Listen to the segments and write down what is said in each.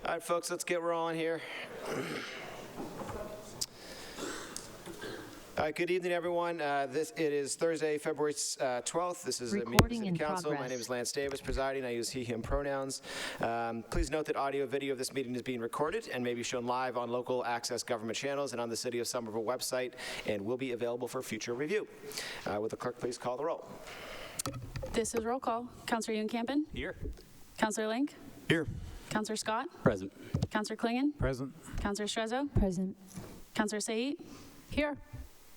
All right, folks, let's get rolling here. All right, good evening, everyone. It is Thursday, February 12th. This is a meeting of the City Council. My name is Lance Davis, presiding. I use he, him pronouns. Please note that audio video of this meeting is being recorded and may be shown live on local access government channels and on the City of Somerville website and will be available for future review. Will the clerk please call the roll? This is roll call. Councillor Ewan-Campen? Here. Councillor Link? Here. Councillor Scott? Present. Councillor Klingon? Present. Councillor Strezzo? Present. Councillor Said? Here.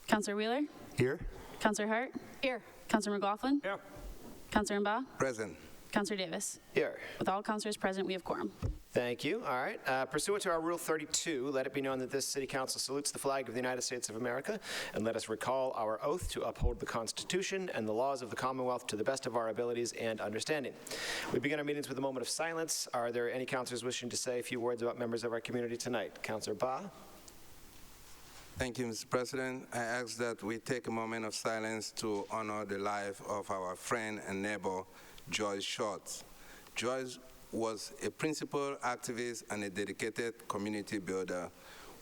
Councillor Wheeler? Here. Councillor Hart? Here. Councillor McLaughlin? Here. Councillor Mba? Present. Councillor Davis? Here. With all councillors present, we have quorum. Thank you. All right. Pursuant to our Rule 32, let it be known that this City Council salutes the flag of the United States of America, and let us recall our oath to uphold the Constitution and the laws of the Commonwealth to the best of our abilities and understanding. We begin our meetings with a moment of silence. Are there any councillors wishing to say a few words about members of our community tonight? Councillor Ba? Thank you, Mr. President. I ask that we take a moment of silence to honor the life of our friend and neighbor, Joyce Short. Joyce was a principled activist and a dedicated community builder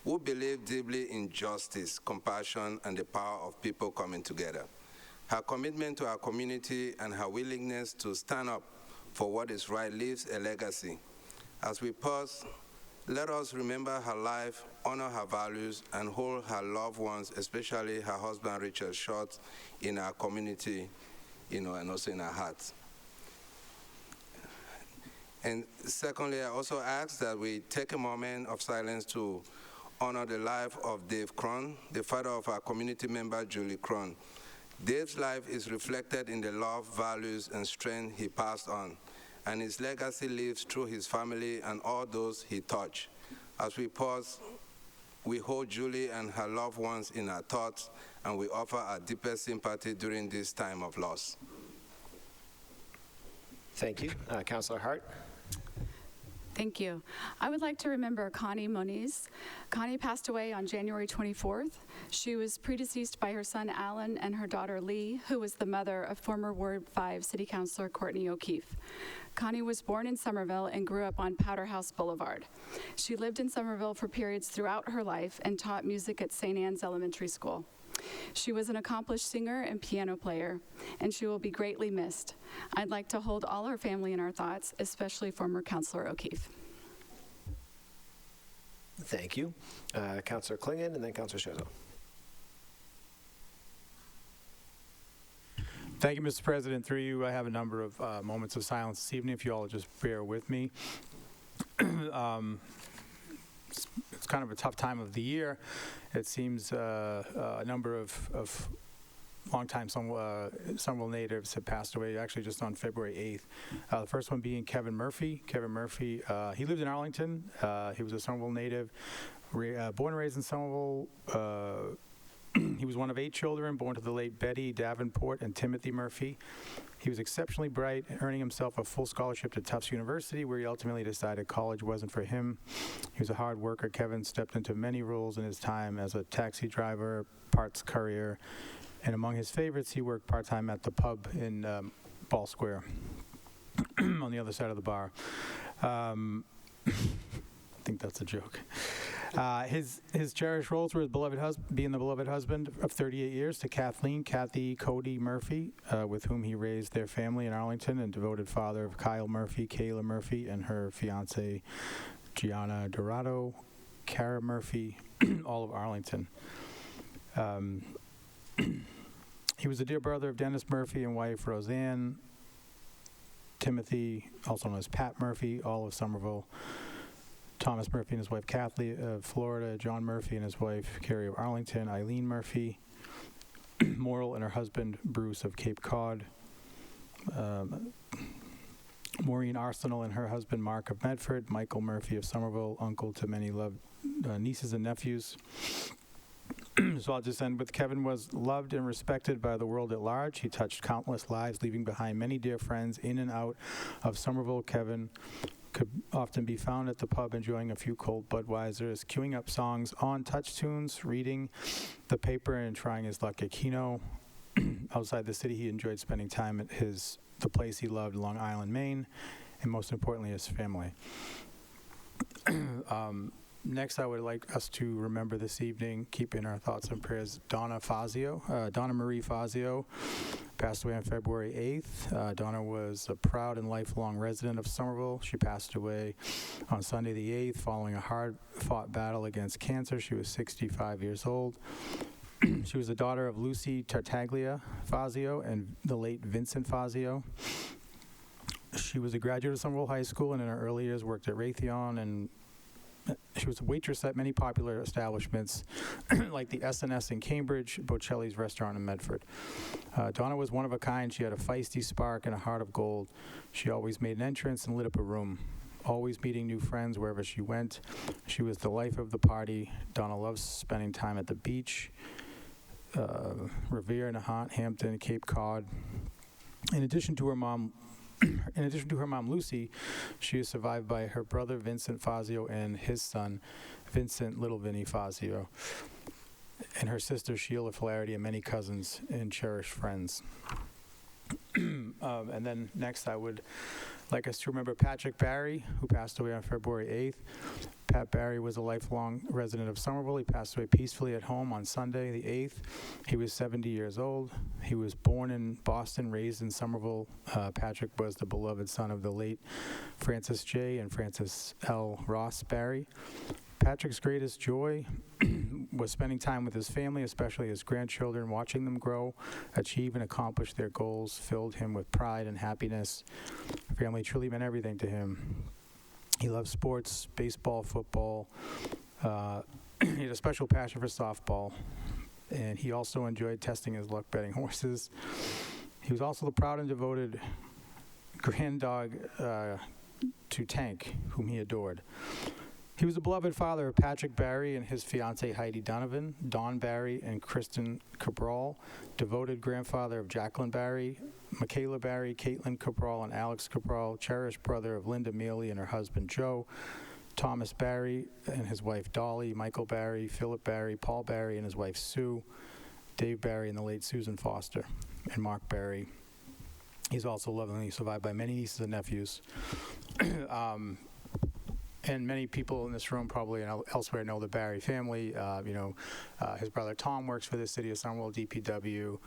who believed deeply in justice, compassion, and the power of people coming together. Her commitment to our community and her willingness to stand up for what is right leaves a legacy. As we pause, let us remember her life, honor her values, and hold her loved ones, especially her husband, Richard Short, in our community, and also in our hearts. And secondly, I also ask that we take a moment of silence to honor the life of Dave Cron, the father of our community member, Julie Cron. Dave's life is reflected in the love, values, and strength he passed on, and his legacy lives through his family and all those he touched. As we pause, we hold Julie and her loved ones in our thoughts, and we offer our deepest sympathy during this time of loss. Thank you. Councillor Hart? Thank you. I would like to remember Connie Moniz. Connie passed away on January 24th. She was predeceased by her son Alan and her daughter Lee, who was the mother of former Ward 5 City Councilor Courtney O'Keefe. Connie was born in Somerville and grew up on Powder House Boulevard. She lived in Somerville for periods throughout her life and taught music at St. Anne's Elementary School. She was an accomplished singer and piano player, and she will be greatly missed. I'd like to hold all her family in our thoughts, especially former Councilor O'Keefe. Thank you. Councillor Klingon and then Councillor Strezzo. Thank you, Mr. President. Through you, I have a number of moments of silence this evening, if you all just bear with me. It's kind of a tough time of the year. It seems a number of longtime Somerville natives have passed away, actually just on February 8th. The first one being Kevin Murphy. Kevin Murphy, he lived in Arlington. He was a Somerville native, born and raised in Somerville. He was one of 8 children, born to the late Betty Davenport and Timothy Murphy. He was exceptionally bright, earning himself a full scholarship to Tufts University, where he ultimately decided college wasn't for him. He was a hard worker. Kevin stepped into many roles in his time as a taxi driver, parts courier, and among his favorites, he worked part-time at the pub in Ball Square on the other side of the bar. I think that's a joke. His cherished roles were being the beloved husband of 38 years to Kathy Cody Murphy, with whom he raised their family in Arlington, and devoted father of Kyle Murphy, Kayla Murphy, and her fiancée, Gianna Dorado, Cara Murphy, all of Arlington. He was a dear brother of Dennis Murphy and wife Roseanne, Timothy, also known as Pat Murphy, all of Somerville, Thomas Murphy and his wife Kathleen of Florida, John Murphy and his wife Carrie of Arlington, Eileen Murphy, Morrill and her husband Bruce of Cape Cod, Maureen Arsenal and her husband Mark of Medford, Michael Murphy of Somerville, uncle to many loved nieces and nephews. So I'll just end with Kevin was loved and respected by the world at large. He touched countless lives, leaving behind many dear friends in and out of Somerville. Kevin could often be found at the pub enjoying a few cold Budweisers, queuing up songs on touch tunes, reading the paper, and trying his luck at Keno. Outside the city, he enjoyed spending time at the place he loved, Long Island, Maine, and most importantly, his family. Next, I would like us to remember this evening, keep in our thoughts and prayers, Donna Marie Fazio, passed away on February 8th. Donna was a proud and lifelong resident of Somerville. She passed away on Sunday the 8th following a hard-fought battle against cancer. She was 65 years old. She was the daughter of Lucy Tartaglia Fazio and the late Vincent Fazio. She was a graduate of Somerville High School and in her early years worked at Raytheon, and she was a waitress at many popular establishments like the S&S in Cambridge, Bocelli's restaurant in Medford. Donna was one of a kind. She had a feisty spark and a heart of gold. She always made an entrance and lit up a room, always meeting new friends wherever she went. She was the life of the party. Donna loves spending time at the beach, Revere, Nahant, Hampton, Cape Cod. In addition to her mom Lucy, she is survived by her brother Vincent Fazio and his son Vincent Little Vinny Fazio, and her sister Sheila Flaherty, and many cousins and cherished friends. And then next, I would like us to remember Patrick Barry, who passed away on February 8th. Pat Barry was a lifelong resident of Somerville. He passed away peacefully at home on Sunday, the 8th. He was 70 years old. He was born in Boston, raised in Somerville. Patrick was the beloved son of the late Francis J. and Francis L. Ross Barry. Patrick's greatest joy was spending time with his family, especially his grandchildren. Watching them grow, achieve, and accomplish their goals filled him with pride and happiness. Family truly meant everything to him. He loved sports, baseball, football. He had a special passion for softball, and he also enjoyed testing his luck betting horses. He was also the proud and devoted grand dog to Tank, whom he adored. He was the beloved father of Patrick Barry and his fiancée Heidi Donovan, Don Barry and Kristen Cabral, devoted grandfather of Jacqueline Barry, Michaela Barry, Caitlin Cabral, and Alex Cabral, cherished brother of Linda Mealy and her husband Joe, Thomas Barry and his wife Dolly, Michael Barry, Philip Barry, Paul Barry and his wife Sue, Dave Barry and the late Susan Foster, and Mark Barry. He's also lovingly survived by many nieces and nephews. And many people in this room probably and elsewhere know the Barry family. His brother Tom works for the city of Somerville, DPW.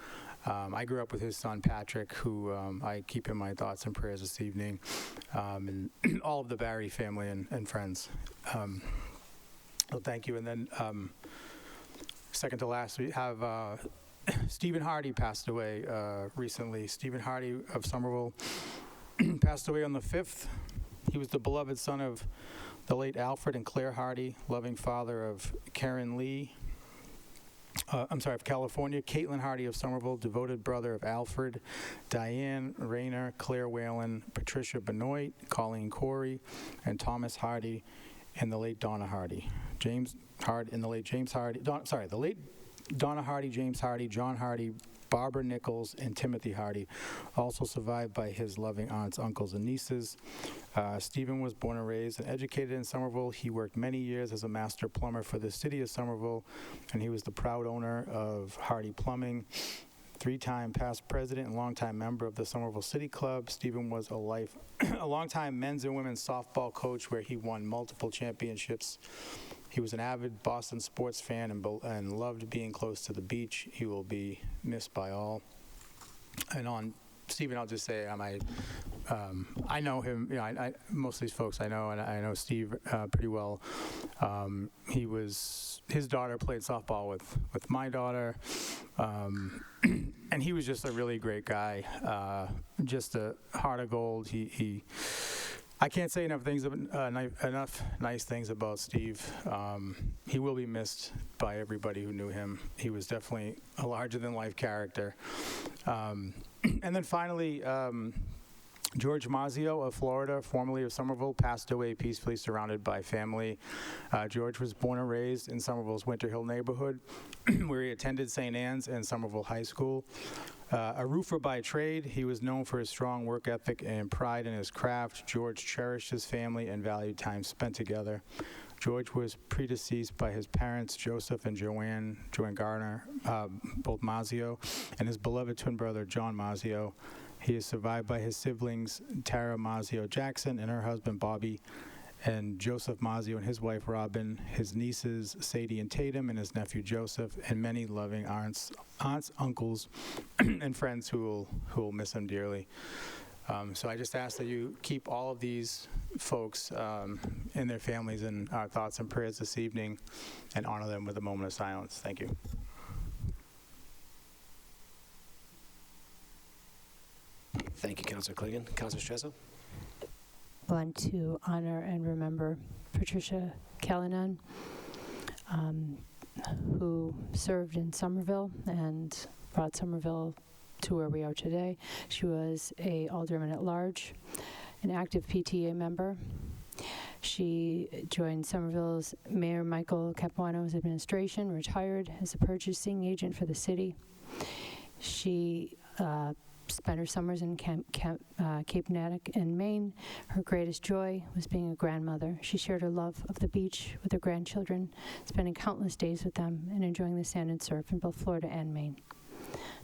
I grew up with his son Patrick, who I keep in my thoughts and prayers this evening, and all of the Barry family and friends. So thank you. And then second to last, we have Stephen Hardy passed away recently. Stephen Hardy of Somerville passed away on the 5th. He was the beloved son of the late Alfred and Claire Hardy, loving father of Karen Lee, of California, Caitlin Hardy of Somerville, devoted brother of Alfred, Diane Rayner, Claire Whalen, Patricia Benoit, Colleen Corey, and Thomas Hardy, and the late Donna Hardy. The late Donna Hardy, James Hardy, John Hardy, Barbara Nichols, and Timothy Hardy, also survived by his loving aunts, uncles, and nieces. Stephen was born and raised and educated in Somerville. He worked many years as a master plumber for the city of Somerville, and he was the proud owner of Hardy Plumbing. 3-time past president and longtime member of the Somerville City Club. Stephen was a longtime men's and women's softball coach where he won multiple championships. He was an avid Boston sports fan and loved being close to the beach. He will be missed by all. And on Stephen, I'll just say I know him. Most of these folks I know, and I know Steve pretty well. His daughter played softball with my daughter, and he was just a really great guy. Just a heart of gold. I can't say enough nice things about Steve. He will be missed by everybody who knew him. He was definitely a larger-than-life character. And then finally, George Mazzio of Florida, formerly of Somerville, passed away peacefully surrounded by family. George was born and raised in Somerville's Winter Hill neighborhood, where he attended St. Anne's and Somerville High School. A roofer by trade, he was known for his strong work ethic and pride in his craft. George cherished his family and valued time spent together. George was predeceased by his parents, Joseph and Joanne Garner, both Mazzio, and his beloved twin brother, John Mazzio. He is survived by his siblings, Tara Mazzio Jackson and her husband, Bobby, and Joseph Mazio and his wife Robin, his nieces Sadie and Tatum, and his nephew Joseph, and many loving aunts, uncles, and friends who will miss him dearly. So I just ask that you keep all of these folks and their families in our thoughts and prayers this evening, and honor them with a moment of silence. Thank you. Thank you, Councillor Clingan. Councillor Stresso? I want to honor and remember Patricia Callanan, who served in Somerville and brought Somerville to where we are today. She was a alderman at large, an active PTA member. She joined Somerville's Mayor Michael Capuano's administration, retired as a purchasing agent for the city. She spent her summers in Cape Nattic in Maine. Her greatest joy was being a grandmother. She shared her love of the beach with her grandchildren, spending countless days with them and enjoying the sand and surf in both Florida and Maine.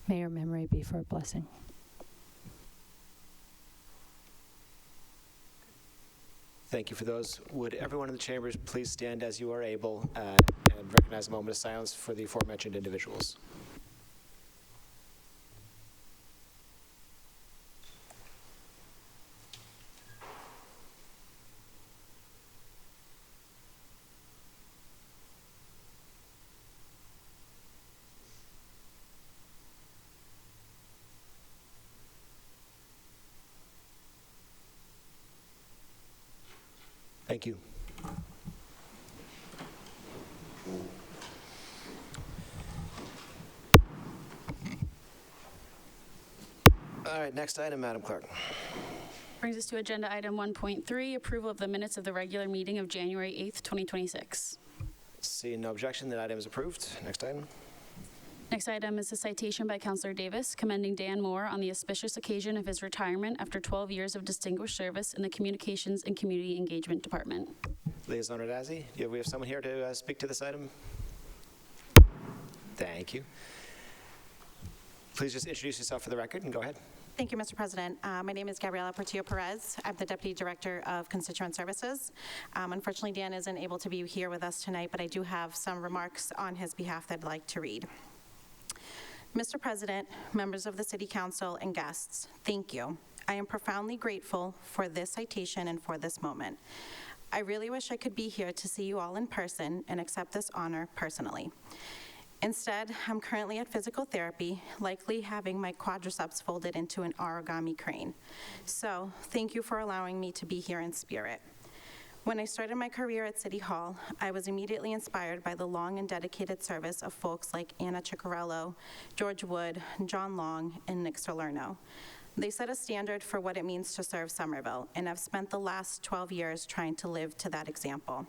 May her memory be for a blessing. Thank you for those. Would everyone in the chambers please stand as you are able and recognize a moment of silence for the aforementioned individuals. Thank you. All right, next item, Madam Clerk. Brings us to agenda item 1.3, approval of the minutes of the regular meeting of January 8th, 2026. Seeing no objection, that item is approved. Next item. Next item is a citation by Councillor Davis commending Dan Moore on the auspicious occasion of his retirement after 12 years of distinguished service in the Communications and Community Engagement Department. Liaison Radazzi, we have someone here to speak to this item? Thank you. Please just introduce yourself for the record and go ahead. Thank you, Mr. President. My name is Gabriela Portillo Perez. I'm the Deputy Director of Constituent Services. Unfortunately, Dan isn't able to be here with us tonight, but I do have some remarks on his behalf that I'd like to read. Mr. President, members of the City Council, and guests, thank you. I am profoundly grateful for this citation and for this moment. I really wish I could be here to see you all in person and accept this honor personally. Instead, I'm currently at physical therapy, likely having my quadriceps folded into an origami crane. So, thank you for allowing me to be here in spirit. When I started my career at City Hall, I was immediately inspired by the long and dedicated service of folks like Anna Ciccarello, George Wood, John Long, and Nick Salerno. They set a standard for what it means to serve Somerville, and I've spent the last 12 years trying to live to that example.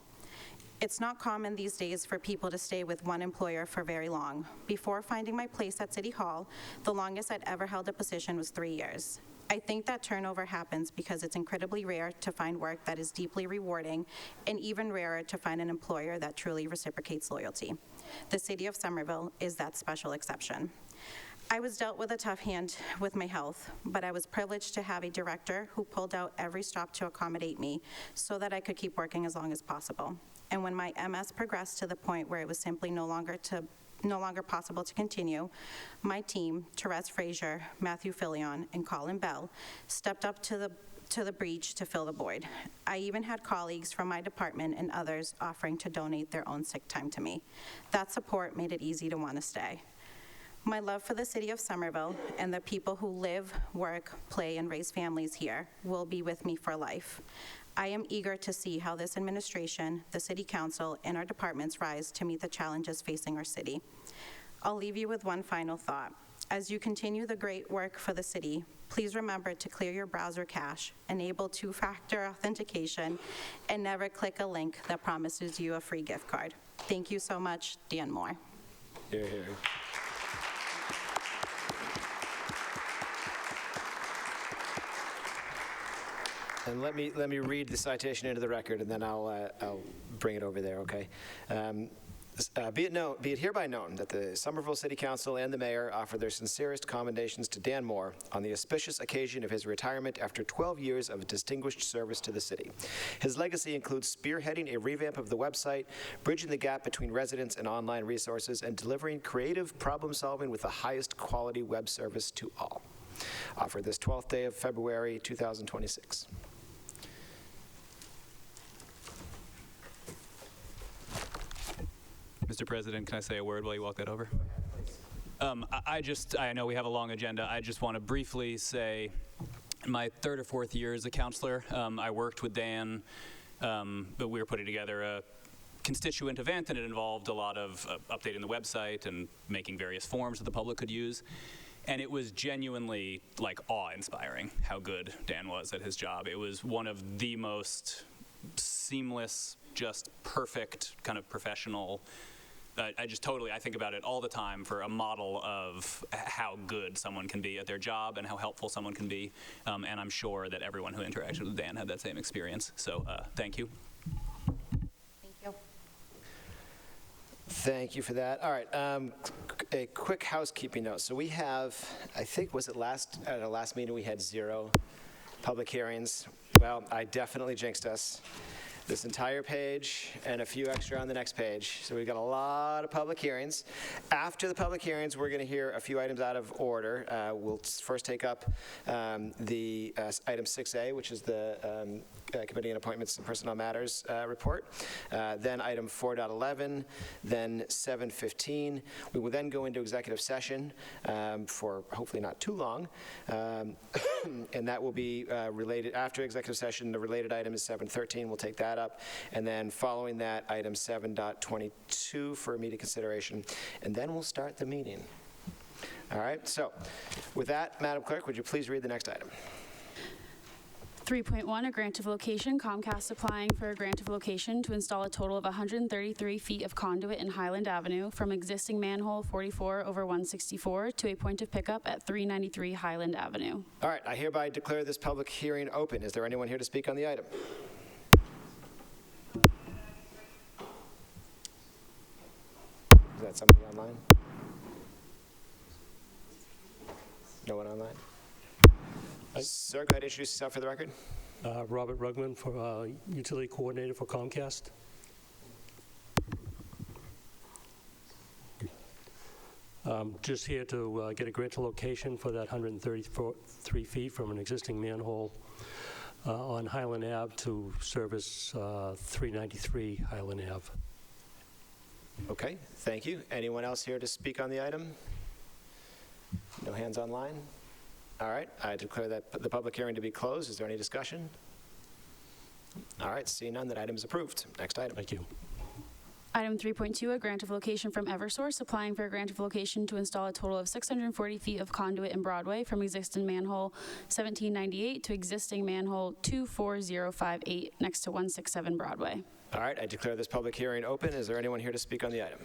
It's not common these days for people to stay with one employer for very long. Before finding my place at City Hall, the longest I'd ever held a position was 3 years. I think that turnover happens because it's incredibly rare to find work that is deeply rewarding, and even rarer to find an employer that truly reciprocates loyalty. The city of Somerville is that special exception. I was dealt with a tough hand with my health, but I was privileged to have a director who pulled out every stop to accommodate me so that I could keep working as long as possible. And when my MS progressed to the point where it was simply no longer possible to continue, my team, Therese Frazier, Matthew Filion, and Colin Bell, stepped up to the breach to fill the void. I even had colleagues from my department and others offering to donate their own sick time to me. That support made it easy to want to stay. My love for the city of Somerville and the people who live, work, play, and raise families here will be with me for life. I am eager to see how this administration, the City Council, and our departments rise to meet the challenges facing our city. I'll leave you with one final thought. As you continue the great work for the city, please remember to clear your browser cache, enable two-factor authentication, and never click a link that promises you a free gift card. Thank you so much, Dan Moore. Hear, hear. And let me read the citation into the record, and then I'll bring it over there, okay? Be it hereby known that the Somerville City Council and the mayor offer their sincerest commendations to Dan Moore on the auspicious occasion of his retirement after 12 years of distinguished service to the city. His legacy includes spearheading a revamp of the website, bridging the gap between residents and online resources, and delivering creative problem-solving with the highest quality web service to all. Offered this 12th day of February 2026. Mr. President, can I say a word while you walk that over? I know we have a long agenda. I just want to briefly say my third or fourth year as a counselor, I worked with Dan, but we were putting together a constituent event, and it involved a lot of updating the website and making various forms that the public could use. And it was genuinely like awe-inspiring how good Dan was at his job. It was one of the most seamless, just perfect kind of professional. I think about it all the time for a model of how good someone can be at their job and how helpful someone can be. And I'm sure that everyone who interacted with Dan had that same experience. So thank you. Thank you. Thank you for that. All right, a quick housekeeping note. So we have, I think, was it at our last meeting we had 0 public hearings? Well, I definitely jinxed us. This entire page and a few extra on the next page. So we've got a lot of public hearings. After the public hearings, we're going to hear a few items out of order. We'll first take up the item 6A, which is the Committee on Appointments and Personnel Matters report. Then item 4.11, then 7:15. We will then go into executive session for hopefully not too long. And that will be related, after executive session, the related item is 7:13. We'll take that up. And then following that, item 7.22 for immediate consideration. And then we'll start the meeting. All right, so with that, Madam Clerk, would you please read the next item? 3.1, a grant of location. Comcast applying for a grant of location to install a total of 133 feet of conduit in Highland Avenue from existing manhole 44 over 164 to a point of pickup at 393 Highland Avenue. All right, I hereby declare this public hearing open. Is there anyone here to speak on the item? Is that somebody online? No one online? Sir, go ahead and introduce yourself for the record. Robert Rugman, for Utility Coordinator for Comcast. Just here to get a grant to location for that 133 feet from an existing manhole on Highland Ave to service 393 Highland Ave. Okay, thank you. Anyone else here to speak on the item? No hands online? All right, I declare that the public hearing to be closed. Is there any discussion? All right, seeing none, that item is approved. Next item. Thank you. Item 3.2, a grant of location from Eversource, applying for a grant of location to install a total of 640 feet of conduit in Broadway from existing manhole 1798 to existing manhole 24058 next to 167 Broadway. All right, I declare this public hearing open. Is there anyone here to speak on the item?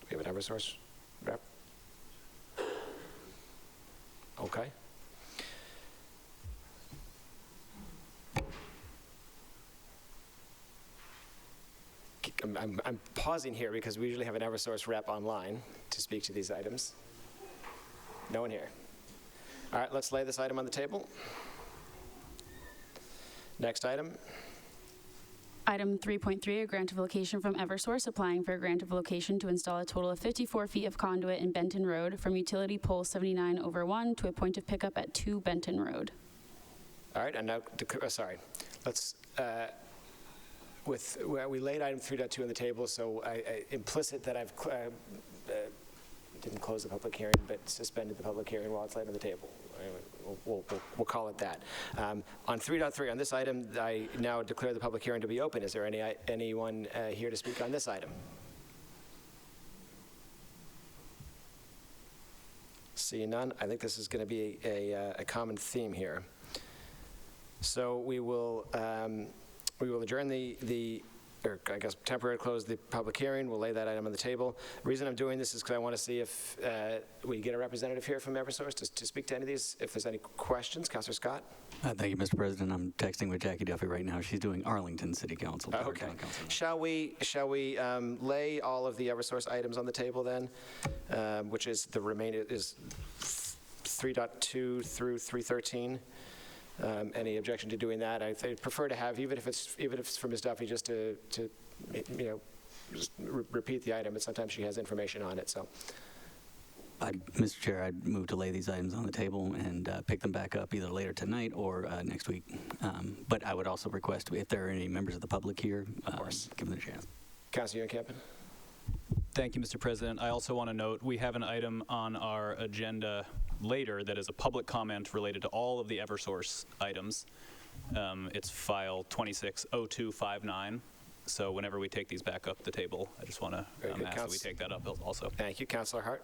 Do we have an Eversource rep? Okay. I'm pausing here because we usually have an Eversource rep online to speak to these items. No one here. All right, let's lay this item on the table. Next item. Item 3.3, a grant of location from Eversource, applying for a grant of location to install a total of 54 feet of conduit in Benton Road from utility pole 79 over 1 to a point of pickup at 2 Benton Road. All right, and now, let's, we laid item 3.2 on the table, so implicit that I've didn't close the public hearing, but suspended the public hearing while it's laid on the table. We'll call it that. On 3.3, on this item, I now declare the public hearing to be open. Is there anyone here to speak on this item? Seeing none, I think this is going to be a common theme here. So we will adjourn the or I guess temporarily close the public hearing. We'll lay that item on the table. The reason I'm doing this is because I want to see if we get a representative here from Eversource to speak to any of these, if there's any questions. Councilor Scott? Thank you, Mr. President. I'm texting with Jackie Duffy right now. She's doing Arlington City Council. Okay. Shall we lay all of the Eversource items on the table then, which is the remainder is 3.2 through 313? Any objection to doing that? I'd prefer to have, even if it's for Ms. Duffy, just to just repeat the item, but sometimes she has information on it, so. Mr. Chair, I'd move to lay these items on the table and pick them back up either later tonight or next week. But I would also request, if there are any members of the public here, give them a chance. Councilor Campen? Thank you, Mr. President. I also want to note we have an item on our agenda later that is a public comment related to all of the Eversource items. It's file 260259. So whenever we take these back up the table, I just want to ask that we take that up also. Thank you. Councilor Hart?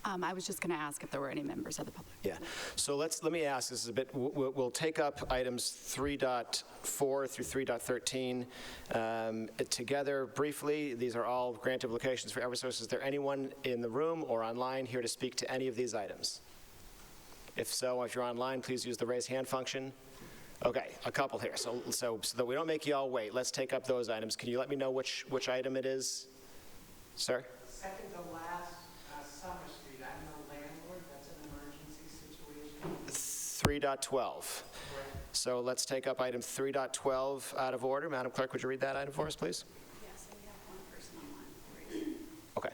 I was just going to ask if there were any members of the public. Yeah. So let me ask, this is a bit, we'll take up items 3.4 through 3.13 together briefly. These are all grant of locations for Eversource. Is there anyone in the room or online here to speak to any of these items? If so, if you're online, please use the raise hand function. Okay, a couple here. So that we don't make you all wait, let's take up those items. Can you let me know which item it is, sir? Second to last, Summer Street. I'm the landlord. That's an emergency situation. 3.12. So let's take up item 3.12 out of order. Madam Clerk, would you read that item for us, please? Yes, we have one person online. Okay.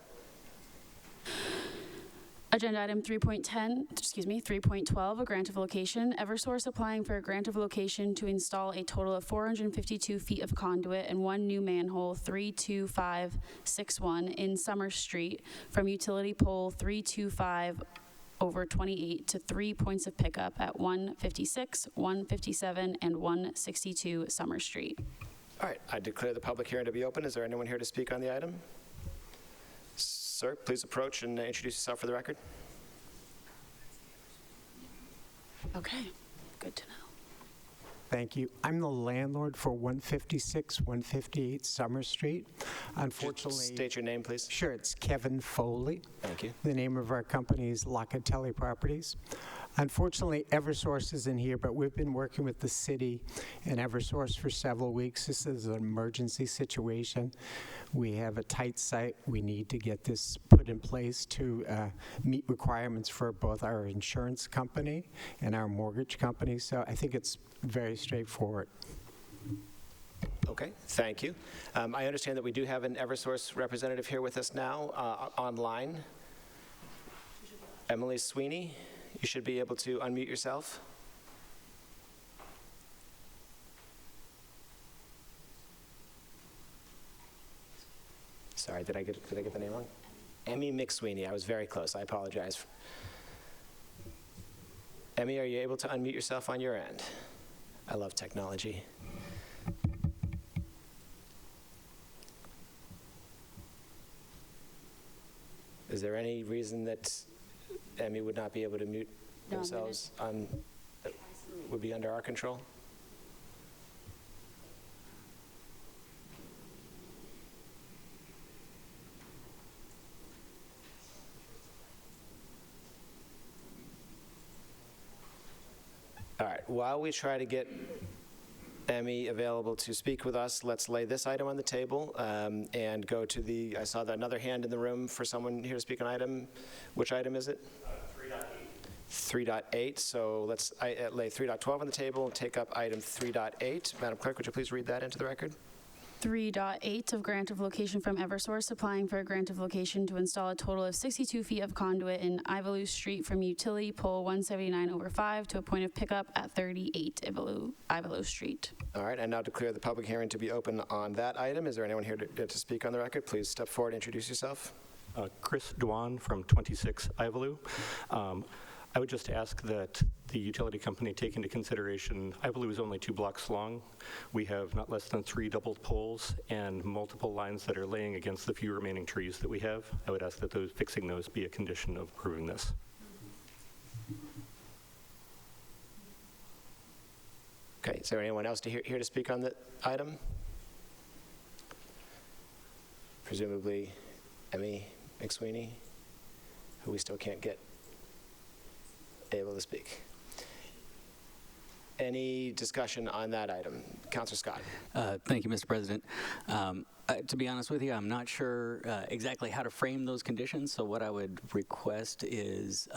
Agenda item 3.12, a grant of location. Eversource applying for a grant of location to install a total of 452 feet of conduit and one new manhole, 32561 in Summer Street from utility pole 325/28 to 3 points of pickup at 156, 157, and 162 Summer Street. All right, I declare the public hearing to be open. Is there anyone here to speak on the item? Sir, please approach and introduce yourself for the record. Okay, good to know. Thank you. I'm the landlord for 156, 158 Summer Street. Unfortunately, State your name, please. sure, it's Kevin Foley. Thank you. The name of our company is Locatelli Properties. Unfortunately, Eversource isn't here, but we've been working with the city and Eversource for several weeks. This is an emergency situation. We have a tight site. We need to get this put in place to meet requirements for both our insurance company and our mortgage company. So I think it's very straightforward. Okay, thank you. I understand that we do have an Eversource representative here with us now online. Emily Sweeney, you should be able to unmute yourself. Sorry, did I get the name wrong? Emmy McSweeney. I was very close. I apologize. Emmy, are you able to unmute yourself on your end? I love technology. Is there any reason that Emmy would not be able to mute themselves that would be under our control? All right, while we try to get Emmy available to speak with us, let's lay this item on the table and go to I saw another hand in the room for someone here to speak on item. Which item is it? 3.8. 3.8, so let's lay 3.12 on the table and take up item 3.8. Madam Clerk, would you please read that into the record? 3.8 of grant of location from Eversource, applying for a grant of location to install a total of 62 feet of conduit in Ivalou Street from utility pole 179/5 to a point of pickup at 38 Ivalou Street. All right, I now declare the public hearing to be open on that item. Is there anyone here to speak on the record? Please step forward and introduce yourself. Chris Dwan from 26 Ivalou. I would just ask that the utility company take into consideration, Ivalou is only 2 blocks long. We have not less than 3 doubled poles and multiple lines that are laying against the few remaining trees that we have. I would ask that fixing those be a condition of approving this. Okay, is there anyone else here to speak on the item? Presumably Emmy McSweeney, who we still can't get able to speak. Any discussion on that item? Councilor Scott. Thank you, Mr. President. To be honest with you, I'm not sure exactly how to frame those conditions, so what I would request is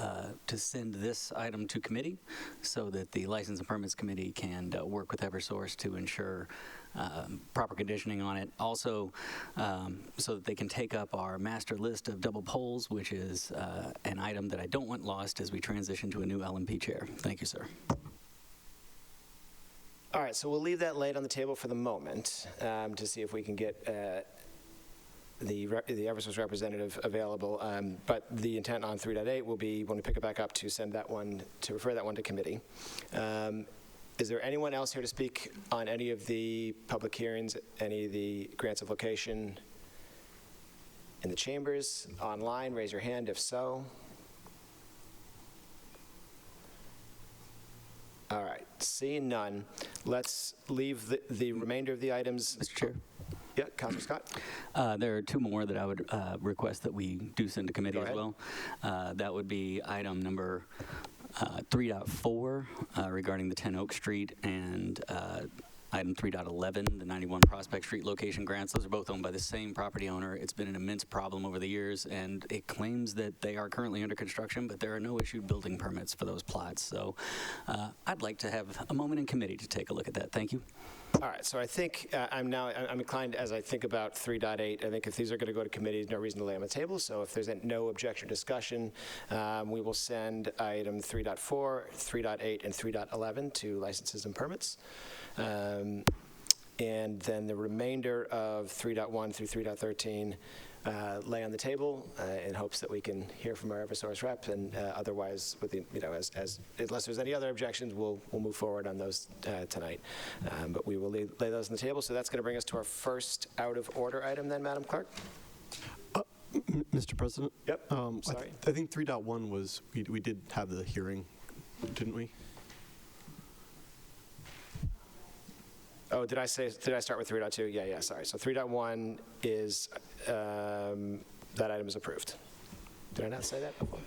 to send this item to committee so that the License and Permits Committee can work with Eversource to ensure proper conditioning on it. Also, so that they can take up our master list of double polls, which is an item that I don't want lost as we transition to a new LMP chair. Thank you, sir. All right, so we'll leave that laid on the table for the moment to see if we can get the Eversource representative available. But the intent on 3.8 will be, when we pick it back up, to send that one, to refer that one to committee. Is there anyone else here to speak on any of the public hearings, any of the grants of location in the chambers, online? Raise your hand if so. All right, seeing none, let's leave the remainder of the items. Mr. Chair. Yeah, Councilor Scott. There are two more that I would request that we do send to committee as well. That would be item number 3.4 regarding the 10 Oak Street, and item 3.11, the 91 Prospect Street location grants. Those are both owned by the same property owner. It's been an immense problem over the years, and it claims that they are currently under construction, but there are no issued building permits for those plots. So I'd like to have a moment in committee to take a look at that. Thank you. All right, so I think I'm inclined, as I think about 3.8, I think if these are going to go to committee, there's no reason to lay on the table. So if there's no objection or discussion, we will send item 3.4, 3.8, and 3.11 to licenses and permits. And then the remainder of 3.1 through 3.13 lay on the table in hopes that we can hear from our Eversource rep, and otherwise, with the, unless there's any other objections, we'll move forward on those tonight. But we will lay those on the table. So that's going to bring us to our first out of order item then, Madam Clerk. Mr. President? Yep. Sorry. I think 3.1 was, we did have the hearing, didn't we? Oh, did I start with 3.2? Yeah, sorry. So 3.1 is, that item is approved. Did I not say that before?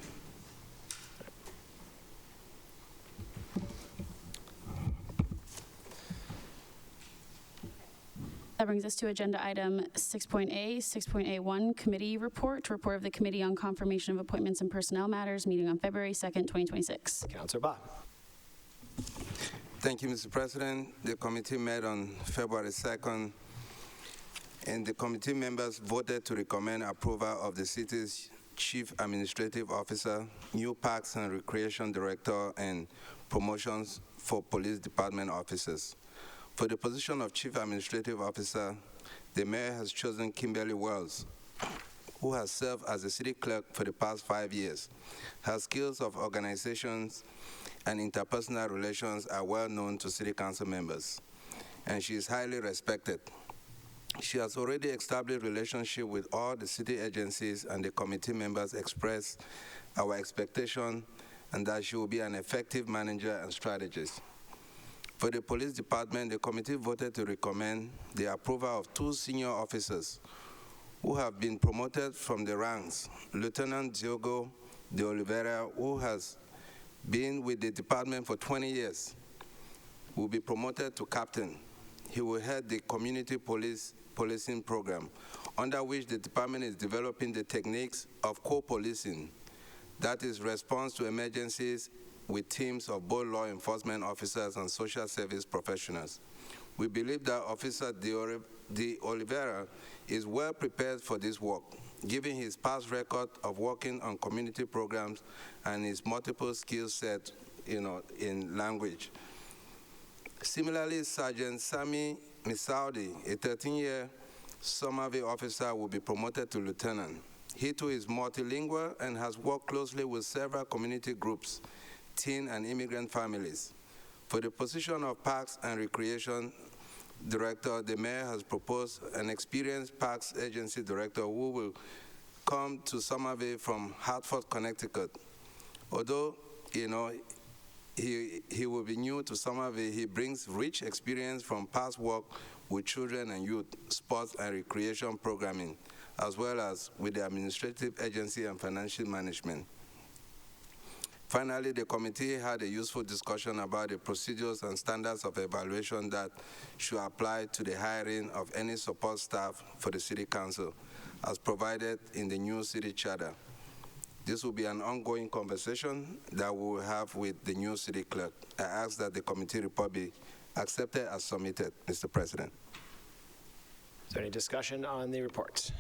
That brings us to agenda item 6.A, 6.A1, committee report of the Committee on Confirmation of Appointments and Personnel Matters, meeting on February 2nd, 2026. Councilor Bob. Thank you, Mr. President. The committee met on February 2nd, and the committee members voted to recommend approval of the city's Chief Administrative Officer, new Parks and Recreation Director, and promotions for Police Department officers. For the position of Chief Administrative Officer, the mayor has chosen Kimberly Wells, who has served as the city clerk for the past 5 years. Her skills of organizations and interpersonal relations are well known to city council members, and she is highly respected. She has already established relationships with all the city agencies, and the committee members expressed our expectation and that she will be an effective manager and strategist. For the police department, the committee voted to recommend the approval of 2 senior officers who have been promoted from the ranks. Lieutenant Diogo de Oliveira, who has been with the department for 20 years, will be promoted to captain. He will head the community policing program, under which the department is developing the techniques of co-policing, that is, response to emergencies with teams of both law enforcement officers and social service professionals. We believe that Officer de Oliveira is well prepared for this work, given his past record of working on community programs and his multiple skill set, in language. Similarly, Sergeant Sami Misaudi, a 13-year Somerville officer, will be promoted to lieutenant. He too is multilingual and has worked closely with several community groups, teen and immigrant families. For the position of Parks and Recreation Director, the mayor has proposed an experienced Parks Agency Director who will come to Somerville from Hartford, Connecticut. Although, he he will be new to Somerville. He brings rich experience from past work with children and youth, sports and recreation programming, as well as with the administrative agency and financial management. Finally, the committee had a useful discussion about the procedures and standards of evaluation that should apply to the hiring of any support staff for the City Council, as provided in the new city charter. This will be an ongoing conversation that we will have with the new city clerk. I ask that the committee report be accepted as submitted, Mr. President. Is there any discussion on the report?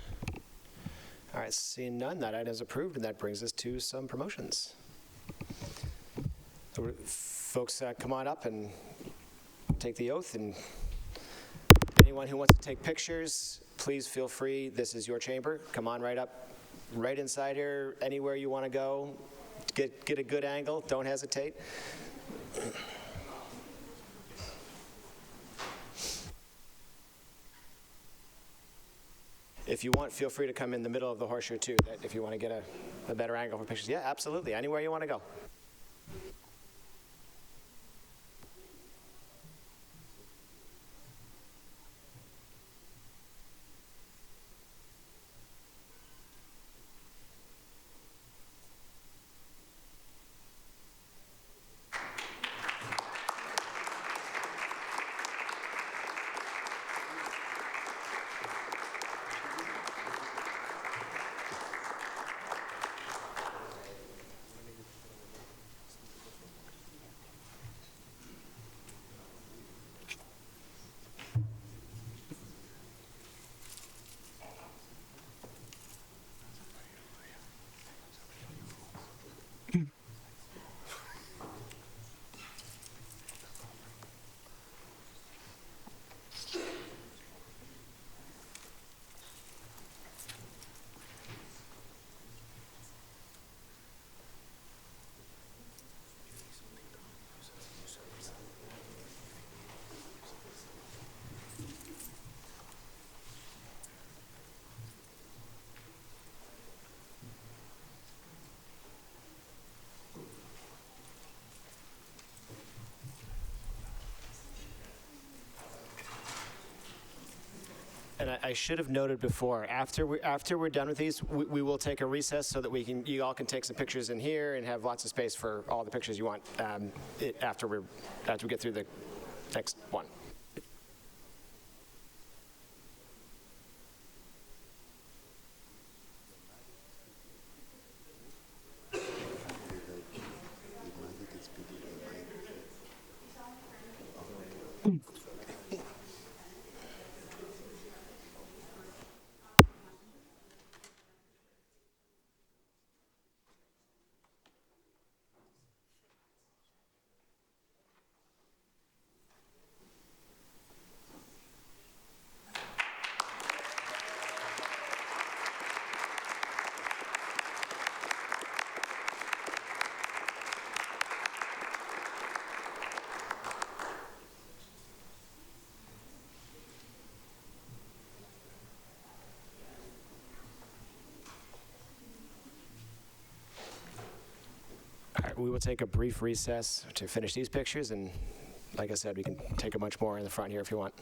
All right, seeing none, that item is approved, and that brings us to some promotions. So, folks, come on up and take the oath, and anyone who wants to take pictures, please feel free. This is your chamber. Come on right up, right inside here, anywhere you want to go. Get a good angle. Don't hesitate. If you want, feel free to come in the middle of the horseshoe too, if you want to get a better angle for pictures. Yeah, absolutely. Anywhere you want to go. And I should have noted before, after we're done with these, we will take a recess so that you all can take some pictures in here and have lots of space for all the pictures you want after we get through the next one. All right, we will take a brief recess to finish these pictures, and like I said, we can take a bunch more in the front here if you want.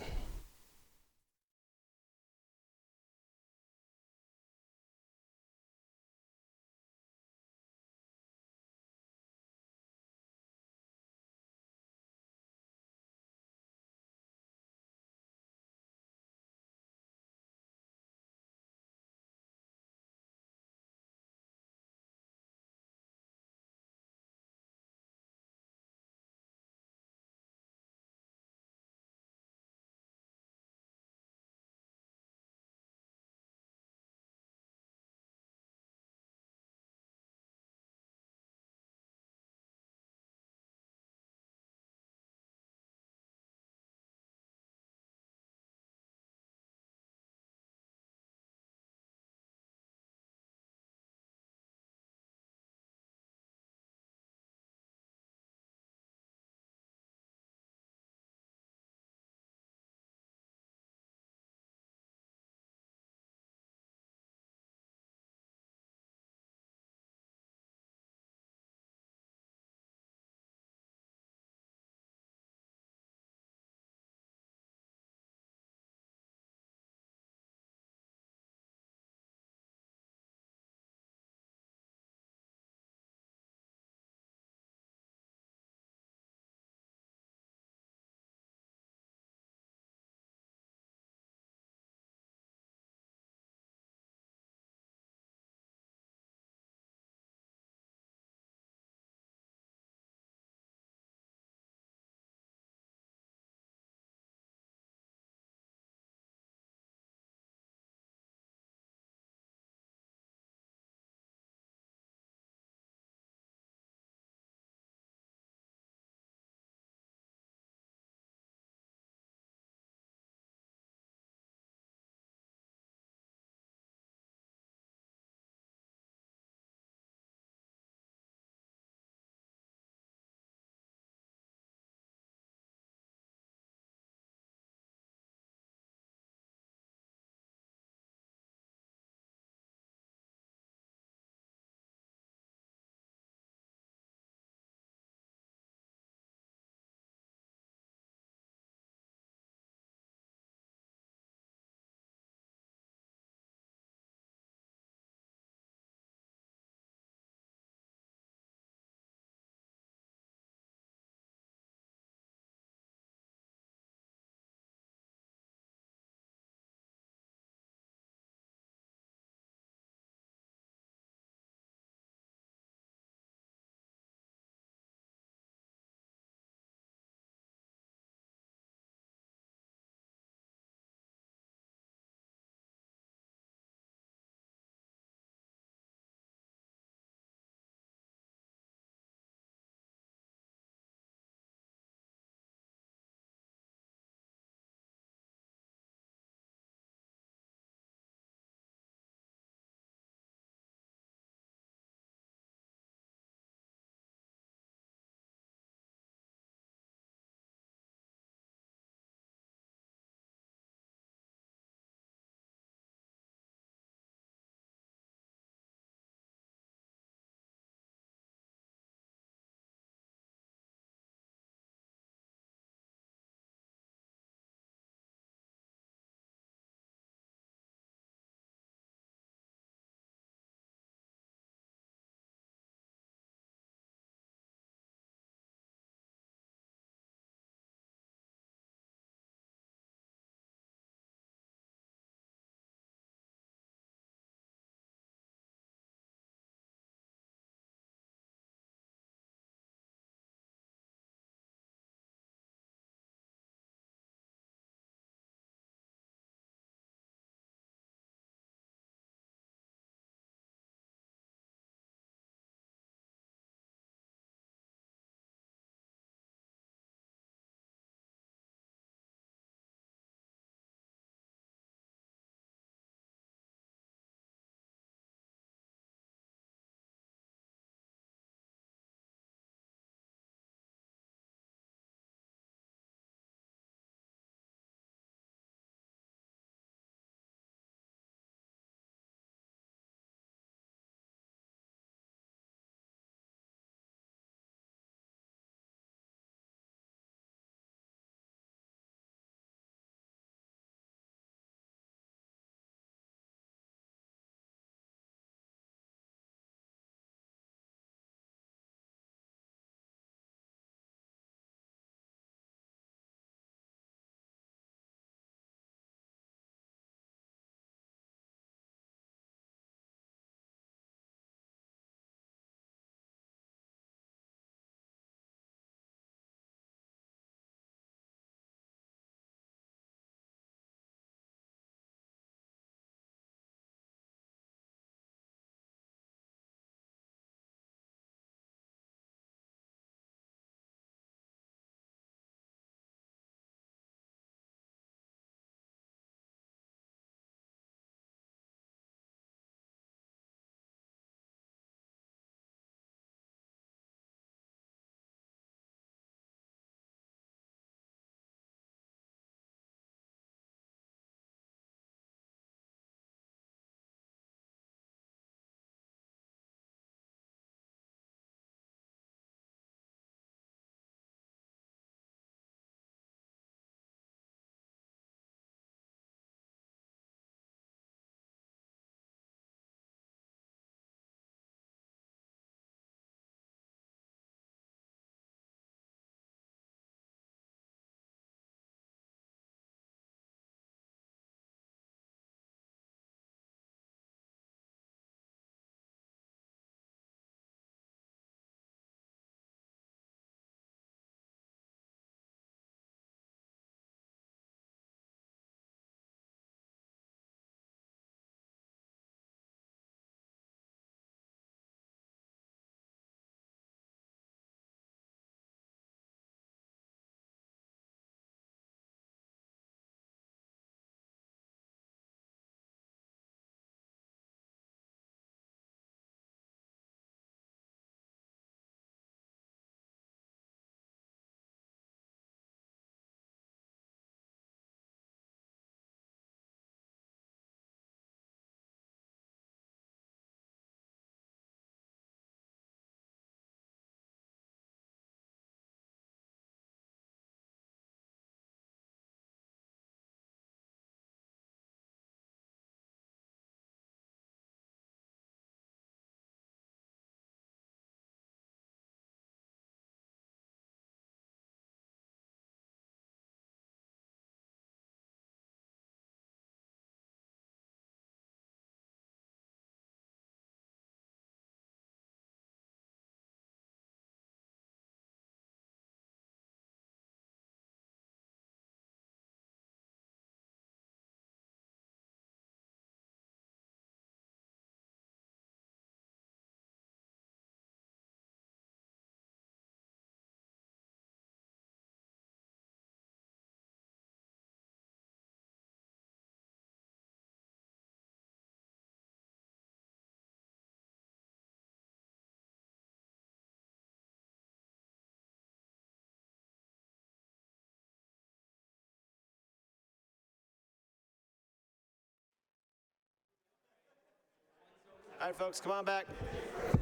right, folks, come on back.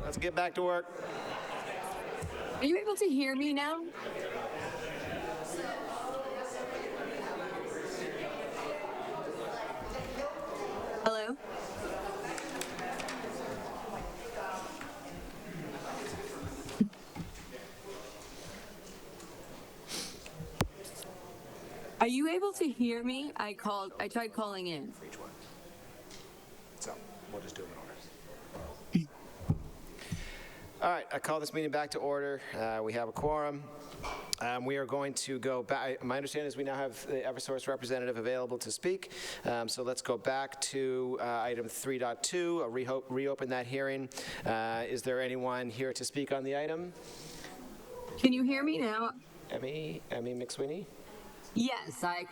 Let's get back to work. Are you able to hear me now? Hello? Are you able to hear me? I tried calling in. For each one. So we'll just do them in order. All right, I call this meeting back to order. We have a quorum. We are going to go back. My understanding is we now have the Eversource representative available to speak. So let's go back to item 3.2, reopen that hearing. Is there anyone here to speak on the item? Can you hear me now? Emmy McSweeney? Yes, I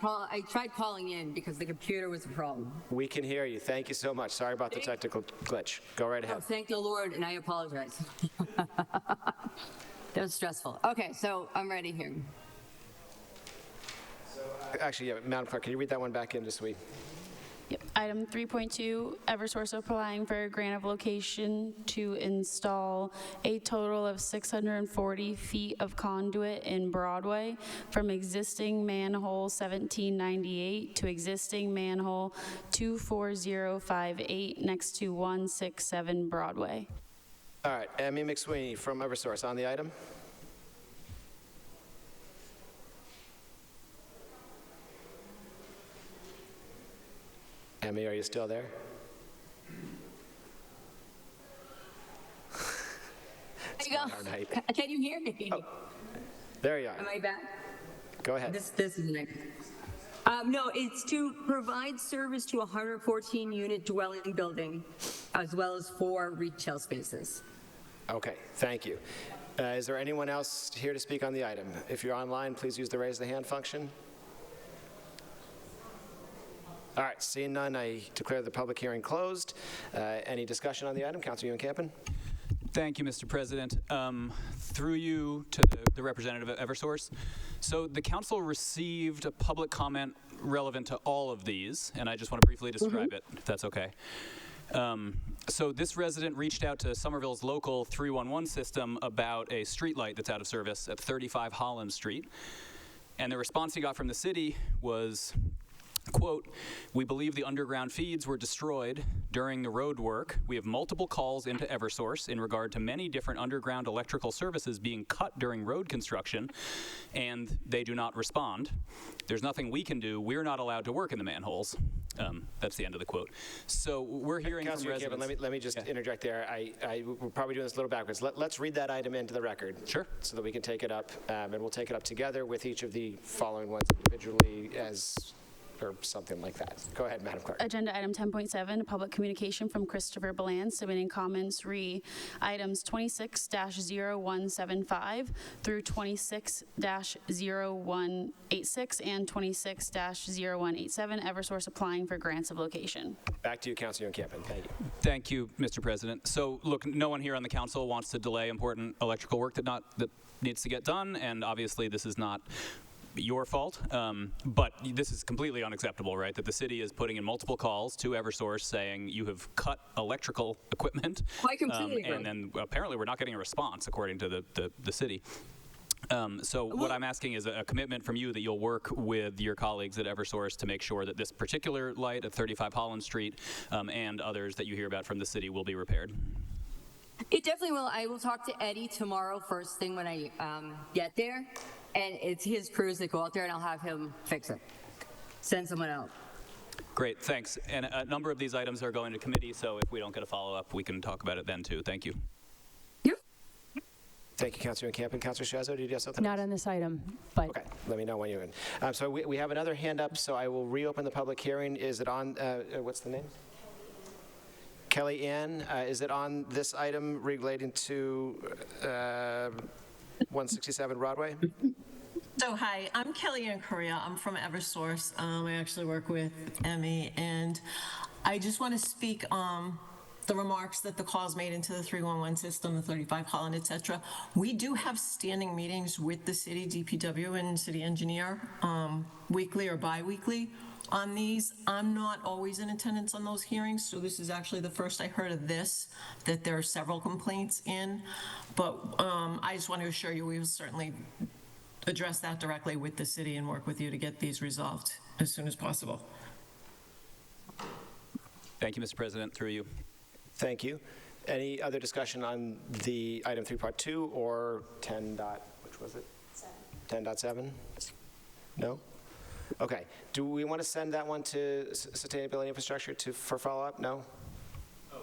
tried calling in because the computer was a problem. We can hear you. Thank you so much. Sorry about the technical glitch. Go right ahead. Oh, thank the Lord, and I apologize. That was stressful. Okay, so I'm ready here. Actually, yeah, Madam Clerk, can you read that one back in just so we... Yep. Item 3.2, Eversource applying for a grant of location to install a total of 640 feet of conduit in Broadway from existing manhole 1798 to existing manhole 24058 next to 167 Broadway. All right, Emmy McSweeney from Eversource on the item. Emmy, are you still there? There you go. Can you hear me? Oh, there you are. Am I back? Go ahead. This is nice. No, it's to provide service to a 114-unit dwelling building, as well as 4 retail spaces. Okay, thank you. Is there anyone else here to speak on the item? If you're online, please use the raise the hand function. All right, seeing none, I declare the public hearing closed. Any discussion on the item? Councilor Ewan-Campen? Thank you, Mr. President. Through you to the representative at Eversource. So the council received a public comment relevant to all of these, and I just want to briefly describe it, if that's okay. So this resident reached out to Somerville's local 311 system about a streetlight that's out of service at 35 Holland Street. And the response he got from the city was, quote, "We believe the underground feeds were destroyed during the road work. We have multiple calls into Eversource in regard to many different underground electrical services being cut during road construction, and they do not respond. There's nothing we can do. We're not allowed to work in the manholes." That's the end of the quote. So we're hearing from residents. Let me just interject there. We're probably doing this a little backwards. Let's read that item into the record. Sure. So that we can take it up, and we'll take it up together with each of the following ones individually or something like that. Go ahead, Madam Clerk. Agenda item 10.7, a public communication from Christopher Bland submitting comments re items 26-0175 through 26-0186 and 26-0187, Eversource applying for grants of location. Back to you, Councilor Ewan-Campen. Thank you. Thank you, Mr. President. So, look, no one here on the council wants to delay important electrical work that needs to get done, and obviously this is not your fault, but this is completely unacceptable, right? That the city is putting in multiple calls to Eversource saying you have cut electrical equipment, Quite completely right. and then apparently we're not getting a response according to the city. So what I'm asking is a commitment from you that you'll work with your colleagues at Eversource to make sure that this particular light at 35 Holland Street and others that you hear about from the city will be repaired. It definitely will. I will talk to Eddie tomorrow first thing when I get there, and it's his crews that go out there, and I'll have him fix it. Send someone out. Great, thanks. And a number of these items are going to committee, so if we don't get a follow-up, we can talk about it then too. Thank you. Yep. Thank you, Councilor Ewan-Campen. Councilor Shazzo, did you have something? Not on this item, but Okay, let me know when you're in. So we have another hand up, so I will reopen the public hearing. Is it on, what's the name? Kelly Ann, is it on this item relating to 167 Broadway? So hi, I'm Kelly Ann Correa. I'm from Eversource. I actually work with Emmy, and I just want to speak the remarks that the calls made into the 311 system, the 35 Holland, et cetera. We do have standing meetings with the city DPW and city engineer weekly or bi-weekly on these. I'm not always in attendance on those hearings, so this is actually the first I heard of this, that there are several complaints in. But I just want to assure you, we will certainly address that directly with the city and work with you to get these resolved as soon as possible. Thank you, Mr. President. Through you. Thank you. Any other discussion on the item 3.2 or 10. Which was it? 10.7? No? Okay. Do we want to send that one to Sustainability Infrastructure for follow-up? No?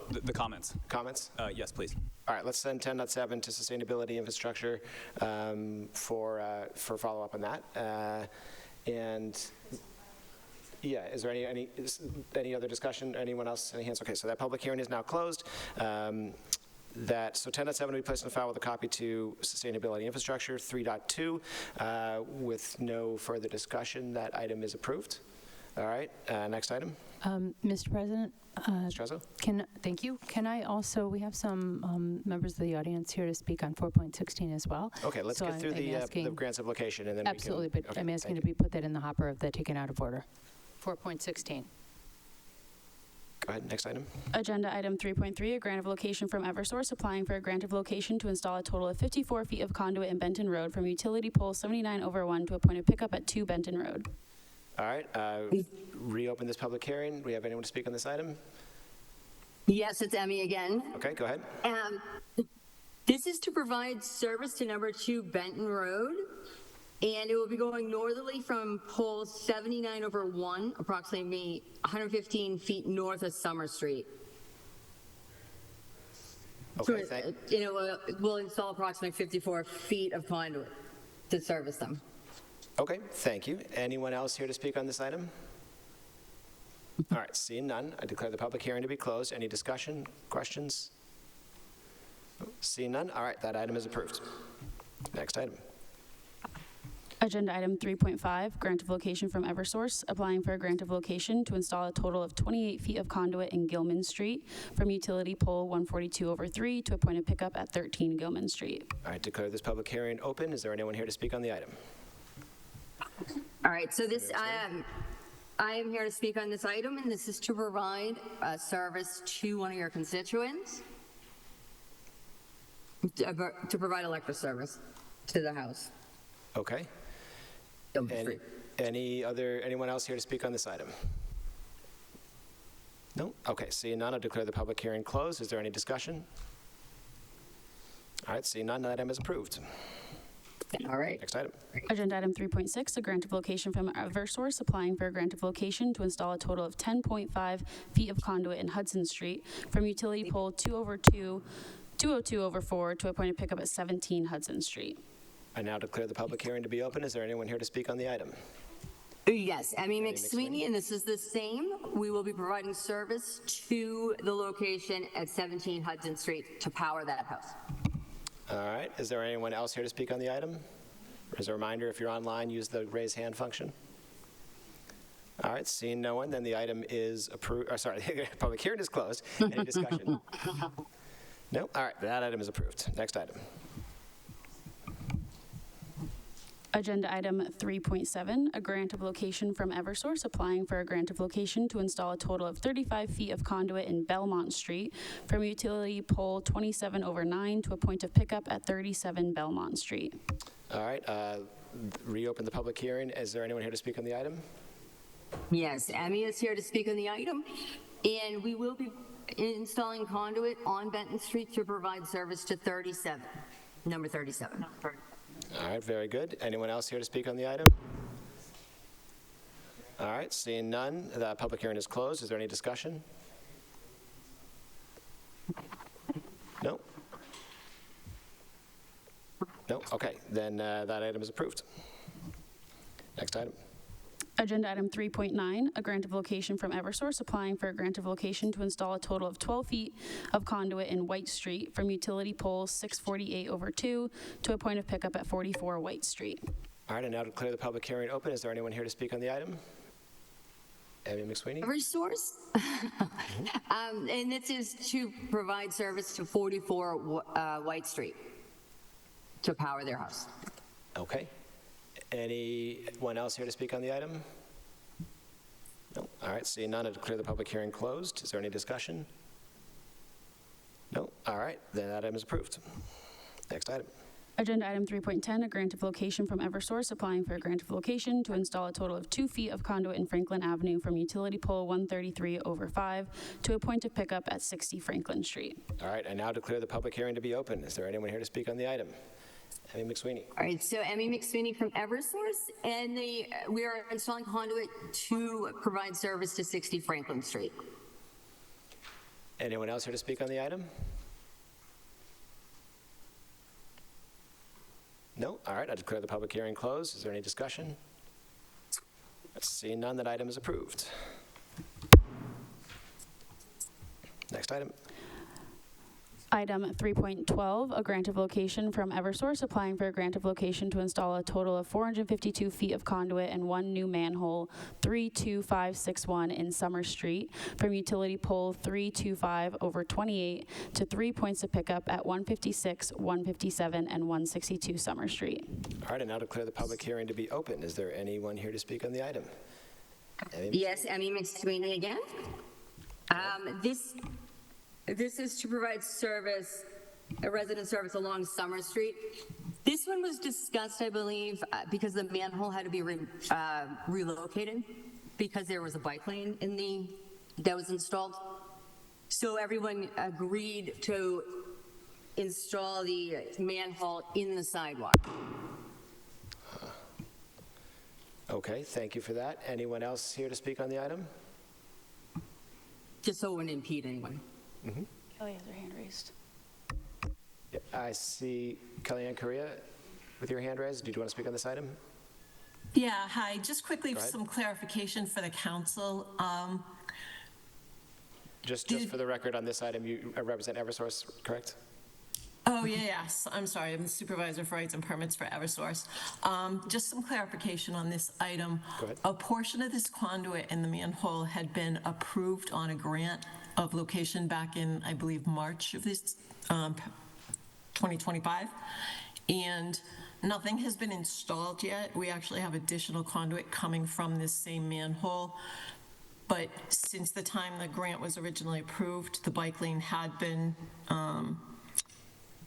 The comments. Comments? Yes, please. All right, let's send 10.7 to Sustainability Infrastructure for follow-up on that. And yeah, is there any other discussion? Anyone else? Any hands? Okay, so that public hearing is now closed. So 10.7 will be placed in the file with a copy to Sustainability Infrastructure. 3.2, with no further discussion, that item is approved. All right, next item. Mr. President, Ms. Trezzo? Thank you. Can I also, we have some members of the audience here to speak on 4.16 as well. Okay, let's get through the grants of location and then absolutely, we can, but I'm asking to be put that in the hopper of the taken out of order. 4.16. Go ahead, next item. Agenda item 3.3, a grant of location from Eversource, applying for a grant of location to install a total of 54 feet of conduit in Benton Road from utility pole 79/1 to a point of pickup at 2 Benton Road. All right, reopen this public hearing. Do we have anyone to speak on this item? Yes, it's Emmy again. Okay, go ahead. This is to provide service to number 2 Benton Road, and it will be going northerly from pole 79/1, approximately 115 feet north of Summer Street. Okay, So, we'll install approximately 54 feet of conduit to service them. Okay, thank you. Anyone else here to speak on this item? All right, seeing none, I declare the public hearing to be closed. Any discussion, questions? Seeing none, all right, that item is approved. Next item. Agenda item 3.5, grant of location from Eversource, applying for a grant of location to install a total of 28 feet of conduit in Gilman Street from utility pole 142/3 to a point of pickup at 13 Gilman Street. All right, declare this public hearing open. Is there anyone here to speak on the item? All right, so this, I am here to speak on this item, and this is to provide a service to one of your constituents, to provide electric service to the house. Okay. Anyone else here to speak on this item? No? Okay, seeing none, I'll declare the public hearing closed. Is there any discussion? All right, seeing none, that item is approved. All right. Next item. Agenda item 3.6, a grant of location from Eversource, applying for a grant of location to install a total of 10.5 feet of conduit in Hudson Street from utility pole 202/4 to a point of pickup at 17 Hudson Street. I now declare the public hearing to be open. Is there anyone here to speak on the item? Yes, Emmy McSweeney, and this is the same. We will be providing service to the location at 17 Hudson Street to power that house. All right, is there anyone else here to speak on the item? As a reminder, if you're online, use the raise hand function. All right, seeing no one, then the item is approved. Sorry, the public hearing is closed. Any discussion? No? All right, that item is approved. Next item. Agenda item 3.7, a grant of location from Eversource, applying for a grant of location to install a total of 35 feet of conduit in Belmont Street from utility pole 27/9 to a point of pickup at 37 Belmont Street. All right, reopen the public hearing. Is there anyone here to speak on the item? Yes, Emmy is here to speak on the item, and we will be installing conduit on Benton Street to provide service to number 37. All right, very good. Anyone else here to speak on the item? All right, seeing none, the public hearing is closed. Is there any discussion? No? No? Okay, then that item is approved. Next item. Agenda item 3.9, a grant of location from Eversource, applying for a grant of location to install a total of 12 feet of conduit in White Street from utility pole 648/2 to a point of pickup at 44 White Street. All right, I now declare the public hearing open. Is there anyone here to speak on the item? Emmy McSweeney? Eversource. And this is to provide service to 44 White Street to power their house. Okay. Anyone else here to speak on the item? No. All right, seeing none, I declare the public hearing closed. Is there any discussion? No. All right, then that item is approved. Next item. Agenda item 3.10, a grant of location from Eversource, applying for a grant of location to install a total of 2 feet of conduit in Franklin Avenue from utility pole 133/5 to a point of pickup at 60 Franklin Street. All right, I now declare the public hearing to be open. Is there anyone here to speak on the item? Emmy McSweeney. All right, so Emmy McSweeney from Eversource, and we are installing conduit to provide service to 60 Franklin Street. Anyone else here to speak on the item? No? All right, I declare the public hearing closed. Is there any discussion? Seeing none, that item is approved. Next item. Item 3.12, a grant of location from Eversource, applying for a grant of location to install a total of 452 feet of conduit and 1 new manhole, 32561 in Summer Street, from utility pole 325/28 to 3 points of pickup at 156, 157, and 162 Summer Street. All right, I now declare the public hearing to be open. Is there anyone here to speak on the item? Yes, Emmy McSweeney again. This is to provide service, a resident service along Summer Street. This one was discussed, I believe, because the manhole had to be relocated because there was a bike lane that was installed. So everyone agreed to install the manhole in the sidewalk. Okay, thank you for that. Anyone else here to speak on the item? Just so it wouldn't impede anyone. Kelly has her hand raised. Yeah, I see Kellyanne Correa with your hand raised. Do you want to speak on this item? Yeah, hi. Just quickly, Go ahead. some clarification for the council. Just for the record, on this item, you represent Eversource, correct? Oh, yes. I'm sorry. I'm the supervisor for rights and permits for Eversource. Just some clarification on this item. Go ahead. A portion of this conduit in the manhole had been approved on a grant of location back in, I believe, March of this 2025. And nothing has been installed yet. We actually have additional conduit coming from this same manhole. But since the time the grant was originally approved, the bike lane had been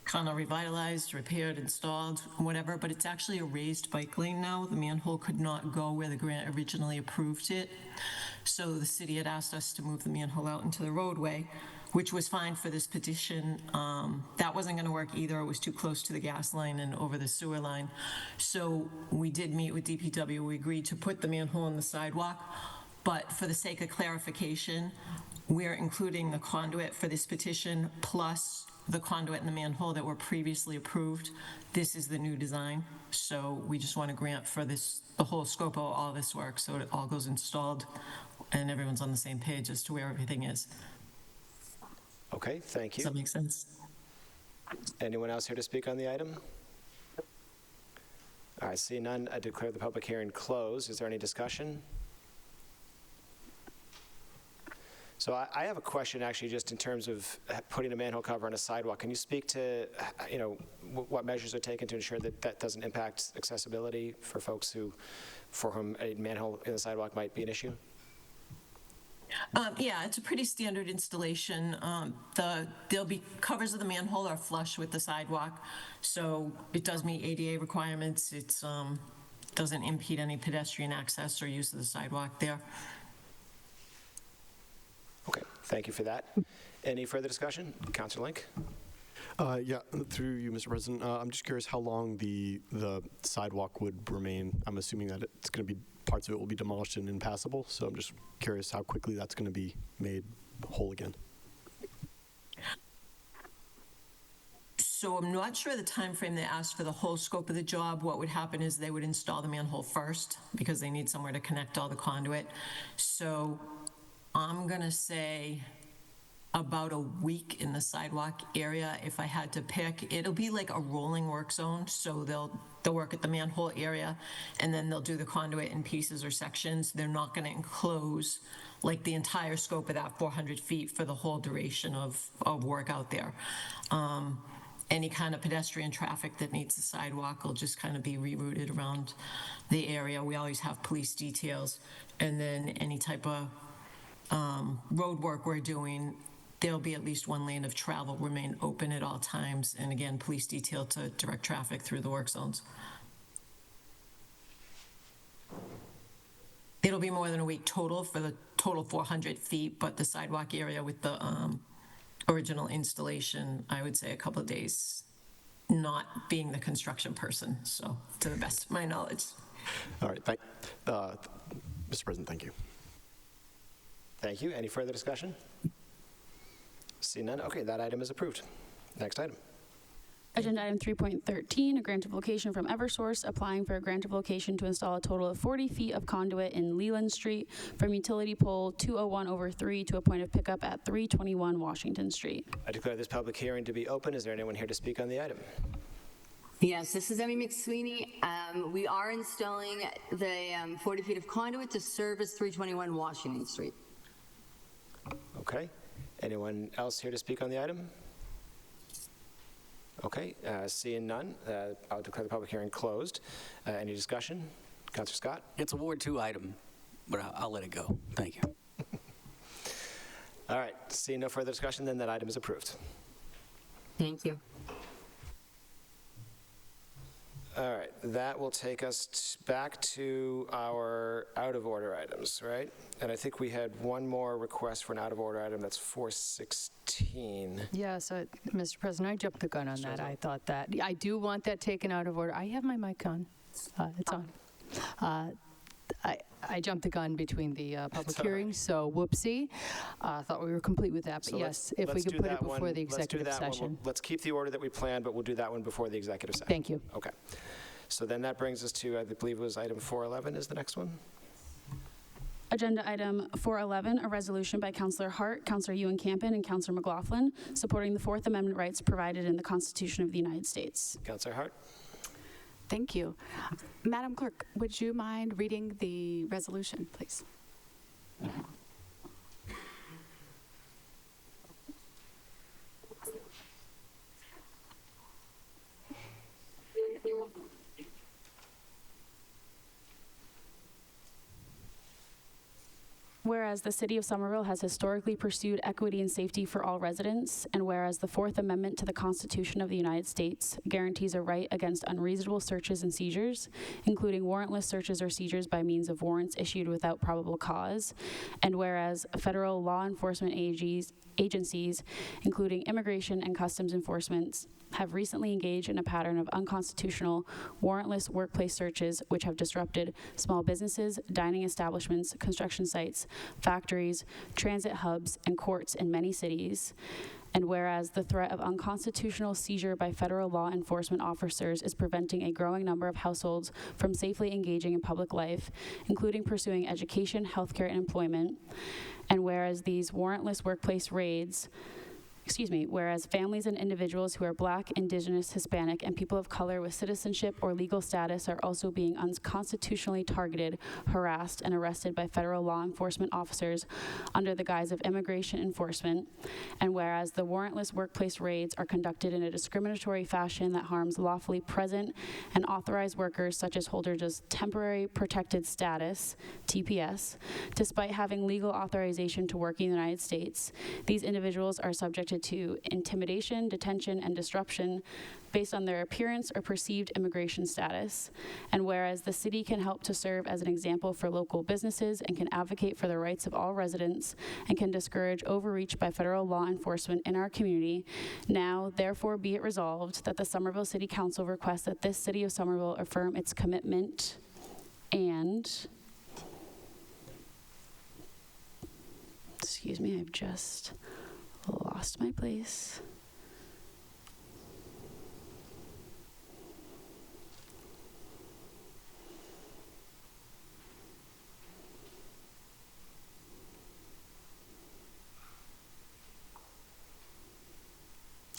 kind of revitalized, repaired, installed, whatever, but it's actually a raised bike lane now. The manhole could not go where the grant originally approved it. So the city had asked us to move the manhole out into the roadway, which was fine for this petition. That wasn't going to work either. It was too close to the gas line and over the sewer line. So we did meet with DPW. We agreed to put the manhole in the sidewalk, but for the sake of clarification, we're including the conduit for this petition plus the conduit and the manhole that were previously approved. This is the new design. So we just want to grant for this, the whole scope of all this work, so it all goes installed and everyone's on the same page as to where everything is. Okay, thank you. Does that make sense? Anyone else here to speak on the item? All right, seeing none, I declare the public hearing closed. Is there any discussion? So I have a question, actually, just in terms of putting a manhole cover on a sidewalk. Can you speak to, what measures are taken to ensure that that doesn't impact accessibility for folks for whom a manhole in the sidewalk might be an issue? Yeah, it's a pretty standard installation. There'll be covers of the manhole are flush with the sidewalk, so it does meet ADA requirements. It's doesn't impede any pedestrian access or use of the sidewalk there. Okay, thank you for that. Any further discussion? Councilor Link? Yeah, through you, Mr. President. I'm just curious how long the sidewalk would remain. I'm assuming that it's going to be, parts of it will be demolished and impassable, so I'm just curious how quickly that's going to be made whole again. So I'm not sure the time frame they asked for the whole scope of the job. What would happen is they would install the manhole first because they need somewhere to connect all the conduit. So I'm going to say about a week in the sidewalk area. If I had to pick, it'll be like a rolling work zone. So they'll work at the manhole area, and then they'll do the conduit in pieces or sections. They're not going to enclose like the entire scope of that 400 feet for the whole duration of work out there. Any kind of pedestrian traffic that needs the sidewalk will just kind of be rerouted around the area. We always have police details. And then any type of road work we're doing, there'll be at least one lane of travel remain open at all times. And again, police detail to direct traffic through the work zones. It'll be more than a week total for the total 400 feet, but the sidewalk area with the original installation, I would say a couple of days, not being the construction person, so to the best of my knowledge. All right, Mr. President, thank you. Thank you. Any further discussion? See none? Okay, that item is approved. Next item. Agenda item 3.13, a grant of location from Eversource, applying for a grant of location to install a total of 40 feet of conduit in Leland Street from utility pole 201/3 to a point of pickup at 321 Washington Street. I declare this public hearing to be open. Is there anyone here to speak on the item? Yes, this is Emmy McSweeney. We are installing the 40 feet of conduit to service 321 Washington Street. Okay. Anyone else here to speak on the item? Okay, seeing none, I'll declare the public hearing closed. Any discussion? Councilor Scott? It's a Ward 2 item, but I'll let it go. Thank you. All right, seeing no further discussion, then that item is approved. Thank you. All right, that will take us back to our out-of-order items, right? And I think we had one more request for an out-of-order item, that's 416. Yeah, so, Mr. President, I jumped the gun on that. I thought that, I do want that taken out of order. I have my mic on. It's on. I jumped the gun between the public hearings, so whoopsie. Thought we were complete with that, but So yes, if we let's could do put it that before one. the Let's do executive that one. session. Let's keep the order that we planned, but we'll do that one before the executive session. Thank you. Okay. So then that brings us to, I believe it was item 411 is the next one? Agenda item 411, a resolution by Councilor Hart, Councilor Ewan Campen, and Councilor McLaughlin supporting the Fourth Amendment rights provided in the Constitution of the United States. Councilor Hart? Thank you. Madam Clerk, would you mind reading the resolution, please? Whereas the City of Somerville has historically pursued equity and safety for all residents, and whereas the Fourth Amendment to the Constitution of the United States guarantees a right against unreasonable searches and seizures, including warrantless searches or seizures by means of warrants issued without probable cause, and whereas federal law enforcement agencies, including Immigration and Customs Enforcement, have recently engaged in a pattern of unconstitutional, warrantless workplace searches which have disrupted small businesses, dining establishments, construction sites, factories, transit hubs, and courts in many cities. And whereas the threat of unconstitutional seizure by federal law enforcement officers is preventing a growing number of households from safely engaging in public life, including pursuing education, healthcare, and employment. And whereas these warrantless workplace raids, whereas families and individuals who are Black, Indigenous, Hispanic, and people of color with citizenship or legal status are also being unconstitutionally targeted, harassed, and arrested by federal law enforcement officers under the guise of immigration enforcement, and whereas the warrantless workplace raids are conducted in a discriminatory fashion that harms lawfully present and authorized workers such as holders of temporary protected status, TPS, despite having legal authorization to work in the United States, these individuals are subjected to intimidation, detention, and disruption based on their appearance or perceived immigration status. And whereas the city can help to serve as an example for local businesses and can advocate for the rights of all residents and can discourage overreach by federal law enforcement in our community, now therefore be it resolved that the Somerville City Council requests that this City of Somerville affirm its commitment and, I've just lost my place.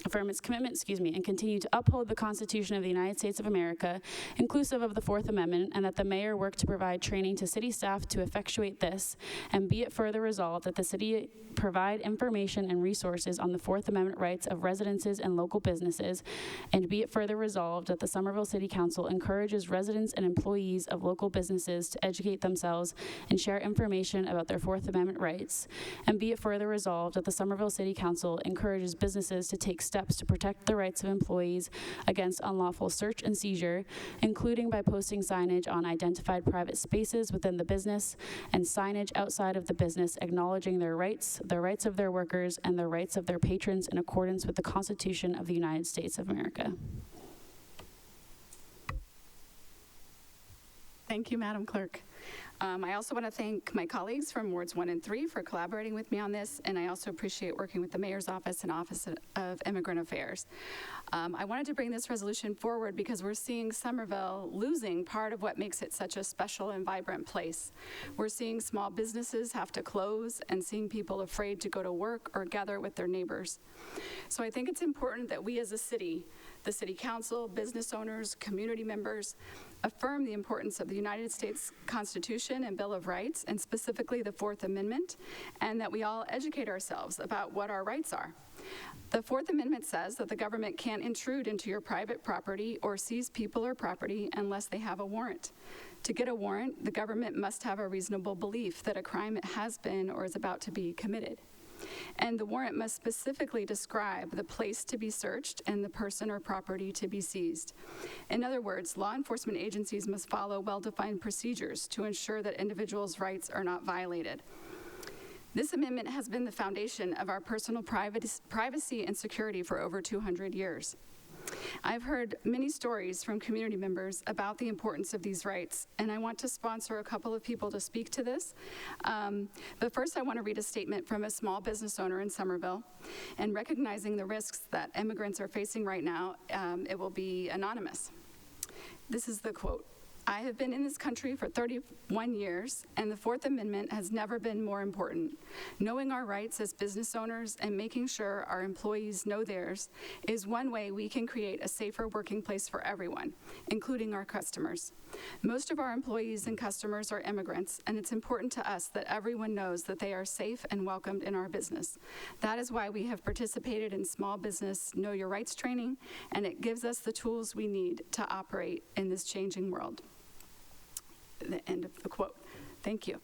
commitment, and continue to uphold the Constitution of the United States of America, inclusive of the Fourth Amendment, and that the mayor work to provide training to city staff to effectuate this, and be it further resolved that the city provide information and resources on the Fourth Amendment rights of residences and local businesses, and be it further resolved that the Somerville City Council encourages residents and employees of local businesses to educate themselves and share information about their Fourth Amendment rights, and be it further resolved that the Somerville City Council encourages businesses to take steps to protect the rights of employees against unlawful search and seizure, including by posting signage on identified private spaces within the business and signage outside of the business acknowledging their rights of their workers, and the rights of their patrons in accordance with the Constitution of the United States of America. Thank you, Madam Clerk. I also want to thank my colleagues from Wards 1 and 3 for collaborating with me on this, and I also appreciate working with the Mayor's Office and Office of Immigrant Affairs. I wanted to bring this resolution forward because we're seeing Somerville losing part of what makes it such a special and vibrant place. We're seeing small businesses have to close and seeing people afraid to go to work or gather with their neighbors. So I think it's important that we as a city, the City Council, business owners, community members, affirm the importance of the United States Constitution and Bill of Rights, and specifically the Fourth Amendment, and that we all educate ourselves about what our rights are. The Fourth Amendment says that the government can't intrude into your private property or seize people or property unless they have a warrant. To get a warrant, the government must have a reasonable belief that a crime has been or is about to be committed. And the warrant must specifically describe the place to be searched and the person or property to be seized. In other words, law enforcement agencies must follow well-defined procedures to ensure that individuals' rights are not violated. This amendment has been the foundation of our personal privacy and security for over 200 years. I've heard many stories from community members about the importance of these rights, and I want to sponsor a couple of people to speak to this. But first, I want to read a statement from a small business owner in Somerville. And recognizing the risks that immigrants are facing right now, it will be anonymous. This is the quote. I have been in this country for 31 years, and the Fourth Amendment has never been more important. Knowing our rights as business owners and making sure our employees know theirs is one way we can create a safer working place for everyone, including our customers. Most of our employees and customers are immigrants, and it's important to us that everyone knows that they are safe and welcomed in our business. That is why we have participated in small business Know Your Rights training, and it gives us the tools we need to operate in this changing world. The end of the quote. Thank you.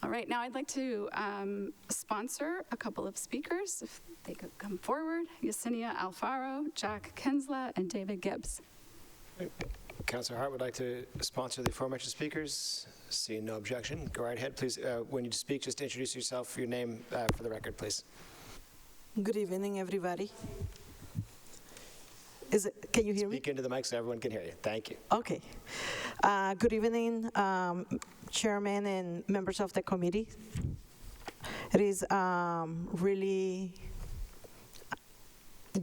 All right, now I'd like to sponsor a couple of speakers, if they could come forward. Yesenia Alfaro, Jack Kensla, and David Gibbs. Councilor Hart would like to sponsor the aforementioned speakers. Seeing no objection, go right ahead. Please, when you speak, just introduce yourself, your name for the record, please. Good evening, everybody. Can you hear me? Speak into the mic so everyone can hear you. Thank you. Okay. Good evening, Chairman and members of the committee. It is really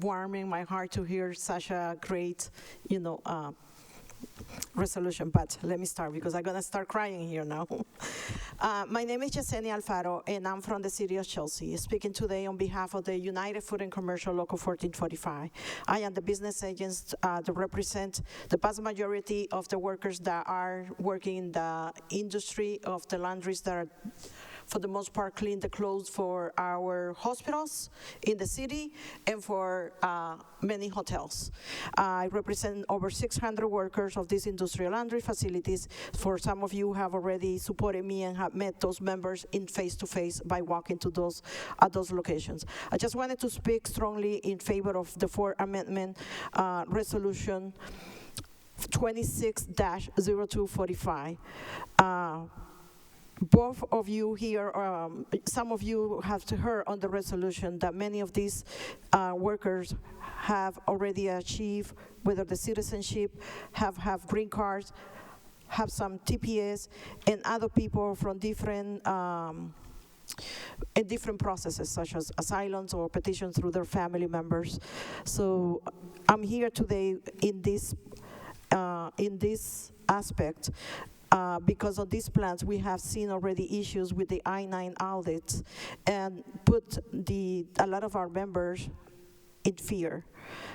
warming my heart to hear such a great, resolution, but let me start because I'm gonna start crying here now. My name is Yesenia Alfaro, and I'm from the city of Chelsea, speaking today on behalf of the United Food and Commercial Local 1445. I am the business agent that represent the vast majority of the workers that are working in the industry of the laundries that are, for the most part, clean the clothes for our hospitals in the city and for many hotels. I represent over 600 workers of these industrial laundry facilities. For some of you who have already supported me and have met those members in face-to-face by walking to those locations. I just wanted to speak strongly in favor of the Fourth Amendment resolution 26-0245. Both of you here, some of you have heard on the resolution that many of these workers have already achieved, whether the citizenship, have green cards, have some TPS, and other people from different in different processes, such as asylums or petitions through their family members. So I'm here today in this aspect. Because of these plans, we have seen already issues with the I-9 audits and put a lot of our members in fear.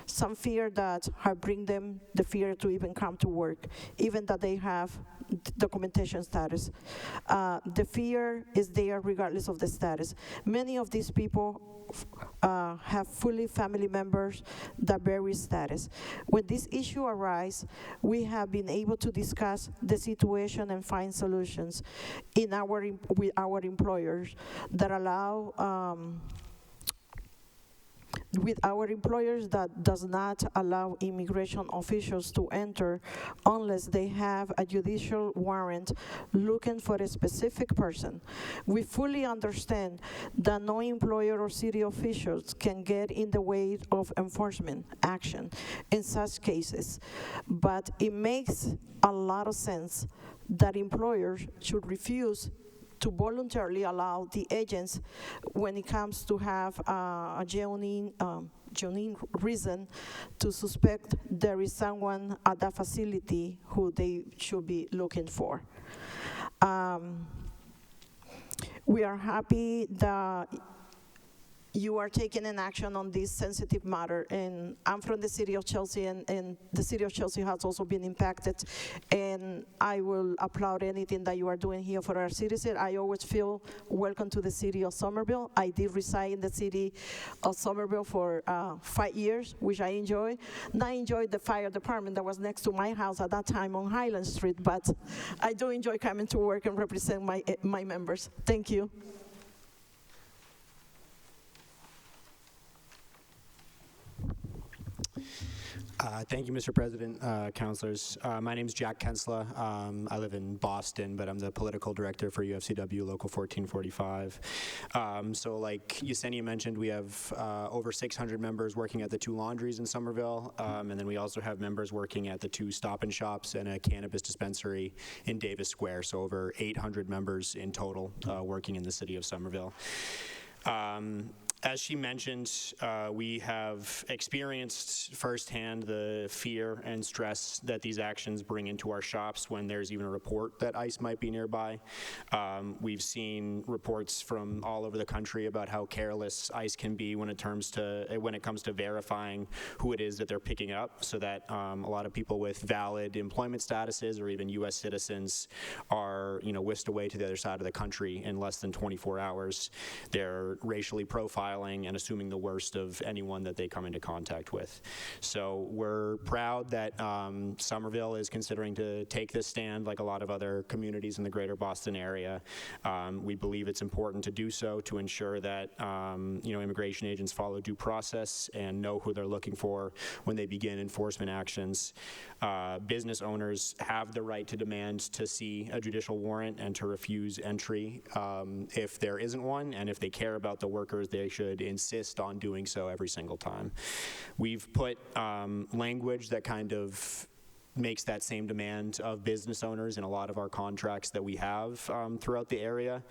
Some fear that have bring them the fear to even come to work, even that they have documentation status. The fear is there regardless of the status. Many of these people have fully family members that vary status. When this issue arises, we have been able to discuss the situation and find solutions with our employers that allow does not allow immigration officials to enter unless they have a judicial warrant looking for a specific person. We fully understand that no employer or city officials can get in the way of enforcement action in such cases, but it makes a lot of sense that employers should refuse to voluntarily allow the agents, when it comes to have a genuine reason to suspect there is someone at that facility who they should be looking for. We are happy that you are taking an action on this sensitive matter, and I'm from the city of Chelsea, and the city of Chelsea has also been impacted, and I will applaud anything that you are doing here for our citizens. I always feel welcome to the city of Somerville. I did reside in the city of Somerville for 5 years, which I enjoy. And I enjoyed the fire department that was next to my house at that time on Highland Street, but I do enjoy coming to work and represent my members. Thank you. Thank you, Mr. President, councilors. My name is Jack Kensla. I live in Boston, but I'm the political director for UFCW Local 1445. So like Yesenia mentioned, we have over 600 members working at the 2 laundries in Somerville, and then we also have members working at the 2 Stop and Shops and a cannabis dispensary in Davis Square, so over 800 members in total working in the city of Somerville. As she mentioned, we have experienced firsthand the fear and stress that these actions bring into our shops when there's even a report that ICE might be nearby. We've seen reports from all over the country about how careless ICE can be when it comes to verifying who it is that they're picking up, so that a lot of people with valid employment statuses or even U.S. citizens are, whisked away to the other side of the country in less than 24 hours. They're racially profiled and assuming the worst of anyone that they come into contact with. So we're proud that Somerville is considering to take this stand like a lot of other communities in the greater Boston area. We believe it's important to do so to ensure that immigration agents follow due process and know who they're looking for when they begin enforcement actions. Business owners have the right to demand to see a judicial warrant and to refuse entry if there isn't one, and if they care about the workers, they should insist on doing so every single time. We've put language that kind of makes that same demand of business owners in a lot of our contracts that we have throughout the area.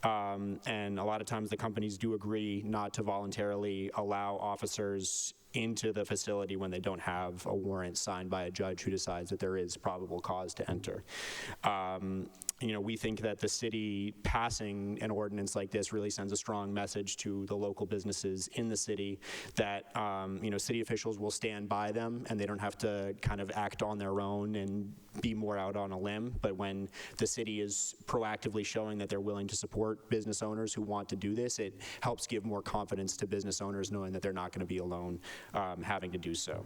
And a lot of times the companies do agree not to voluntarily allow officers into the facility when they don't have a warrant signed by a judge who decides that there is probable cause to enter. We think that the city passing an ordinance like this really sends a strong message to the local businesses in the city that city officials will stand by them and they don't have to kind of act on their own and be more out on a limb. But when the city is proactively showing that they're willing to support business owners who want to do this, it helps give more confidence to business owners knowing that they're not going to be alone having to do so.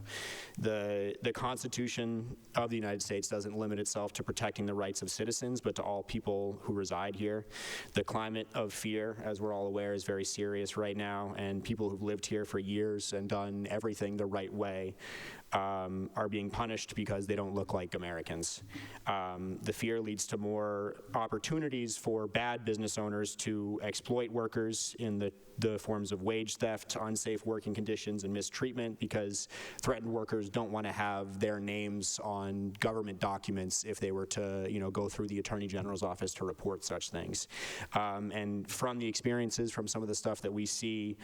The Constitution of the United States doesn't limit itself to protecting the rights of citizens, but to all people who reside here. The climate of fear, as we're all aware, is very serious right now, and people who've lived here for years and done everything the right way are being punished because they don't look like Americans. The fear leads to more opportunities for bad business owners to exploit workers in the forms of wage theft, unsafe working conditions, and mistreatment, because threatened workers don't want to have their names on government documents if they were to, go through the Attorney General's office to report such things. And from the experiences, from some of the stuff that we see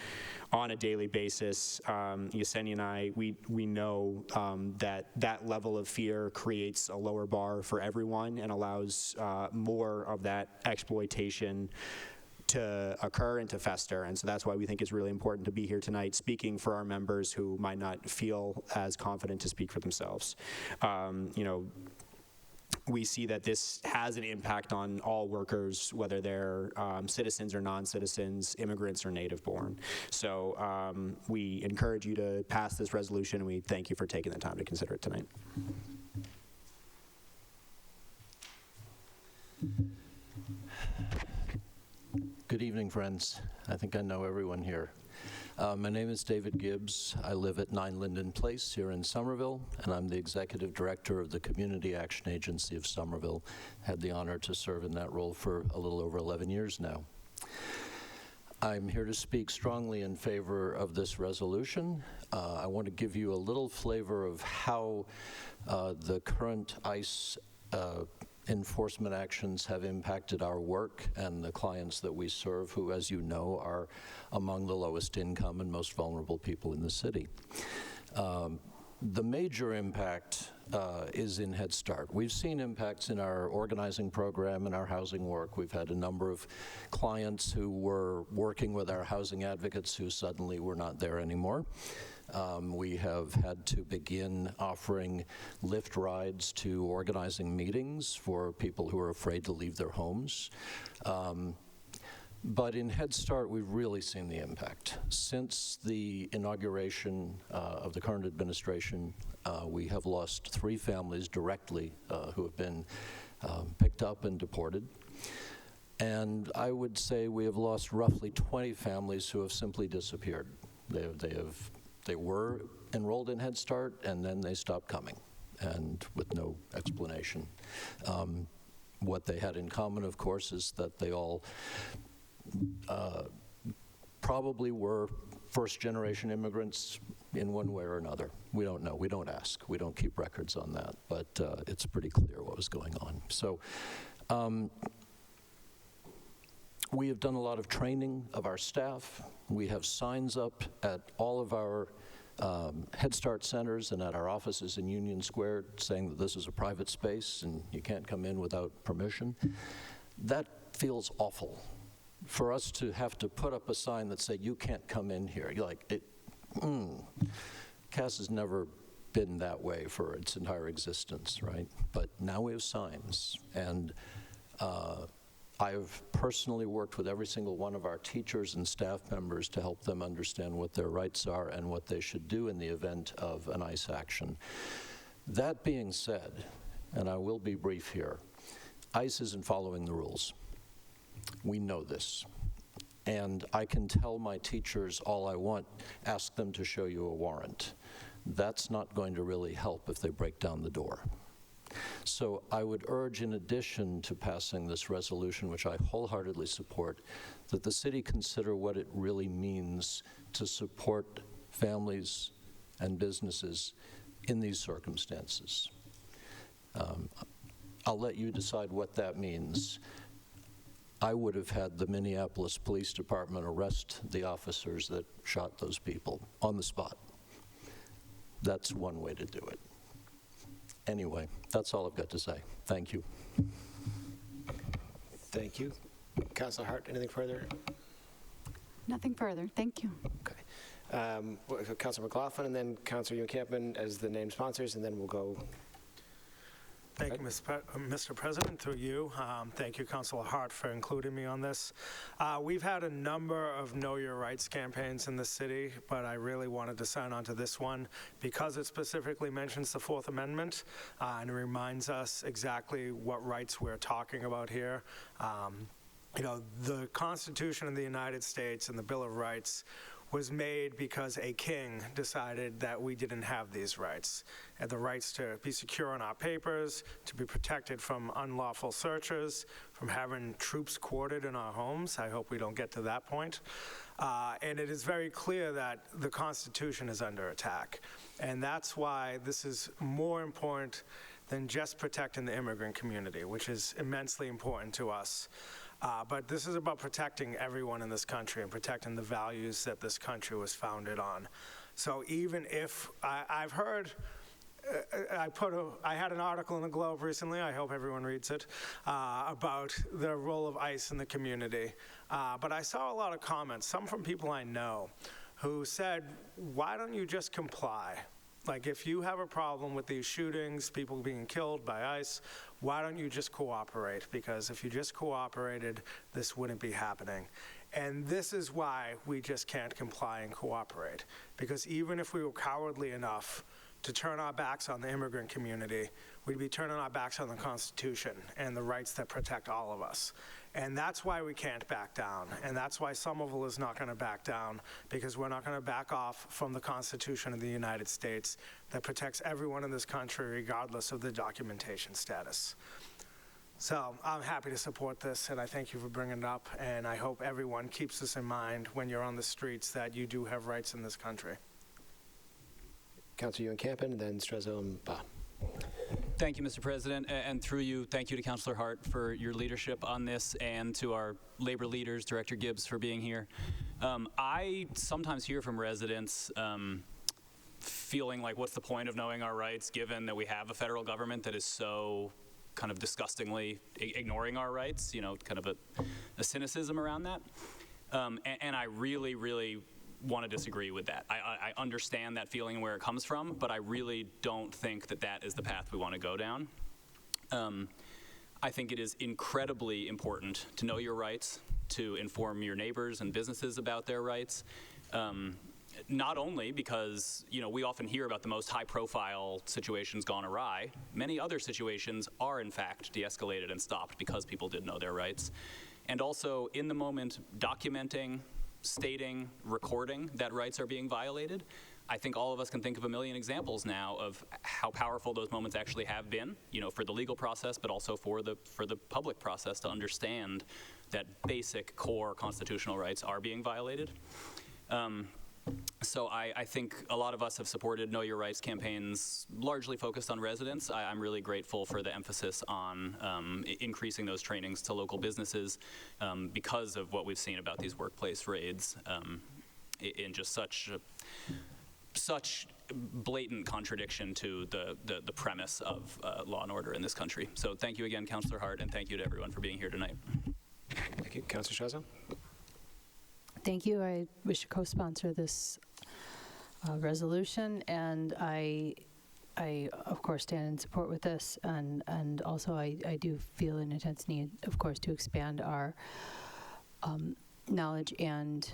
on a daily basis, Yesenia and I, we know that level of fear creates a lower bar for everyone and allows more of that exploitation to occur and to fester. And so that's why we think it's really important to be here tonight speaking for our members who might not feel as confident to speak for themselves. We see that this has an impact on all workers, whether they're citizens or non-citizens, immigrants or native-born. So we encourage you to pass this resolution, and we thank you for taking the time to consider it tonight. Good evening, friends. I think I know everyone here. My name is David Gibbs. I live at 9 Linden Place here in Somerville, and I'm the Executive Director of the Community Action Agency of Somerville. Had the honor to serve in that role for a little over 11 years now. I'm here to speak strongly in favor of this resolution. I want to give you a little flavor of how the current ICE enforcement actions have impacted our work and the clients that we serve, who, as you know, are among the lowest income and most vulnerable people in the city. The major impact is in Head Start. We've seen impacts in our organizing program and our housing work. We've had a number of clients who were working with our housing advocates who suddenly were not there anymore. We have had to begin offering Lyft rides to organizing meetings for people who are afraid to leave their homes. But in Head Start, we've really seen the impact. Since the inauguration of the current administration, we have lost 3 families directly who have been picked up and deported. And I would say we have lost roughly 20 families who have simply disappeared. They were enrolled in Head Start, and then they stopped coming, and with no explanation. What they had in common, of course, is that they all probably were first-generation immigrants in one way or another. We don't know. We don't ask. We don't keep records on that, but it's pretty clear what was going on. So we have done a lot of training of our staff. We have signs up at all of our Head Start centers and at our offices in Union Square saying that this is a private space and you can't come in without permission. That feels awful. For us to have to put up a sign that said, you can't come in here. You're like, Cass has never been that way for its entire existence, right? But now we have signs. And I've personally worked with every single one of our teachers and staff members to help them understand what their rights are and what they should do in the event of an ICE action. That being said, and I will be brief here, ICE isn't following the rules. We know this. And I can tell my teachers all I want, ask them to show you a warrant. That's not going to really help if they break down the door. So I would urge, in addition to passing this resolution, which I wholeheartedly support, that the city consider what it really means to support families and businesses in these circumstances. I'll let you decide what that means. I would have had the Minneapolis Police Department arrest the officers that shot those people on the spot. That's one way to do it. Anyway, that's all I've got to say. Thank you. Thank you. Councilor Hart, anything further? Nothing further. Thank you. Okay. Councilor McLaughlin and then Councilor Ewan-Campman as the named sponsors, and then we'll go. Thank you, Mr. President, through you. Thank you, Councilor Hart, for including me on this. We've had a number of Know Your Rights campaigns in the city, but I really wanted to sign on to this one because it specifically mentions the Fourth Amendment and it reminds us exactly what rights we're talking about here. The Constitution of the United States and the Bill of Rights was made because a king decided that we didn't have these rights. And the rights to be secure on our papers, to be protected from unlawful searches, from having troops quartered in our homes. I hope we don't get to that point. And it is very clear that the Constitution is under attack. And that's why this is more important than just protecting the immigrant community, which is immensely important to us. But this is about protecting everyone in this country and protecting the values that this country was founded on. So even if I've heard I had an article in the Globe recently, I hope everyone reads it, about the role of ICE in the community. But I saw a lot of comments, some from people I know, who said, why don't you just comply? Like, if you have a problem with these shootings, people being killed by ICE, why don't you just cooperate? Because if you just cooperated, this wouldn't be happening. And this is why we just can't comply and cooperate. Because even if we were cowardly enough to turn our backs on the immigrant community, we'd be turning our backs on the Constitution and the rights that protect all of us. And that's why we can't back down. And that's why Somerville is not going to back down, because we're not going to back off from the Constitution of the United States that protects everyone in this country regardless of the documentation status. So I'm happy to support this, and I thank you for bringing it up, and I hope everyone keeps this in mind when you're on the streets, that you do have rights in this country. Councilor Ewan-Campen, and then Strezzo and Ba. Thank you, Mr. President, and through you, thank you to Councilor Hart for your leadership on this, and to our labor leaders, Director Gibbs, for being here. I sometimes hear from residents feeling like, what's the point of knowing our rights, given that we have a federal government that is so kind of disgustingly ignoring our rights, kind of a cynicism around that. And I really, really want to disagree with that. I understand that feeling and where it comes from, but I really don't think that that is the path we want to go down. I think it is incredibly important to know your rights, to inform your neighbors and businesses about their rights. Not only because, we often hear about the most high-profile situations gone awry. Many other situations are, in fact, de-escalated and stopped because people did know their rights. And also, in the moment, documenting, stating, recording that rights are being violated. I think all of us can think of a million examples now of how powerful those moments actually have been, for the legal process, but also for the public process to understand that basic core constitutional rights are being violated. So I think a lot of us have supported Know Your Rights campaigns largely focused on residents. I'm really grateful for the emphasis on increasing those trainings to local businesses because of what we've seen about these workplace raids in just such blatant contradiction to the premise of law and order in this country. So thank you again, Councilor Hart, and thank you to everyone for being here tonight. Thank you. Councilor Strezzo? Thank you. I wish to co-sponsor this resolution, and I of course stand in support with this, and also I do feel an intense need, of course, to expand our knowledge and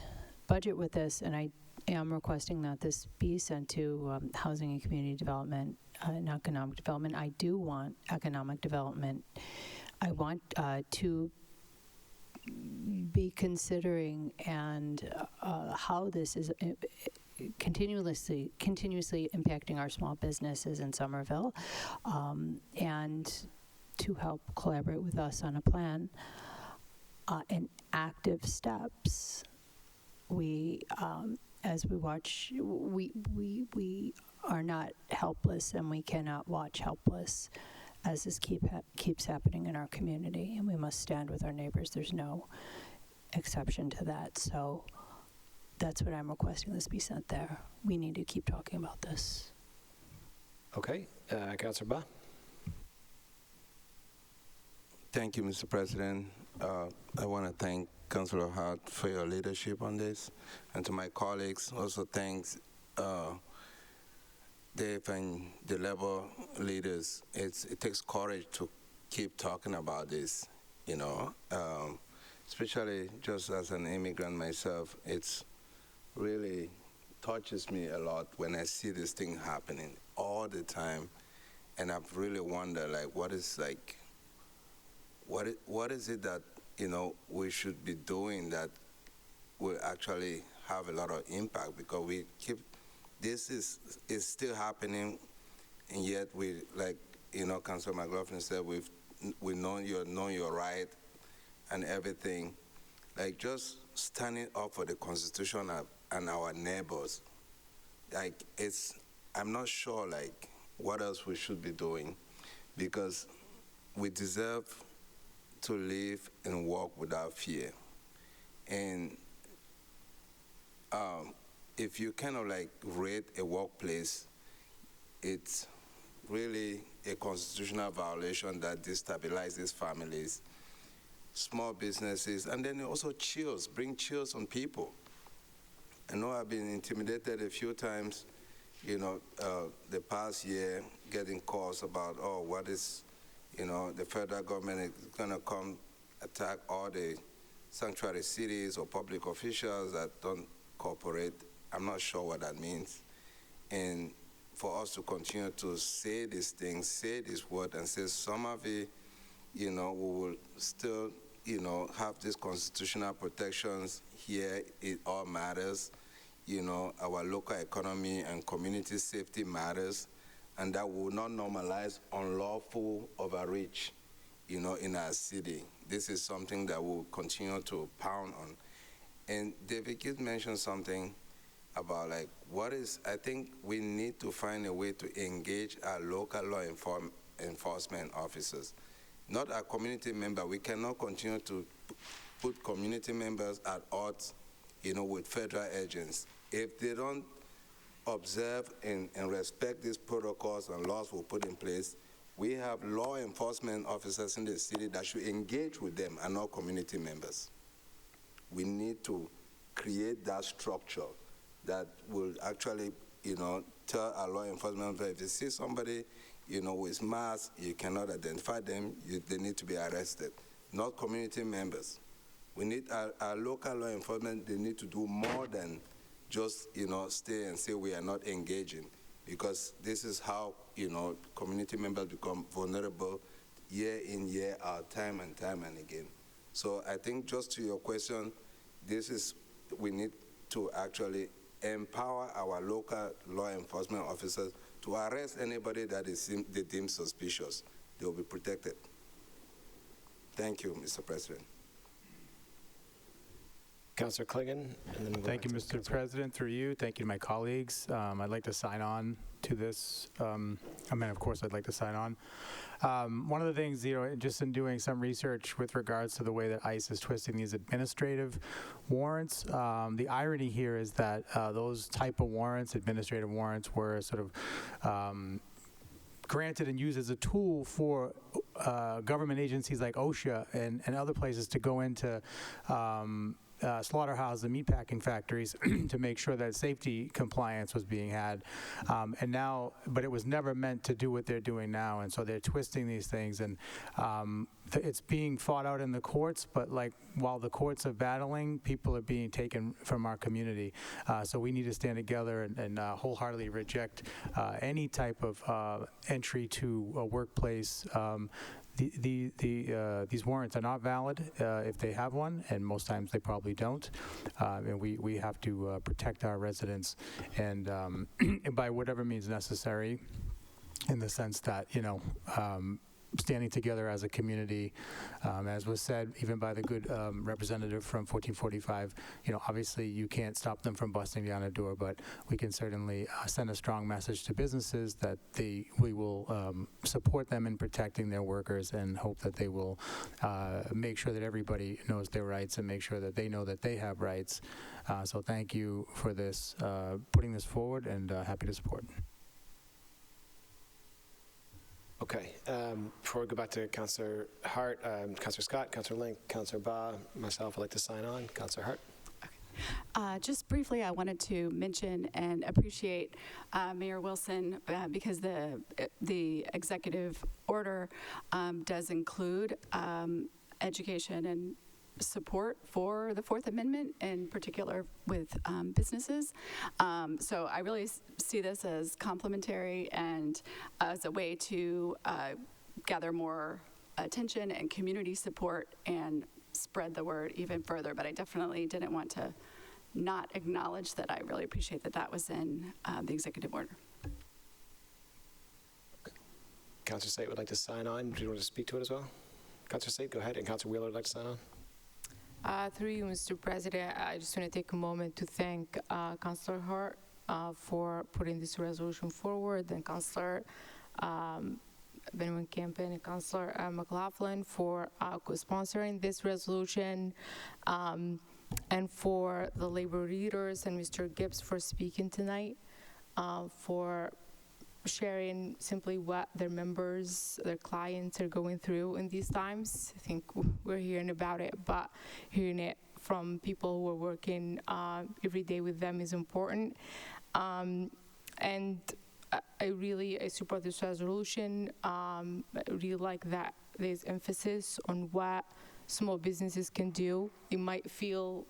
budget with this, and I am requesting that this be sent to Housing and Community Development and Economic Development. I do want economic development. I want to be considering and how this is continuously impacting our small businesses in Somerville, and to help collaborate with us on a plan and active steps. We, as we watch, we are not helpless, and we cannot watch helpless as this keeps happening in our community, and we must stand with our neighbors. There's no exception to that. So that's what I'm requesting, this be sent there. We need to keep talking about this. Okay. Councilor Ba? Thank you, Mr. President. I want to thank Councilor Hart for your leadership on this, and to my colleagues, also thanks Dave and the labor leaders. It takes courage to keep talking about this, especially just as an immigrant myself. It's really touches me a lot when I see this thing happening all the time, and I've really wondered, what is it that we should be doing that will actually have a lot of impact, because we keep. This is still happening, and yet we, Councilor McLaughlin said, we know your right and everything. Just standing up for the Constitution and our neighbors. I'm not sure, what else we should be doing, because we deserve to live and walk without fear. And if you kind of raid a workplace, it's really a constitutional violation that destabilizes families, small businesses, and then it also bring chills on people. I know I've been intimidated a few times, the past year, getting calls about, what is, the federal government is going to come attack all the sanctuary cities or public officials that don't cooperate. I'm not sure what that means. And for us to continue to say these things, say this word, and say Somerville, we will still, have these constitutional protections here. It all matters. Our local economy and community safety matters, and that will not normalize unlawful overreach, in our city. This is something that we'll continue to pound on. And David Gibbs mentioned something about I think we need to find a way to engage our local law enforcement officers, not our community members. We cannot continue to put community members at odds, with federal agents. If they don't observe and respect these protocols and laws we put in place, we have law enforcement officers in the city that should engage with them and not community members. We need to create that structure that will actually, tell our law enforcement that if you see somebody, with masks, you cannot identify them, they need to be arrested, not community members. We need our local law enforcement, they need to do more than just, stay and say we are not engaging, because this is how, community members become vulnerable year in, year out, time and again. So I think just to your question, we need to actually empower our local law enforcement officers to arrest anybody that they deem suspicious. They will be protected. Thank you, Mr. President. Councillor Clingan. And then we'll Thank you, Mr. President. Through you, thank you to my colleagues. I'd like to sign on to this. Of course, I'd like to sign on. One of the things, just in doing some research with regards to the way that ICE is twisting these administrative warrants, the irony here is that those type of warrants, administrative warrants, were sort of granted and used as a tool for government agencies like OSHA and other places to go into slaughterhouses and meatpacking factories to make sure that safety compliance was being had. But it was never meant to do what they're doing now, and so they're twisting these things, and it's being fought out in the courts, but while the courts are battling, people are being taken from our community. So we need to stand together and wholeheartedly reject any type of entry to a workplace. These warrants are not valid if they have one, and most times they probably don't. And we have to protect our residents, and by whatever means necessary, in the sense that, standing together as a community, as was said even by the good representative from 1445, obviously you can't stop them from busting down a door, but we can certainly send a strong message to businesses that we will support them in protecting their workers, and hope that they will make sure that everybody knows their rights and make sure that they know that they have rights. So thank you for this, putting this forward, and happy to support. Okay. Before we go back to Councillor Hart, Councillor Scott, Councillor Link, Councillor Ba, myself, I'd like to sign on. Councillor Hart. Just briefly, I wanted to mention and appreciate Mayor Wilson because the executive order does include education and support for the Fourth Amendment, in particular with businesses. So I really see this as complementary and as a way to gather more attention and community support and spread the word even further. But I definitely didn't want to not acknowledge that I really appreciate that was in the executive order. Councillor Sate would like to sign on. Do you want to speak to it as well? Councillor Sate, go ahead. And Councillor Wheeler would like to sign on. Through you, Mr. President, I just want to take a moment to thank Councillor Hart for putting this resolution forward, and Councillor Benjamin Campen and Councillor McLaughlin for co-sponsoring this resolution, and for the labor leaders and Mr. Gibbs for speaking tonight, for sharing simply what their members, their clients are going through in these times. I think we're hearing about it, but hearing it from people who are working every day with them is important. And I support this resolution. I really like that there's emphasis on what small businesses can do. It might feel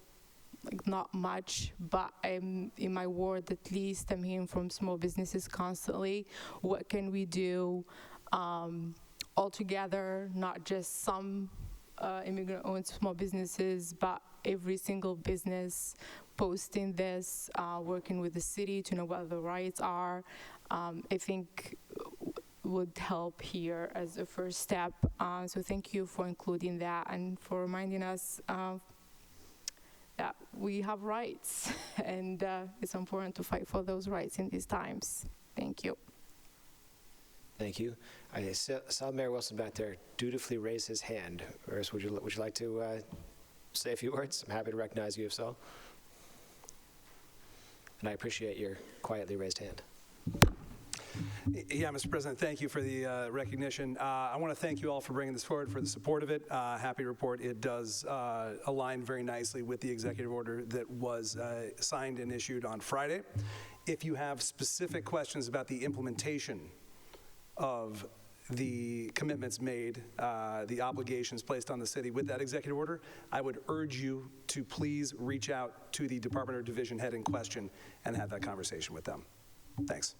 like not much, but in my ward at least, I'm hearing from small businesses constantly, what can we do all together, not just some immigrant-owned small businesses, but every single business posting this, working with the city to know what the rights are, I think would help here as a first step. So thank you for including that and for reminding us that we have rights, and it's important to fight for those rights in these times. Thank you. Thank you. I saw Mayor Wilson back there dutifully raise his hand. Iris, would you like to say a few words? I'm happy to recognize you if so. And I appreciate your quietly raised hand. Yeah, Mr. President, thank you for the recognition. I want to thank you all for bringing this forward, for the support of it. Happy to report it does align very nicely with the executive order that was signed and issued on Friday. If you have specific questions about the implementation of the commitments made, the obligations placed on the city with that executive order, I would urge you to please reach out to the department or division head in question and have that conversation with them. Thanks.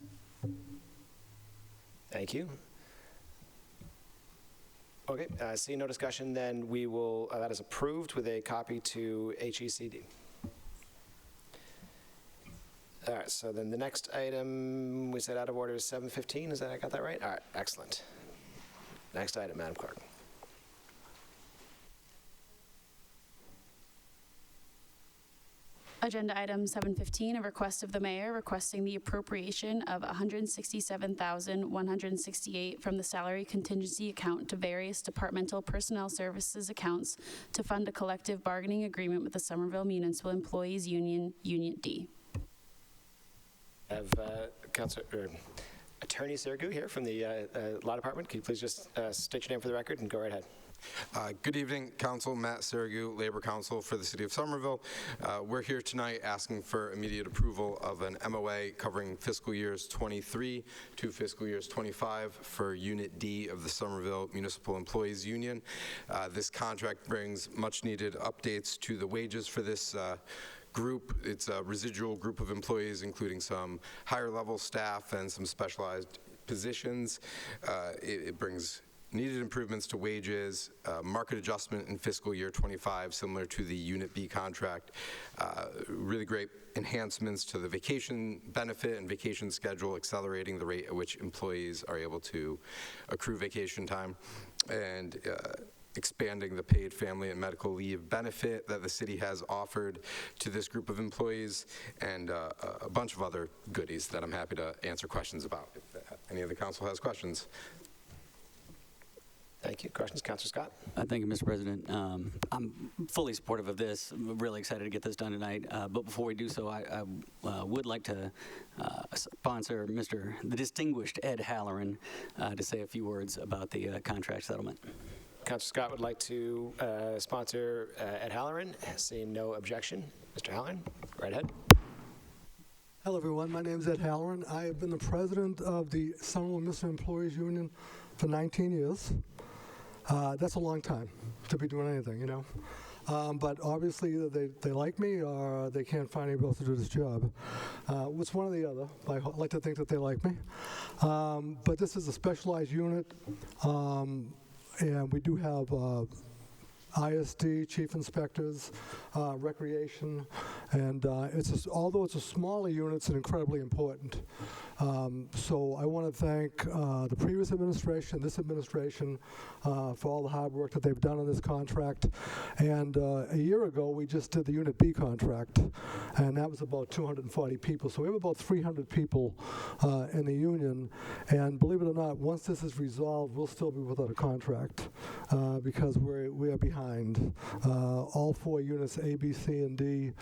Thank you. Okay, seeing no discussion, then we will, that is approved with a copy to HECD. All right, so then the next item we said out of order is 7:15, is that, I got that right? All right, excellent. Next item, Madam Clerk. Agenda item 7:15, a request of the mayor requesting the appropriation of $167,168 from the salary contingency account to various departmental personnel services accounts to fund a collective bargaining agreement with the Somerville Municipal Employees Union, Union D. I have Attorney Sergu here from the Law Department. Can you please just state your name for the record and go right ahead? Good evening, Council. Matt Sergu, Labor Counsel for the City of Somerville. We're here tonight asking for immediate approval of an MOA covering fiscal years 23 to fiscal years 25 for Unit D of the Somerville Municipal Employees Union. This contract brings much-needed updates to the wages for this group. It's a residual group of employees, including some higher-level staff and some specialized positions. It brings needed improvements to wages, market adjustment in fiscal year 25, similar to the Unit B contract, really great enhancements to the vacation benefit and vacation schedule, accelerating the rate at which employees are able to accrue vacation time, and expanding the paid family and medical leave benefit that the city has offered to this group of employees, and a bunch of other goodies that I'm happy to answer questions about if any of the council has questions. Thank you. Questions, Councilor Scott? Thank you, Mr. President. I'm fully supportive of this. I'm really excited to get this done tonight. But before we do so, I would like to sponsor the distinguished Ed Halloran to say a few words about the contract settlement. Councilor Scott would like to sponsor Ed Halloran. Seeing no objection, Mr. Halloran, right ahead. Hello, everyone. My name is Ed Halloran. I have been the president of the Somerville Municipal Employees Union for 19 years. That's a long time to be doing anything, you know. But obviously either they like me or they can't find anybody else to do this job. It's one or the other. I like to think that they like me. But this is a specialized unit, and we do have ISD, chief inspectors, recreation, and although it's a smaller unit, it's incredibly important. So I want to thank the previous administration, this administration, for all the hard work that they've done on this contract. And a year ago, we just did the Unit B contract, and that was about 240 people. So we have about 300 people in the union. And believe it or not, once this is resolved, we'll still be without a contract because we are behind. All four units, A, B, C, and D,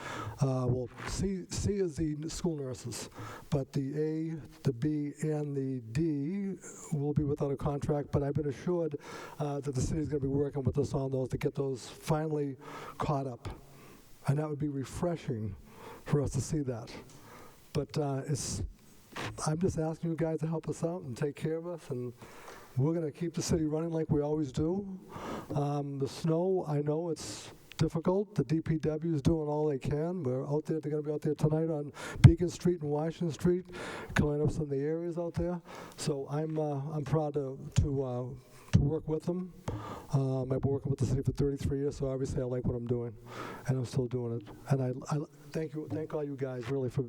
Well, C is the school nurses, but the A, the B, and the D will be without a contract, but I've been assured that the city's going to be working with us on those to get those finally caught up. And that would be refreshing for us to see that. But I'm just asking you guys to help us out and take care of us, and we're going to keep the city running like we always do. The snow, I know it's difficult. The DPW is doing all they can. We're out there. They're going to be out there tonight on Beacon Street and Washington Street, cleaning up some of the areas out there. So I'm proud to work with them. I've been working with the city for 33 years, so obviously I like what I'm doing, and I'm still doing it. And I thank all you guys really for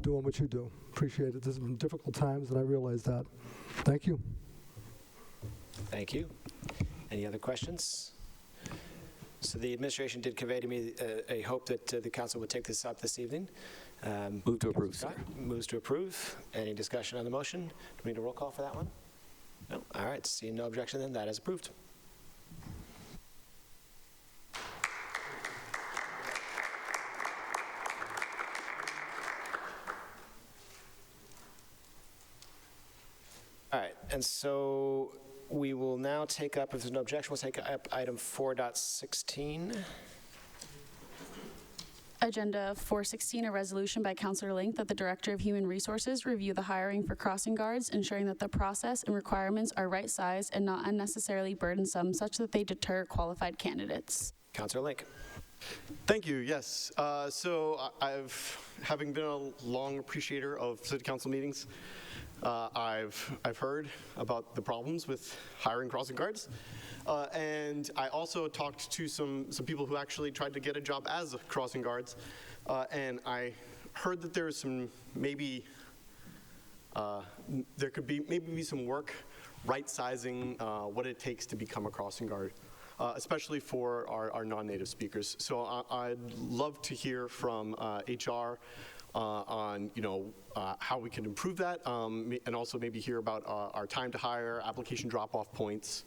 doing what you do. Appreciate it. This has been difficult times, and I realize that. Thank you. Thank you. Any other questions? So the administration did convey to me a hope that the council would take this up this evening. Move to approve, sir. Moves to approve. Any discussion on the motion? Do we need a roll call for that one? No. All right. Seeing no objection, then that is approved. All right. And so we will now take up, if there's no objection, we'll take up item 4.16. Agenda 416, a resolution by Councilor Link that the Director of Human Resources review the hiring for crossing guards, ensuring that the process and requirements are right-sized and not unnecessarily burdensome, such that they deter qualified candidates. Councilor Link. Thank you. Yes. So having been a long appreciator of city council meetings, I've heard about the problems with hiring crossing guards. And I also talked to some people who actually tried to get a job as crossing guards, and I heard that there's some there could be some work right-sizing what it takes to become a crossing guard, especially for our non-native speakers. So I'd love to hear from HR on how we can improve that, and also maybe hear about our time to hire, application drop-off points.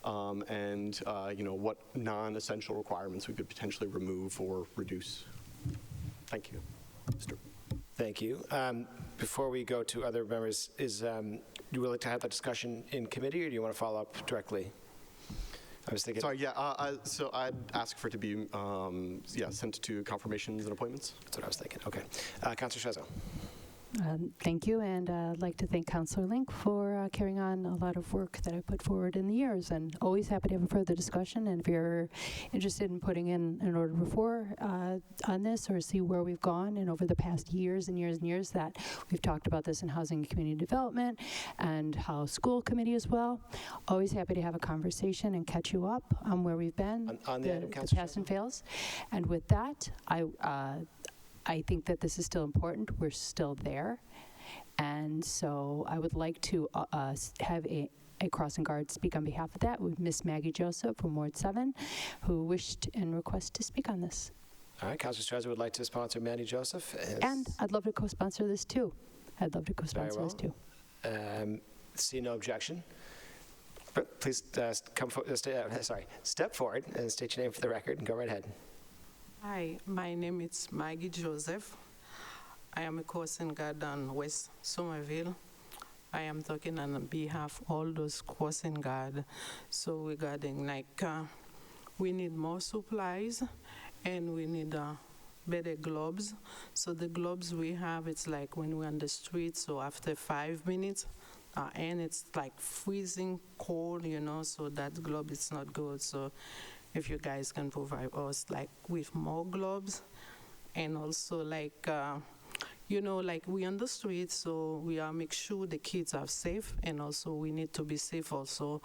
And what non-essential requirements we could potentially remove or reduce. Thank you. Thank you. Before we go to other members, do you would like to have that discussion in committee, or do you want to follow up directly? I was thinking. Sorry. Yeah. So I'd ask for it to be sent to confirmations and appointments. That's what I was thinking. Okay. Councilor Shezzo. Thank you, and I'd like to thank Councilor Link for carrying on a lot of work that I put forward in the years, and always happy to have a further discussion. And if you're interested in putting in an order before on this, or see where we've gone, and over the past years and years and years that we've talked about this in Housing and Community Development and House School Committee as well, always happy to have a conversation and catch you up on where we've been, on the pass and fails. And with that, I think that this is still important. We're still there. And so I would like to have a crossing guard speak on behalf of that with Miss Maggie Joseph from Ward 7, who wished and request to speak on this. All right, Councilor Strezza would like to sponsor Maggie Joseph. And I'd love to co-sponsor this too. This too. See no objection. Please step forward and state your name for the record and go right ahead. Hi, my name is Maggie Joseph. I am a crossing guard on West Somerville. I am talking on behalf of all those crossing guard. So regarding we need more supplies and we need better gloves. So the gloves we have, it's like when we're on the street, so after 5 minutes, and it's like freezing cold, so that glove is not good. So if you guys can provide us with more gloves, and also we on the street, so we make sure the kids are safe, and also we need to be safe also.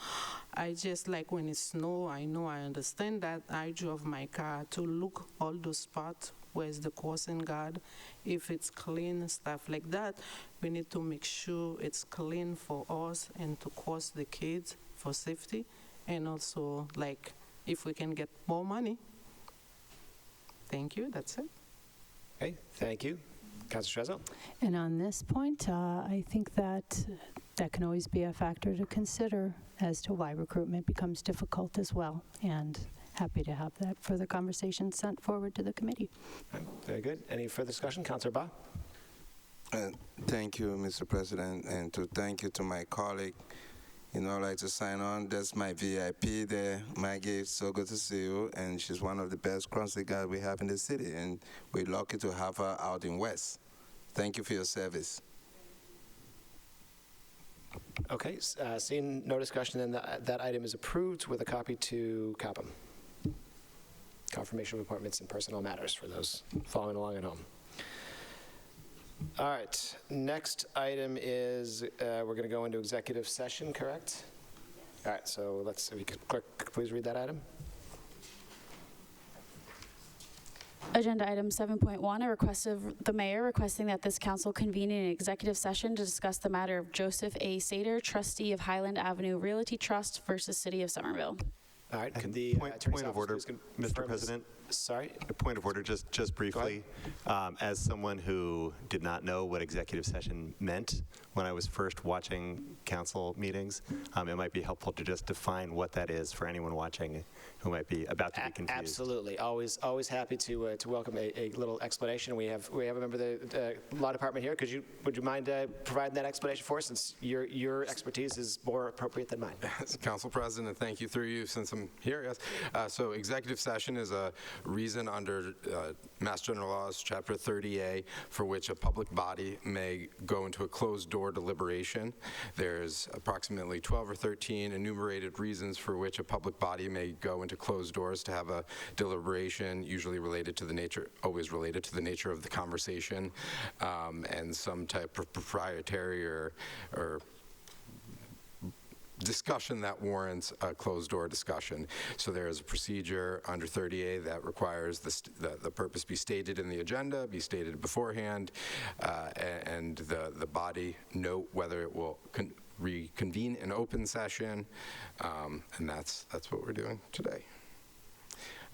I just when it snow, I understand that. I drove my car to look all those spots where's the crossing guard, if it's clean, stuff like that. We need to make sure it's clean for us and to cross the kids for safety, and also if we can get more money. Thank you, that's it. Okay, thank you. Councilor Strezzo? And on this point, I think that can always be a factor to consider as to why recruitment becomes difficult as well. And happy to have that further conversation sent forward to the committee. Very good. Any further discussion? Councillor Ba? Thank you, Mr. President, and to thank you to my colleague. I'd like to sign on. That's my VIP there. Maggie, it's so good to see you, and she's one of the best crossing guards we have in the city, and we're lucky to have her out in West. Thank you for your service. Okay, seeing no discussion, then that item is approved with a copy to CAPM. Confirmation of appointments and personnel matters for those following along at home. All right, next item is we're going to go into executive session, correct? All right, so if you could clerk, please read that item. Agenda item 7.1, a request of the mayor requesting that this council convene an executive session to discuss the matter of Joseph A. Sater, trustee of Highland Avenue Realty Trust versus City of Somerville. All right, could the point of order, Mr. President? Sorry? A point of order, just briefly. As someone who did not know what executive session meant when I was first watching council meetings, it might be helpful to just define what that is for anyone watching who might be about to be confused. Absolutely. Always happy to welcome a little explanation. We have a member of the law department here. Would you mind providing that explanation for us, since your expertise is more appropriate than mine? Council President, thank you through you since I'm here. Yes. So executive session is a reason under Mass General Laws, Chapter 30A, for which a public body may go into a closed-door deliberation. There's approximately 12 or 13 enumerated reasons for which a public body may go into closed doors to have a deliberation, usually always related to the nature of the conversation, and some type of proprietary or discussion that warrants a closed-door discussion. So there is a procedure under 30A that requires the purpose be stated in the agenda, be stated beforehand, and the body note whether it will reconvene an open session, and that's what we're doing today.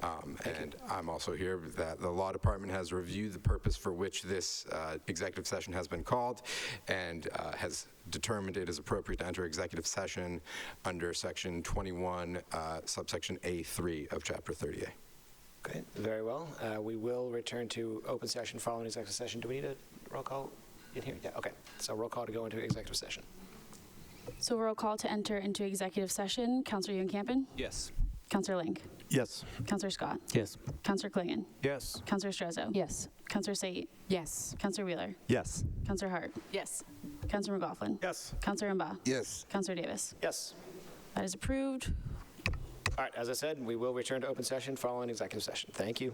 And I'm also here that the law department has reviewed the purpose for which this executive session has been called and has determined it is appropriate to enter executive session under section 21, subsection A3 of chapter 30A. Okay, very well. We will return to open session following executive session. Do we need a roll call in here? Yeah, okay. So roll call to go into executive session. So roll call to enter into executive session. Councilor Ewan-Campen? Yes. Councilor Link? Yes. Councilor Scott? Yes. Councilor Klingon? Yes. Councilor Strezzo? Yes. Councilor Sait? Yes. Councilor Wheeler? Yes. Councilor Hart? Yes. Councilor McLaughlin? Yes. Councilor Mba? Yes. Councilor Davis? Yes. That is approved. All right, as I said, we will return to open session following executive session. Thank you.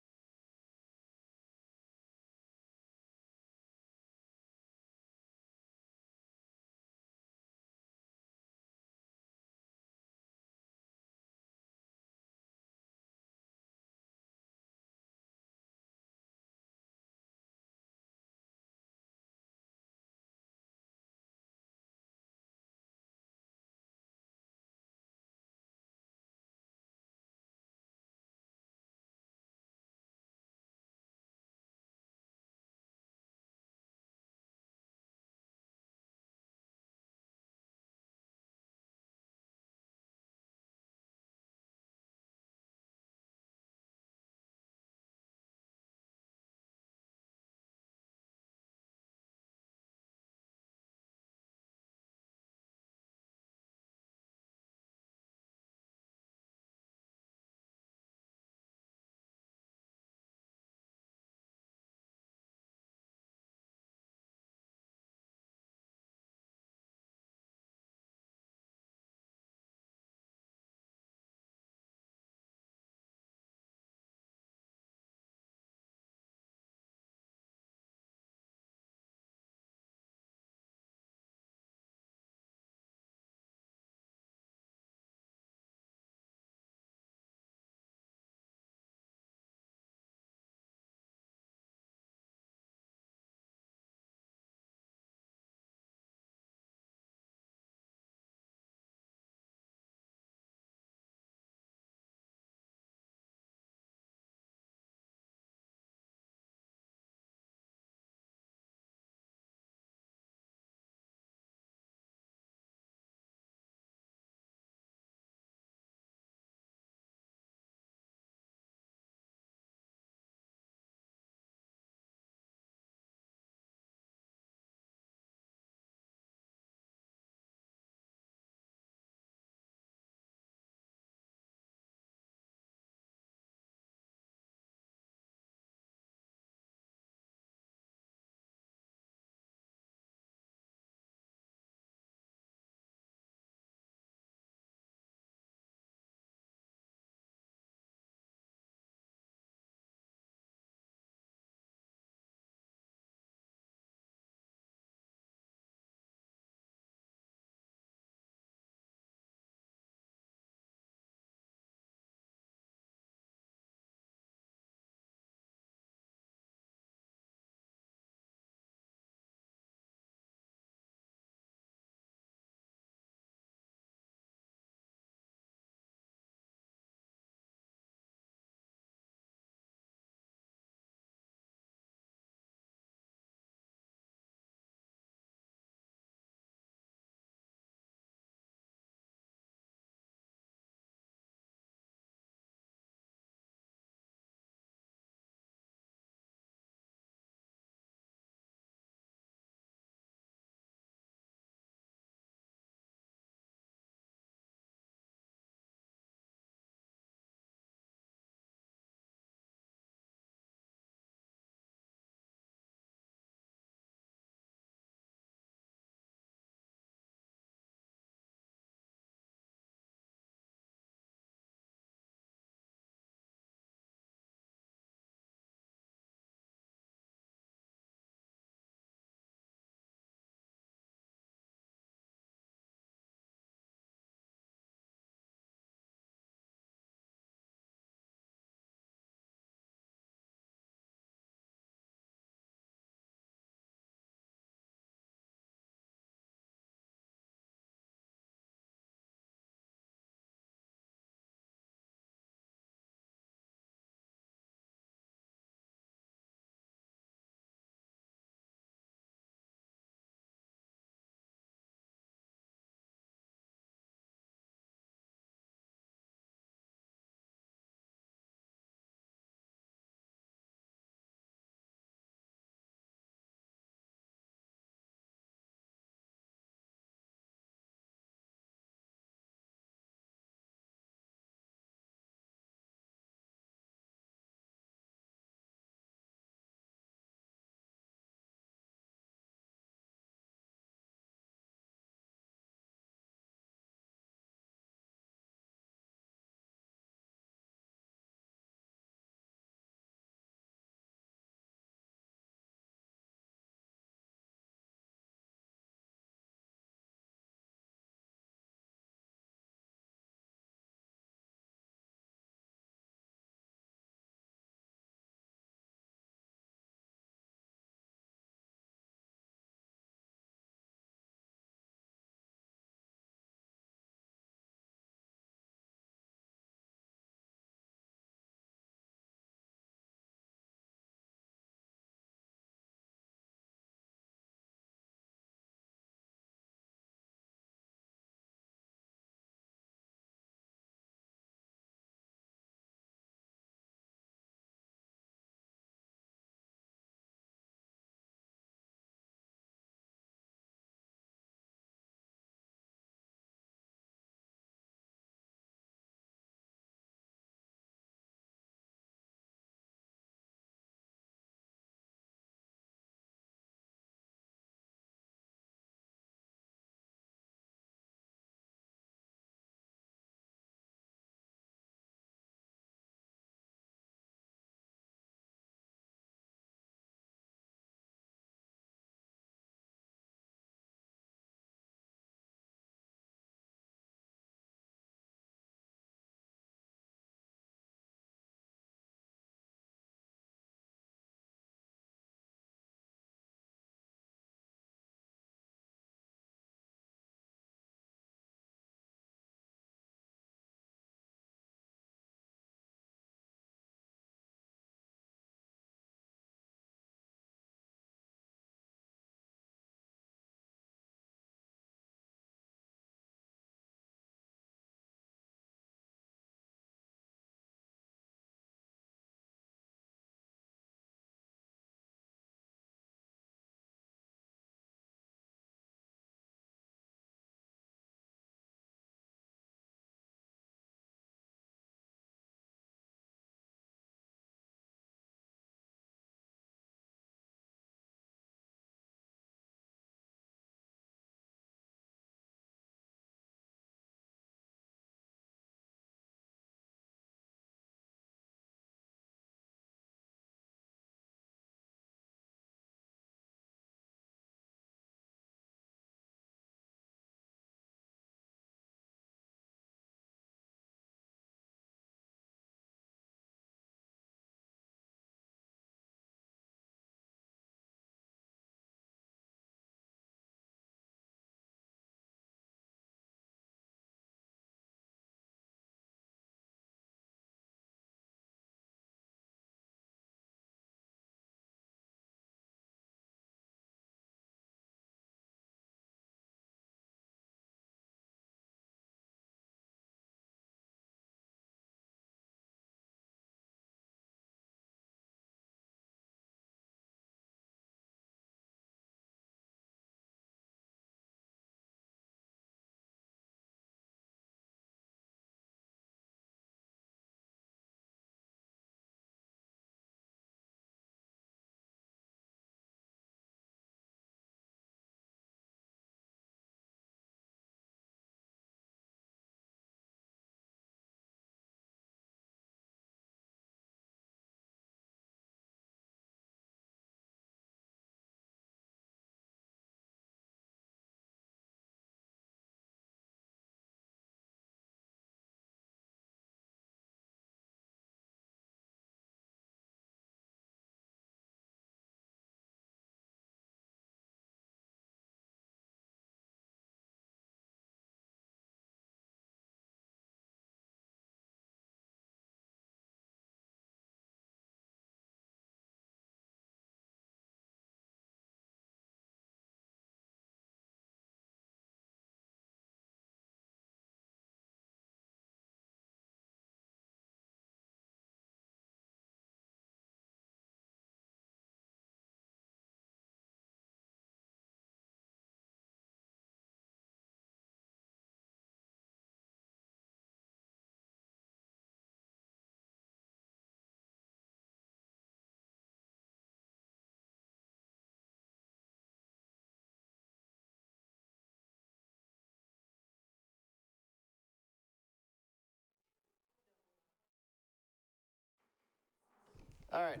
All right,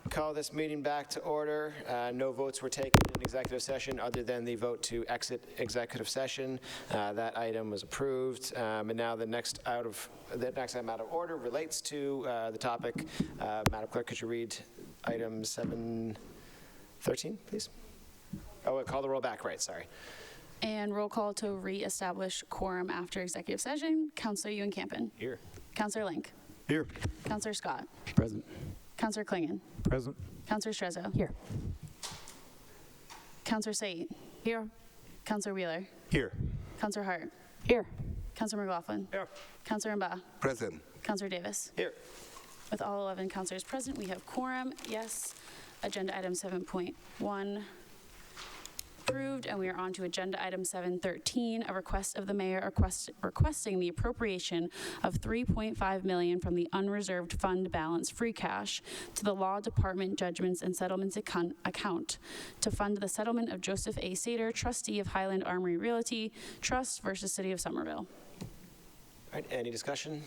call this meeting back to order. No votes were taken in executive session other than the vote to exit executive session. That item was approved. And now the next item out of order relates to the topic. Madam Clerk, could you read item 713, please? Oh, call the roll back, right, sorry. And roll call to reestablish quorum after executive session. Councilor Ewan-Campen. Here. Councilor Link. Here. Councilor Scott. Present. Councilor Klingon. Present. Councilor Strezzo. Here. Councilor Sait. Here. Councilor Wheeler. Here. Councilor Hart. Here. Councilor McLaughlin. Here. Councilor Mba. Present. Councilor Davis. Here. With all 11 councilors present, we have quorum. Yes. Agenda item 7.1 approved, and we are on to agenda item 713, a request of the mayor requesting the appropriation of $3.5 million from the unreserved fund balance free cash to the law department judgments and settlements account to fund the settlement of Joseph A. Sater, trustee of Highland Armory Realty Trust versus City of Somerville. All right, any discussion?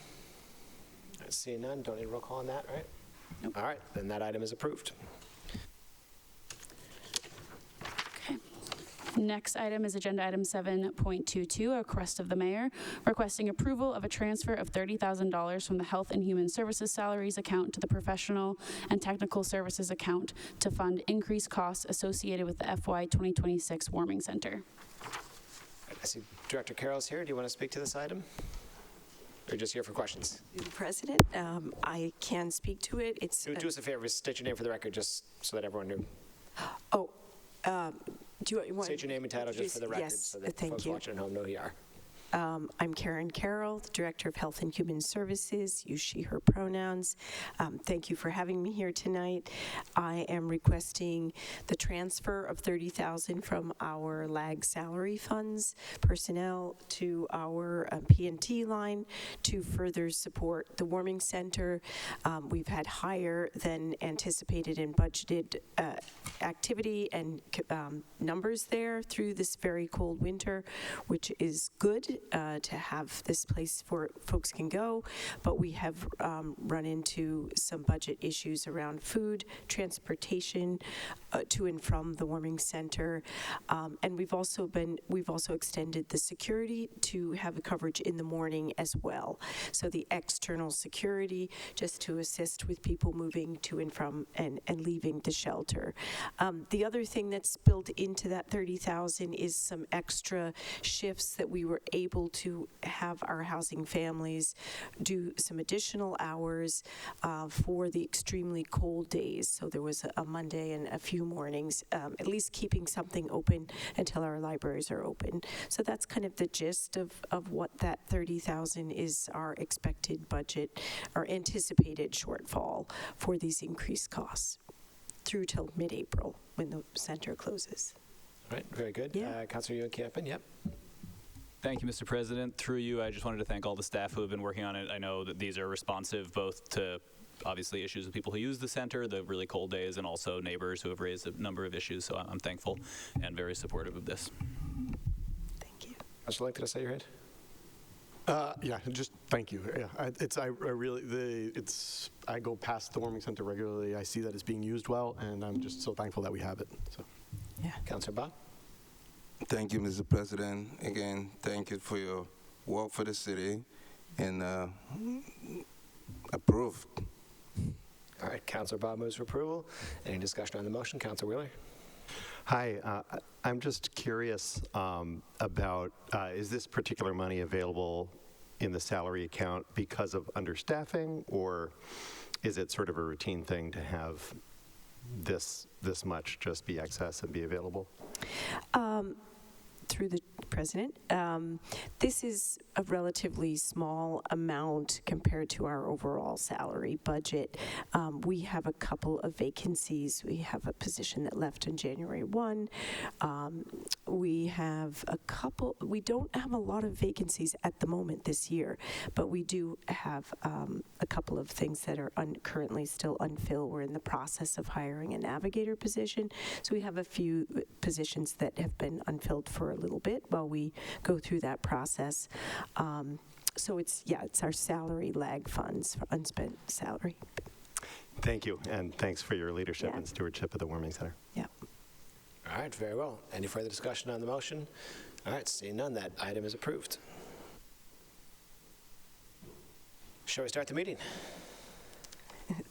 I see none. Don't need a roll call on that, right? Nope. All right, then that item is approved. Next item is agenda item 7.22, a request of the mayor requesting approval of a transfer of $30,000 from the Health and Human Services salaries account to the Professional and Technical Services account to fund increased costs associated with the FY 2026 warming center. I see Director Carroll's here. Do you want to speak to this item? Or just here for questions? President, I can speak to it. It's Do us a favor, state your name for the record, just so that everyone knew. Oh, do you want State your name and title just for the record, yes, so that thank folks you. watching at home know who you are. I'm Karen Carroll, the Director of Health and Human Services, use she, her pronouns. Thank you for having me here tonight. I am requesting the transfer of $30,000 from our LAG salary funds personnel to our P&T line to further support the warming center. We've had higher than anticipated and budgeted activity and numbers there through this very cold winter, which is good to have this place where folks can go, but we have run into some budget issues around food, transportation to and from the warming center, and we've also extended the security to have a coverage in the morning as well. So the external security just to assist with people moving to and from and leaving the shelter. The other thing that's built into that $30,000 is some extra shifts that we were able to have our housing families do some additional hours for the extremely cold days. So there was a Monday and a few mornings, at least keeping something open until our libraries are open. So that's kind of the gist of what that $30,000 is, our expected budget or anticipated shortfall for these increased costs through till mid-April when the center closes. All right, very good. Yeah. Councilor Ewan-Campen, yep. Thank you, Mr. President. Through you, I just wanted to thank all the staff who have been working on it. I know that these are responsive both to obviously issues of people who use the center, the really cold days, and also neighbors who have raised a number of issues. So I'm thankful and very supportive of this. Thank you. Councilor Link, did I say your head? Yeah, just thank you. Yeah, I go past the warming center regularly. I see that it's being used well, and I'm just so thankful that we have it. So, yeah. Councilor Bob. Thank you, Mr. President. Again, thank you for your work for the city, and approved. All right, Councilor Bob moves for approval. Any discussion on the motion? Councilor Wheeler. Hi, I'm just curious about, is this particular money available in the salary account because of understaffing, or is it sort of a routine thing to have this much just be excess and be available? Through the President, this is a relatively small amount compared to our overall salary budget. We have a couple of vacancies. We have a position that left on January 1. We have we don't have a lot of vacancies at the moment this year, but we do have a couple of things that are currently still unfilled. We're in the process of hiring a navigator position. So we have a few positions that have been unfilled for a little bit while we go through that process. So it's our salary lag funds for unspent salary. Thank you, and thanks for your leadership and stewardship of the Warming Center. All right, very well. Any further discussion on the motion? All right, seeing none, that item is approved. Shall we start the meeting?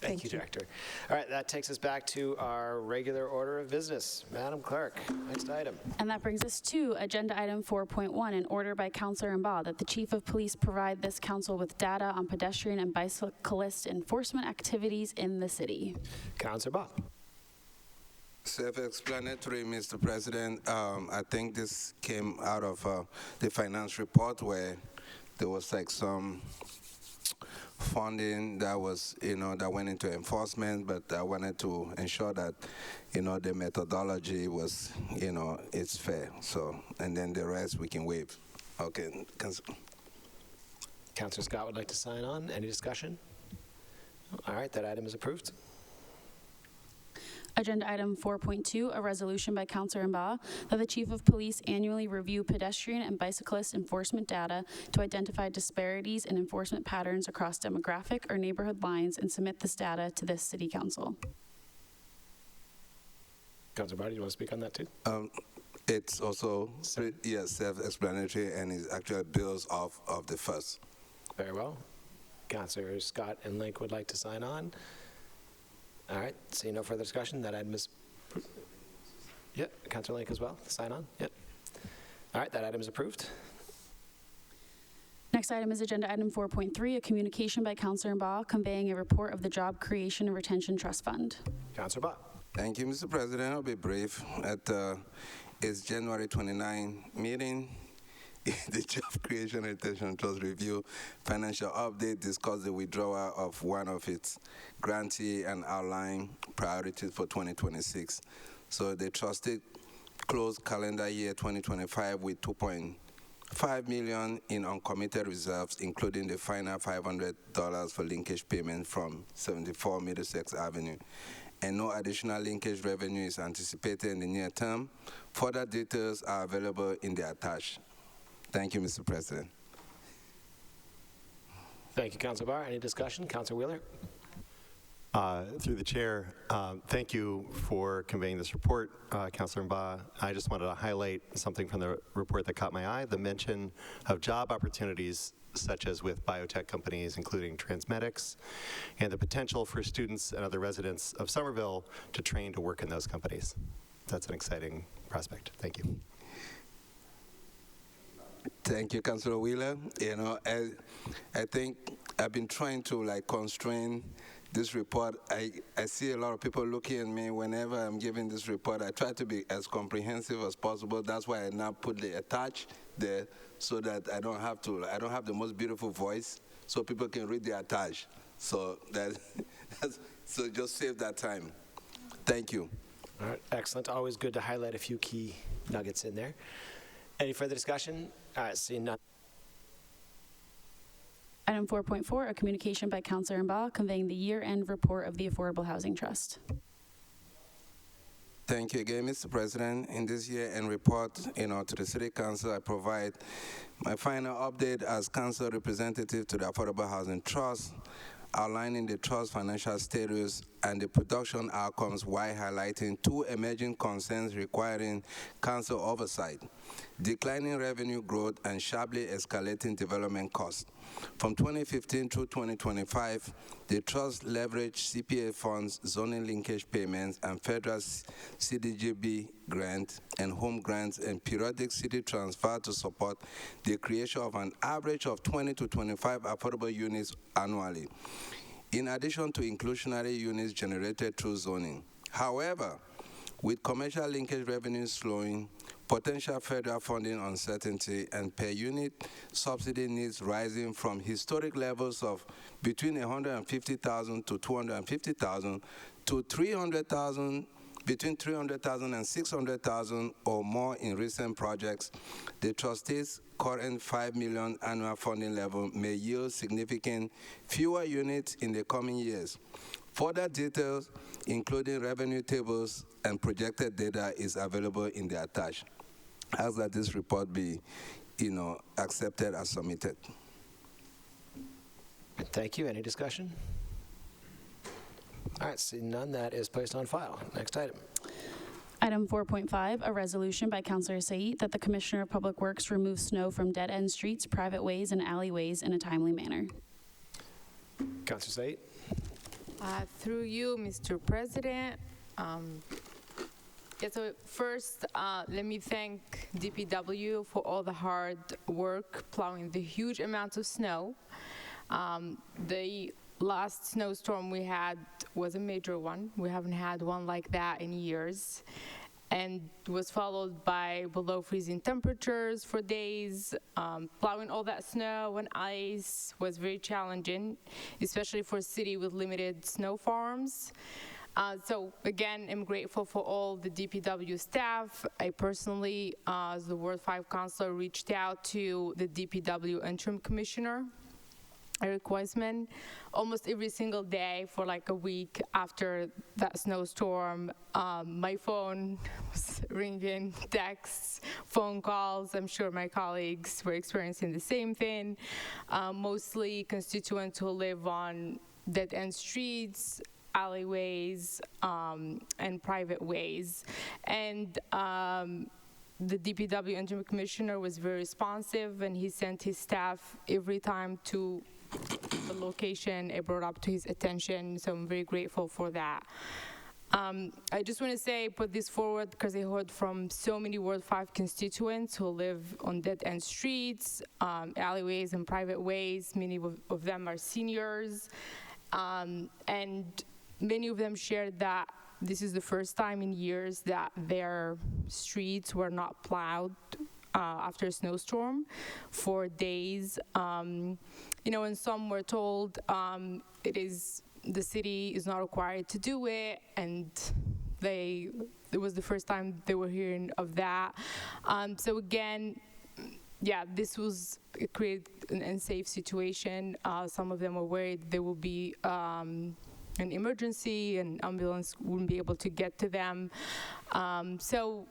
Thank you, Director. All right, that takes us back to our regular order of business. Madam Clerk, next item. And that brings us to Agenda Item 4.1, an order by Councilor Mbaugh that the Chief of Police provide this council with data on pedestrian and bicyclist enforcement activities in the city. Councilor Mbaugh. Self-explanatory, Mr. President. I think this came out of the finance report where there was like some funding that was, that went into enforcement, but I wanted to ensure that, the methodology was, it's fair. So, and then the rest we can waive. Okay. Councilor Scott would like to sign on. Any discussion? All right, that item is approved. Agenda Item 4.2, a resolution by Councilor Mbaugh that the Chief of Police annually review pedestrian and bicyclist enforcement data to identify disparities in enforcement patterns across demographic or neighborhood lines and submit this data to this City Council. Councilor Barty, do you want to speak on that too? It's also, self-explanatory, and it actually builds off of the first. Very well. Councilor Scott and Link would like to sign on. All right, seeing no further discussion, that item is approved. Yep, Councilor Link as well, sign on, yep. All right, that item is approved. Next item is Agenda Item 4.3, a communication by Councilor Mbaugh conveying a report of the Job Creation and Retention Trust Fund. Councilor Mbaugh. Thank you, Mr. President. I'll be brief. At its January 29 meeting, the Job Creation and Retention Trust Review financial update discussed the withdrawal of one of its grantee and outline priorities for 2026. So the trustee closed calendar year 2025 with $2.5 million in uncommitted reserves, including the final $500 for linkage payment from 74 Middlesex Avenue. And no additional linkage revenue is anticipated in the near term. Further details are available in the attached. Thank you, Mr. President. Thank you, Councilor Barr. Any discussion? Councilor Wheeler? Through the chair, thank you for conveying this report, Councilor Mbaugh. I just wanted to highlight something from the report that caught my eye, the mention of job opportunities such as with biotech companies, including Transmedics, and the potential for students and other residents of Somerville to train to work in those companies. That's an exciting prospect. Thank you. Thank you, Councilor Wheeler. I think I've been trying to constrain this report. I see a lot of people looking at me whenever I'm giving this report. I try to be as comprehensive as possible. That's why I now put the attach there so that I don't have the most beautiful voice, so people can read the attach. So so just save that time. Thank you. All right, excellent. Always good to highlight a few key nuggets in there. Any further discussion? All right, seeing none. Item 4.4, a communication by Councilor Mbaugh conveying the year-end report of the Affordable Housing Trust. Thank you again, Mr. President. In this year-end report, to the City Council, I provide my final update as Council representative to the Affordable Housing Trust, outlining the Trust financial status and the production outcomes while highlighting two emerging concerns requiring Council oversight: declining revenue growth and sharply escalating development costs. From 2015 through 2025, the Trust leveraged CPA funds, zoning linkage payments, and federal CDGB grant and home grants and periodic city transfer to support the creation of an average of 20 to 25 affordable units annually, in addition to inclusionary units generated through zoning. However, with commercial linkage revenues slowing, potential federal funding uncertainty, and per-unit subsidy needs rising from historic levels of between $150,000 to $250,000 to $300,000, between $300,000 and $600,000 or more in recent projects, the trustees' current $5 million annual funding level may yield significant fewer units in the coming years. Further details, including revenue tables and projected data, is available in the attached. I ask that this report be, accepted as submitted. Thank you. Any discussion? All right, seeing none, that is placed on file. Next item. Item 4.5, a resolution by Councilor Said that the Commissioner of Public Works remove snow from dead-end streets, private ways, and alleyways in a timely manner. Councilor Said. Through you, Mr. President. So first, let me thank DPW for all the hard work plowing the huge amounts of snow. The last snowstorm we had was a major one. We haven't had one like that in years. And was followed by below freezing temperatures for days. Plowing all that snow and ice was very challenging, especially for a city with limited snow farms. So again, I'm grateful for all the DPW staff. I personally, as the Ward 5 councilor, reached out to the DPW interim commissioner, Eric Weisman, almost every single day for like a week after that snowstorm. My phone was ringing, texts, phone calls. I'm sure my colleagues were experiencing the same thing. Mostly constituents who live on dead-end streets, alleyways, and private ways. And the DPW interim commissioner was very responsive, and he sent his staff every time to the location it brought up to his attention, so I'm very grateful for that. I just want to say, put this forward because I heard from so many Ward 5 constituents who live on dead-end streets, alleyways, and private ways. Many of them are seniors, and many of them shared that this is the first time in years that their streets were not plowed after a snowstorm for days. And some were told the city is not required to do it, and it was the first time they were hearing of that. So again, yeah, this was created an unsafe situation. Some of them were worried there will be an emergency and ambulance wouldn't be able to get to them. So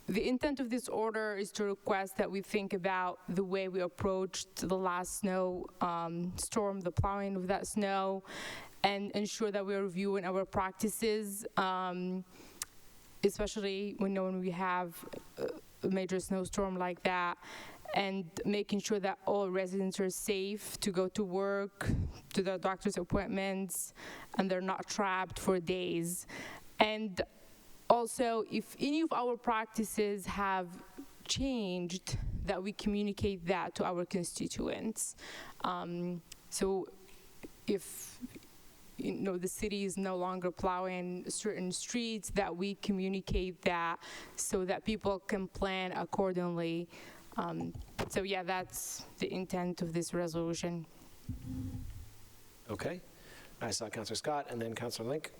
the intent of this order is to request that we think about the way we approached the last snow storm, the plowing of that snow, and ensure that we're reviewing our practices, especially when we have a major snowstorm like that, and making sure that all residents are safe to go to work, to their doctor's appointments, and they're not trapped for days. And also, if any of our practices have changed, that we communicate that to our constituents. So if the city is no longer plowing certain streets, that we communicate that so that people can plan accordingly. So yeah, that's the intent of this resolution. Okay. I saw Councilor Scott and then Councilor Link.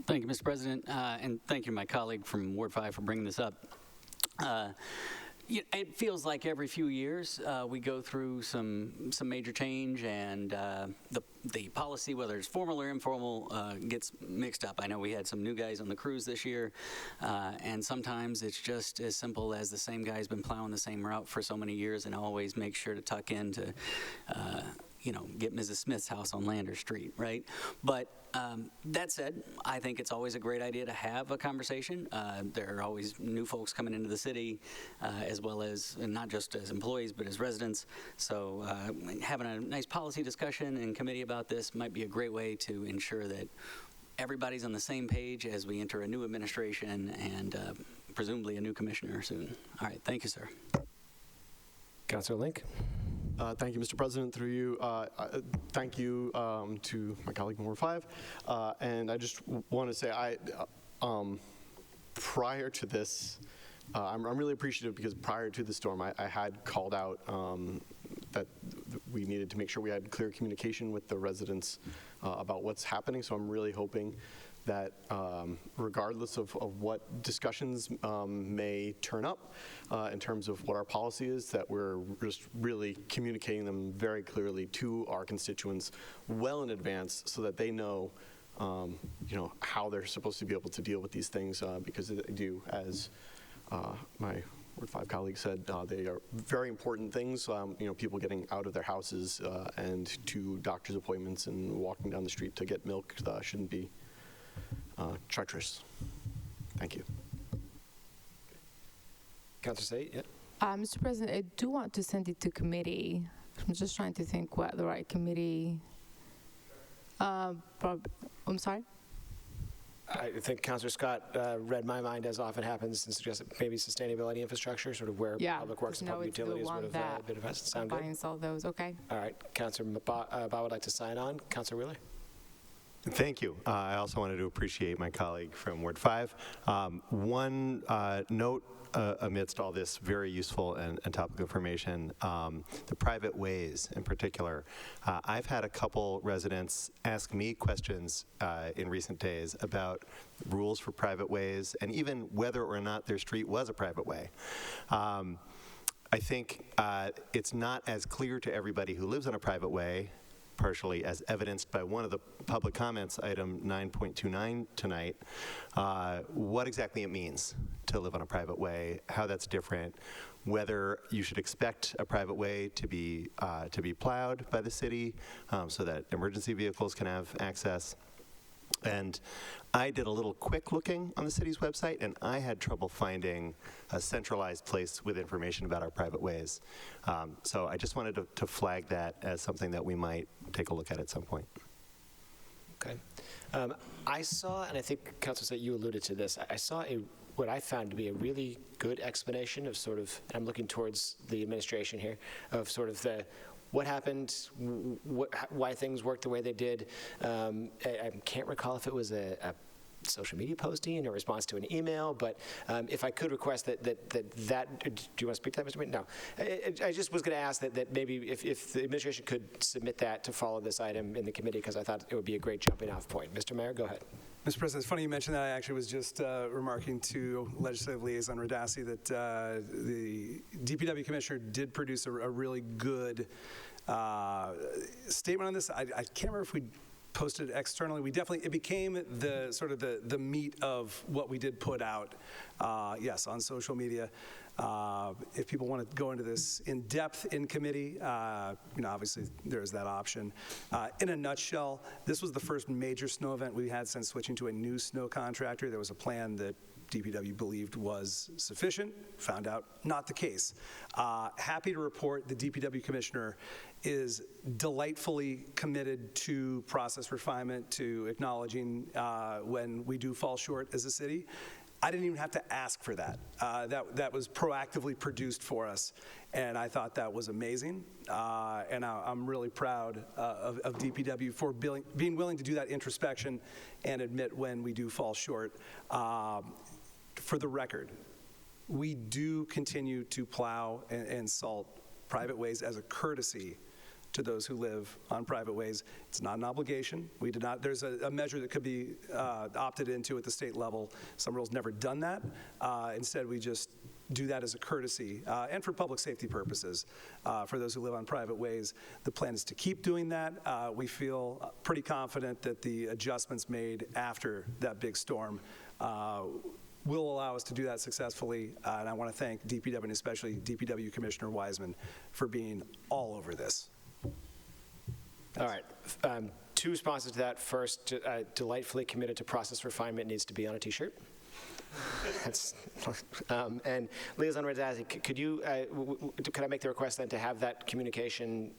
Thank you, Mr. President, and thank you to my colleague from Ward 5 for bringing this up. It feels like every few years we go through some major change, and the policy, whether it's formal or informal, gets mixed up. I know we had some new guys on the crews this year, and sometimes it's just as simple as the same guy's been plowing the same route for so many years and always make sure to tuck in to get Mrs. Smith's house on Lander Street, right? But that said, I think it's always a great idea to have a conversation. There are always new folks coming into the city, as well as, and not just as employees, but as residents. So having a nice policy discussion in committee about this might be a great way to ensure that everybody's on the same page as we enter a new administration and presumably a new commissioner soon. All right, thank you, sir. Councilor Link. Thank you, Mr. President. Through you, thank you to my colleague from Ward 5. And I just want to say, prior to this, I'm really appreciative because prior to the storm, I had called out that we needed to make sure we had clear communication with the residents about what's happening. So I'm really hoping that regardless of what discussions may turn up in terms of what our policy is, that we're just really communicating them very clearly to our constituents well in advance so that they know how they're supposed to be able to deal with these things, because they do, as my Ward 5 colleague said, they are very important things. People getting out of their houses and to doctor's appointments and walking down the street to get milk shouldn't be Chartres. Thank you. Councilor Said, yeah. Mr. President, I do want to send it to committee. I'm just trying to think what the right committee. I'm sorry? I think Councilor Scott read my mind, as often happens, and suggested maybe sustainability infrastructure, sort of where public works and public utilities would have been invested. Sound good? Combines all those, okay. All right. Councilor Ba would like to sign on. Councilor Wheeler? Thank you. I also wanted to appreciate my colleague from Ward 5. One note amidst all this very useful and topical information, the private ways in particular. I've had a couple residents ask me questions in recent days about rules for private ways and even whether or not their street was a private way. I think it's not as clear to everybody who lives on a private way, partially as evidenced by one of the public comments, item 9.29 tonight, what exactly it means to live on a private way, how that's different, whether you should expect a private way to be plowed by the city so that emergency vehicles can have access. And I did a little quick looking on the city's website, and I had trouble finding a centralized place with information about our private ways. So I just wanted to flag that as something that we might take a look at some point. Okay. I saw, and I think, Councilor Said, you alluded to this, I saw what I found to be a really good explanation of sort of, and I'm looking towards the administration here, of sort of the what happened, why things worked the way they did. I can't recall if it was a social media posting or response to an email, but if I could request that, do you want to speak to that, Mr. Mayor? No. I just was going to ask that maybe if the administration could submit that to follow this item in the committee, because I thought it would be a great jumping off point. Mr. Mayor, go ahead. Mr. President, it's funny you mentioned that. I actually was just remarking to Legislative Liaison Radassi that the DPW Commissioner did produce a really good statement on this. I can't remember if we posted it externally. We definitely, it became the sort of the meat of what we did put out, yes, on social media. If people want to go into this in depth in committee, obviously there's that option. In a nutshell, this was the first major snow event we had since switching to a new snow contractor. There was a plan that DPW believed was sufficient, found out not the case. Happy to report the DPW Commissioner is delightfully committed to process refinement, to acknowledging when we do fall short as a city. I didn't even have to ask for that. That was proactively produced for us, and I thought that was amazing. And I'm really proud of DPW for being willing to do that introspection and admit when we do fall short. For the record, we do continue to plow and salt private ways as a courtesy to those who live on private ways. It's not an obligation. We did not. There's a measure that could be opted into at the state level. Somerville's never done that. Instead, we just do that as a courtesy and for public safety purposes for those who live on private ways. The plan is to keep doing that. We feel pretty confident that the adjustments made after that big storm will allow us to do that successfully. And I want to thank DPW and especially DPW Commissioner Wiseman for being all over this. All right. Two responses to that. First, delightfully committed to process refinement needs to be on a T-shirt. And Liaison Radassi, could I make the request then to have that communication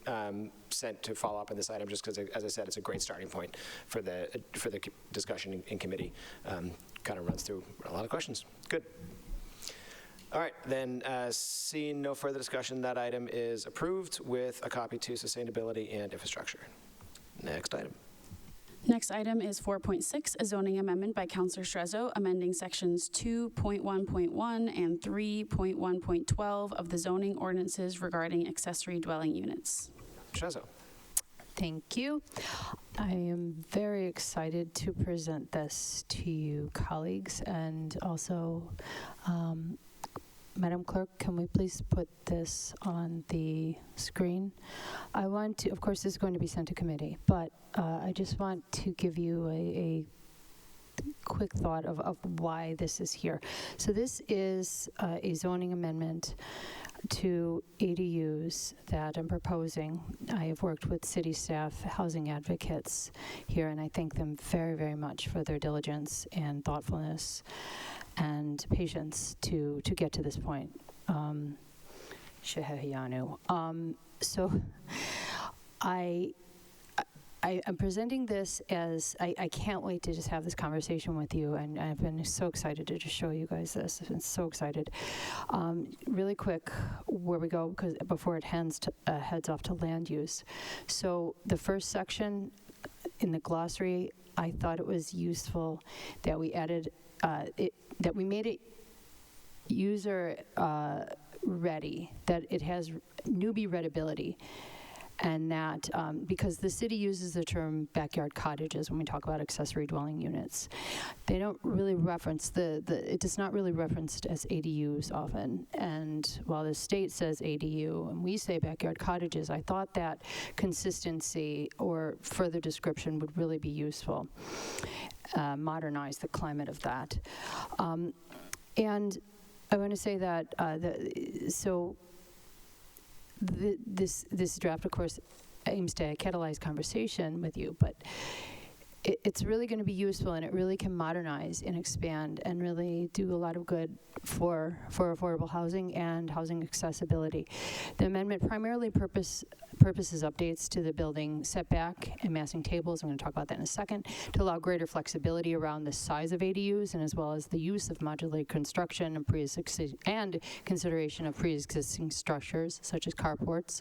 sent to follow up on this item, just because, as I said, it's a great starting point for the discussion in committee. Kind of runs through a lot of questions. Good. All right, then seeing no further discussion, that item is approved with a copy to Sustainability and Infrastructure. Next item. Next item is 4.6, a zoning amendment by Councilor Strezzo, amending sections 2.1.1 and 3.1.12 of the zoning ordinances regarding accessory dwelling units. Strezzo. Thank you. I am very excited to present this to you, colleagues, and also, Madam Clerk, can we please put this on the screen? I want to, of course, this is going to be sent to committee, but I just want to give you a quick thought of why this is here. So this is a zoning amendment to ADUs that I'm proposing. I have worked with city staff, housing advocates here, and I thank them very, very much for their diligence and thoughtfulness and patience to get to this point. Sheheheyanu. So I'm presenting this as, I can't wait to just have this conversation with you, and I've been so excited to just show you guys this. I've been so excited. Really quick, where we go, because before it heads off to land use. So the first section in the glossary, I thought it was useful that we added, that we made it user ready, that it has newbie readability. And that, because the city uses the term backyard cottages when we talk about accessory dwelling units, they don't really reference it is not really referenced as ADUs often. And while the state says ADU and we say backyard cottages, I thought that consistency or further description would really be useful. Modernize the climate of that. And I want to say that, this draft, of course, aims to catalyze conversation with you, but it's really going to be useful, and it really can modernize and expand and really do a lot of good for affordable housing and housing accessibility. The amendment primarily purposes updates to the building setback and massing tables. I'm going to talk about that in a second, to allow greater flexibility around the size of ADUs, and as well as the use of modular construction and consideration of pre-existing structures such as carports.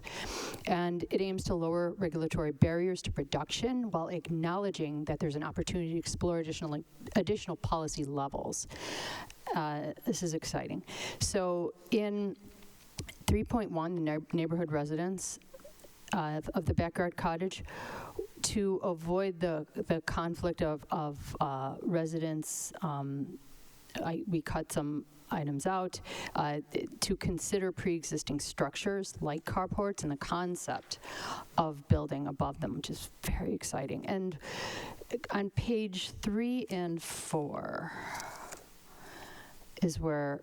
And it aims to lower regulatory barriers to production while acknowledging that there's an opportunity to explore additional policy levels. This is exciting. So in 3.1, the neighborhood residents of the backyard cottage, to avoid the conflict of residents, we cut some items out, to consider pre-existing structures like carports and the concept of building above them, which is very exciting. And on page 3 and 4 is where,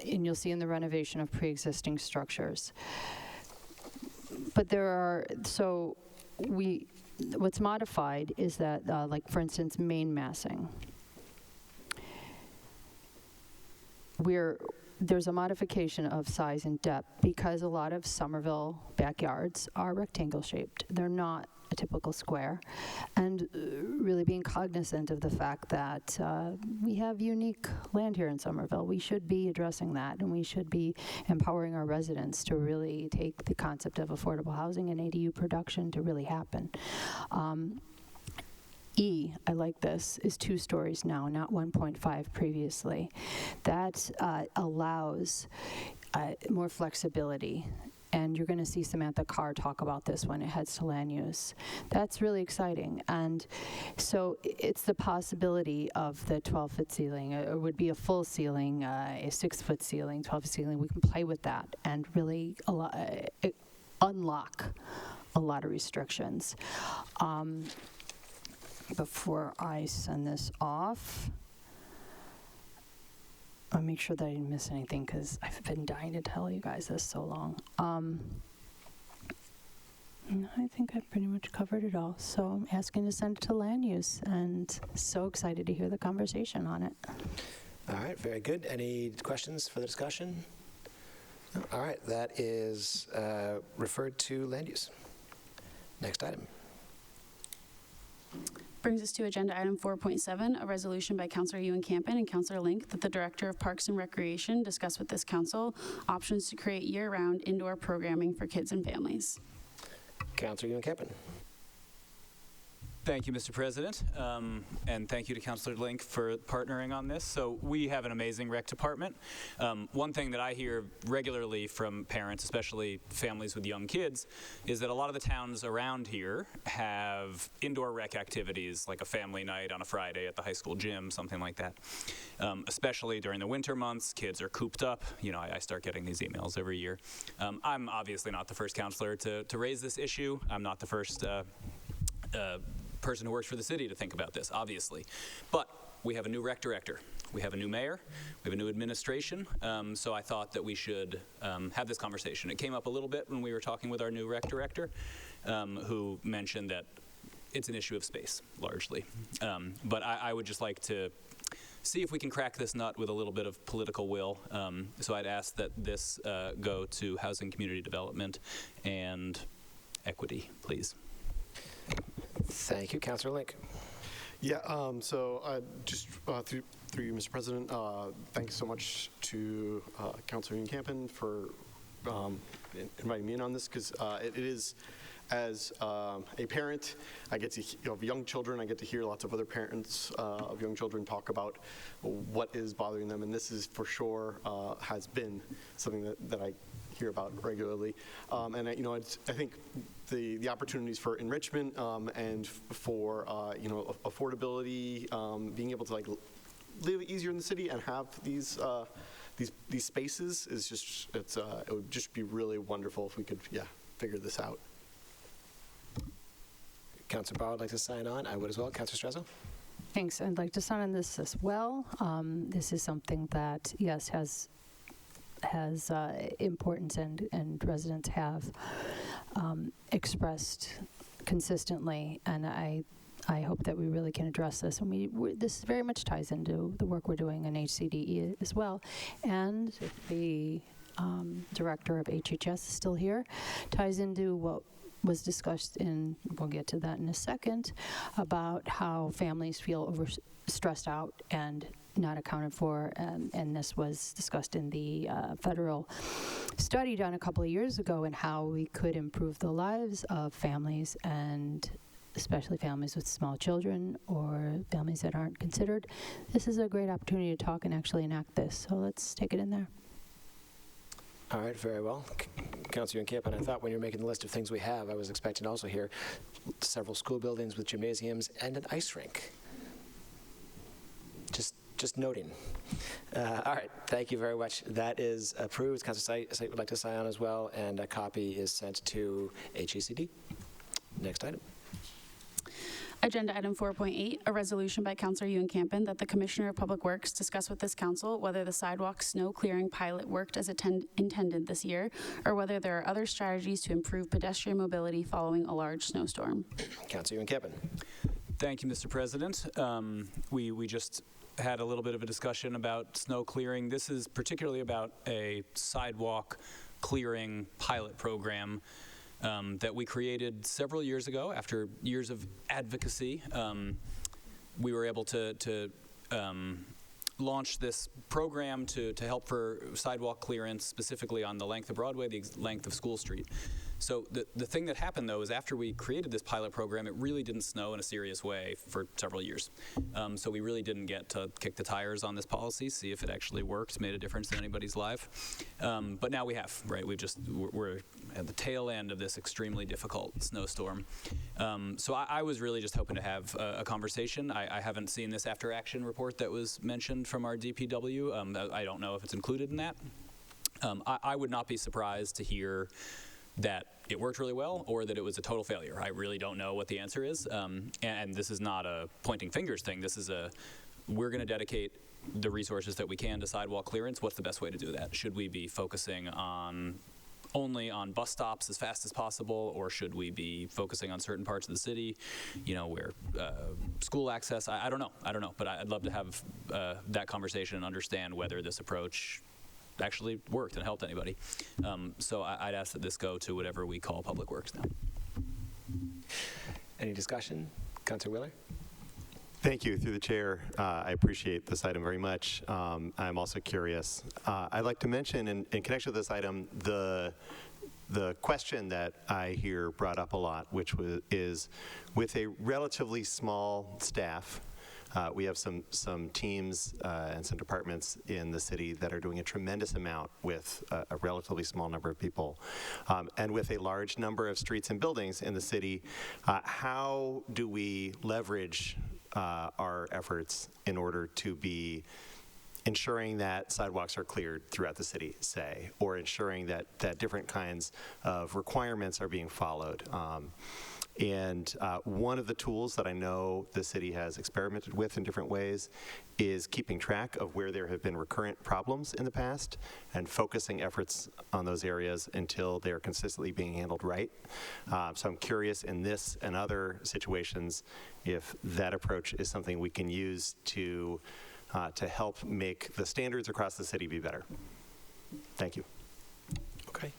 and you'll see in the renovation of pre-existing structures. But what's modified is that, like for instance, main massing. There's a modification of size and depth because a lot of Somerville backyards are rectangle shaped. They're not a typical square. And really being cognizant of the fact that we have unique land here in Somerville. We should be addressing that, and we should be empowering our residents to really take the concept of affordable housing and ADU production to really happen. I like this, is 2 stories now, not 1.5 previously. That allows more flexibility. And you're going to see Samantha Carr talk about this when it heads to land use. That's really exciting. And so it's the possibility of the 12-foot ceiling. It would be a full ceiling, a 6-foot ceiling, 12-foot ceiling. We can play with that and really unlock a lot of restrictions. Before I send this off, I'll make sure that I didn't miss anything because I've been dying to tell you guys this so long. I think I've pretty much covered it all. So I'm asking to send it to land use, and so excited to hear the conversation on it. All right, very good. Any questions for the discussion? No? All right, that is referred to land use. Next item. Brings us to agenda item 4.7, a resolution by Councilor Ewan Campen and Councilor Link that the Director of Parks and Recreation discuss with this council options to create year-round indoor programming for kids and families. Councilor Ewan Campen. Thank you, Mr. President, and thank you to Councilor Link for partnering on this. So we have an amazing rec department. One thing that I hear regularly from parents, especially families with young kids, is that a lot of the towns around here have indoor rec activities, like a family night on a Friday at the high school gym, something like that. Especially during the winter months, kids are cooped up. You know, I start getting these emails every year. I'm obviously not the first counselor to raise this issue. I'm not the first person who works for the city to think about this, obviously. But we have a new rec director. We have a new mayor, we have a new administration, so I thought that we should have this conversation. It came up a little bit when we were talking with our new rec director, who mentioned that it's an issue of space, largely. But I would just like to see if we can crack this nut with a little bit of political will. So I'd ask that this go to Housing Community Development and Equity, please. Thank you. Councilor Link. Yeah, so just through you, Mr. President, thank you so much to Councilor Ian Campen for inviting me in on this, because it is, as a parent, I get to, of young children, I get to hear lots of other parents of young children talk about what is bothering them, and this is for sure has been something that I hear about regularly. And I think the opportunities for enrichment and for affordability, being able to live easier in the city and have these spaces is just it would just be really wonderful if we could figure this out. Councilor Barr would like to sign on. I would as well. Councilor Strezzo. Thanks. I'd like to sign on this as well. This is something that, yes, has importance, and residents have expressed consistently, and I hope that we really can address this. And this very much ties into the work we're doing in HCDE as well. And if the director of HHS is still here, ties into what was discussed we'll get to that in a second, about how families feel stressed out and not accounted for, and this was discussed in the federal study done a couple of years ago, and how we could improve the lives of families, and especially families with small children or families that aren't considered. This is a great opportunity to talk and actually enact this, so let's take it in there. All right, very well. Councilor Campen, I thought when you were making the list of things we have, I was expecting to also hear several school buildings with gymnasiums and an ice rink. Just noting. All right, thank you very much. That is approved. Councilor Sait would like to sign on as well, and a copy is sent to HECD. Next item. Agenda item 4.8, a resolution by Councilor Ewan Campen that the Commissioner of Public Works discuss with this council whether the sidewalk snow clearing pilot worked as intended this year, or whether there are other strategies to improve pedestrian mobility following a large snowstorm. Councilor Ewan Campen. Thank you, Mr. President. We just had a little bit of a discussion about snow clearing. This is particularly about a sidewalk clearing pilot program that we created several years ago after years of advocacy. We were able to launch this program to help for sidewalk clearance, specifically on the length of Broadway, the length of School Street. So the thing that happened, though, is after we created this pilot program, it really didn't snow in a serious way for several years. So we really didn't get to kick the tires on this policy, see if it actually worked, made a difference in anybody's life. But now we have, right? We're at the tail end of this extremely difficult snowstorm. So I was really just hoping to have a conversation. I haven't seen this after action report that was mentioned from our DPW. I don't know if it's included in that. I would not be surprised to hear that it worked really well or that it was a total failure. I really don't know what the answer is. And this is not a pointing fingers thing. This is we're going to dedicate the resources that we can to sidewalk clearance. What's the best way to do that? Should we be focusing only on bus stops as fast as possible, or should we be focusing on certain parts of the city, where school access? I don't know, but I'd love to have that conversation and understand whether this approach actually worked and helped anybody. So I'd ask that this go to whatever we call Public Works now. Any discussion? Councilor Wheeler? Thank you. Through the chair, I appreciate this item very much. I'm also curious. I'd like to mention, in connection with this item, the question that I hear brought up a lot, which is with a relatively small staff. We have some teams and some departments in the city that are doing a tremendous amount with a relatively small number of people. And with a large number of streets and buildings in the city, how do we leverage our efforts in order to be ensuring that sidewalks are cleared throughout the city, say, or ensuring that different kinds of requirements are being followed? And one of the tools that I know the city has experimented with in different ways is keeping track of where there have been recurrent problems in the past and focusing efforts on those areas until they're consistently being handled right. So I'm curious in this and other situations if that approach is something we can use to help make the standards across the city be better. Thank you. Okay.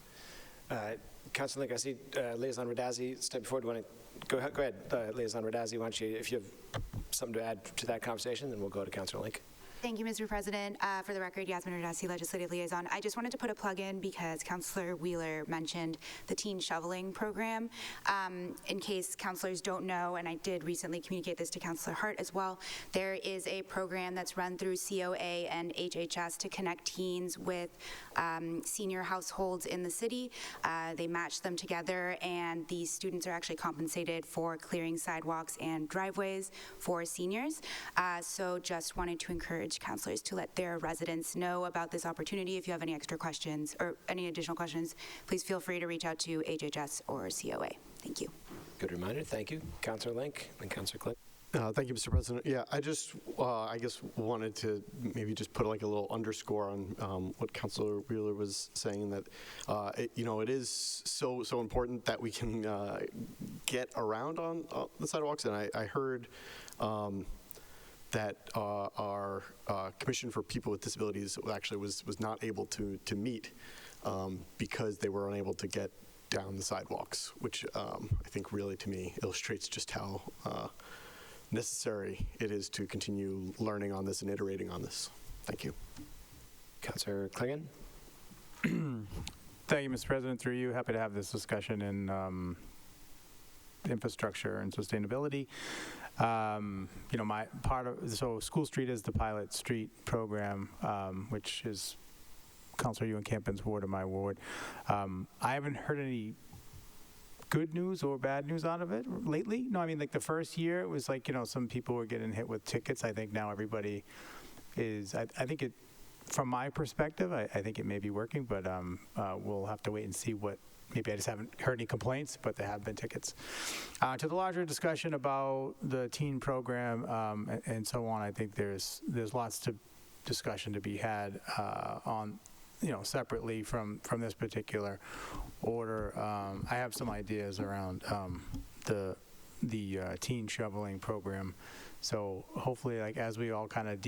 Councilor Link, I see Liaison Radazzi step forward. Do you want to go ahead, Liaison Radazzi? Why don't you, if you have something to add to that conversation, then we'll go to Councilor Link. Thank you, Mr. President. For the record, Yasmin Radassi, Legislative Liaison. I just wanted to put a plug in because Councilor Wheeler mentioned the teen shoveling program. In case councilors don't know, and I did recently communicate this to Councilor Hart as well, there is a program that's run through COA and HHS to connect teens with senior households in the city. They match them together, and these students are actually compensated for clearing sidewalks and driveways for seniors. So just wanted to encourage councilors to let their residents know about this opportunity. If you have any extra questions or any additional questions, please feel free to reach out to HHS or COA. Thank you. Good reminder. Thank you. Councilor Link and Councilor Clint. Thank you, Mr. President. Yeah, I just, I guess, wanted to maybe just put like a little underscore on what Councilor Wheeler was saying, that, it is so important that we can get around on the sidewalks. And I heard that our Commission for People with Disabilities actually was not able to meet because they were unable to get down the sidewalks, which I think really, to me, illustrates just how necessary it is to continue learning on this and iterating on this. Thank you. Councilor Klingon. Thank you, Mr. President. Through you, happy to have this discussion in infrastructure and sustainability. So School Street is the pilot street program, which is Councilor Ewan Campin's ward and my ward. I haven't heard any good news or bad news out of it lately. No, I mean, like the first year, it was like, some people were getting hit with tickets. I think now everybody is, I think it, from my perspective, I think it may be working, but we'll have to wait and see what. Maybe I just haven't heard any complaints, but there have been tickets. To the larger discussion about the teen program and so on, I think there's lots of discussion to be had on, separately from this particular order. I have some ideas around the teen shoveling program. So hopefully, like as we all kind of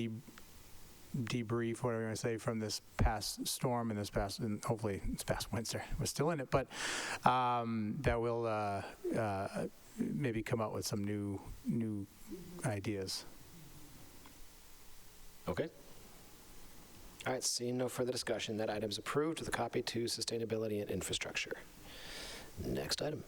debrief, what are we going to say, from this past storm and hopefully this past winter, we're still in it, but that will maybe come out with some new ideas. Okay. All right, seeing no further discussion, that item is approved with a copy to Sustainability and Infrastructure. Next item.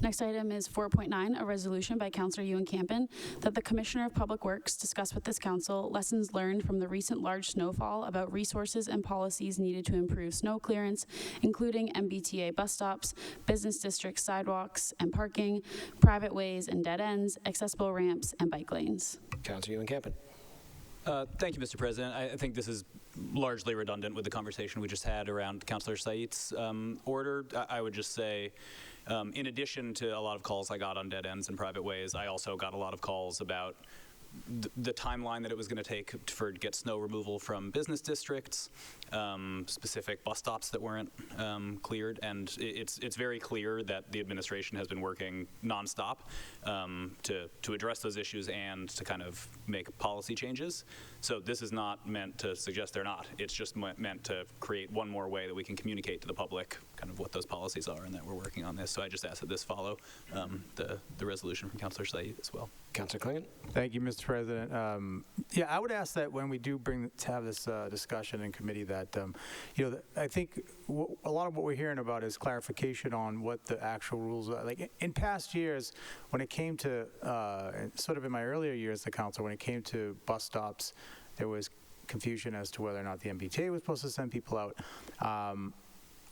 Next item is 4.9, a resolution by Councilor Ewan Campin that the Commissioner of Public Works discuss with this council lessons learned from the recent large snowfall about resources and policies needed to improve snow clearance, including MBTA bus stops, business district sidewalks and parking, private ways and dead ends, accessible ramps, and bike lanes. Councilor Ewan Campin. Thank you, Mr. President. I think this is largely redundant with the conversation we just had around Councilor Said's order. I would just say, in addition to a lot of calls I got on dead ends and private ways, I also got a lot of calls about the timeline that it was going to take to get snow removal from business districts, specific bus stops that weren't cleared, and it's very clear that the administration has been working nonstop to address those issues and to kind of make policy changes. So this is not meant to suggest they're not. It's just meant to create one more way that we can communicate to the public kind of what those policies are and that we're working on this. So I just ask that this follow the resolution from Councilor Said as well. Councilor Klingon. Thank you, Mr. President. Yeah, I would ask that when we do have this discussion in committee that, I think a lot of what we're hearing about is clarification on what the actual rules are. Like in past years, when it came to, sort of in my earlier years as the council, when it came to bus stops, there was confusion as to whether or not the MBTA was supposed to send people out.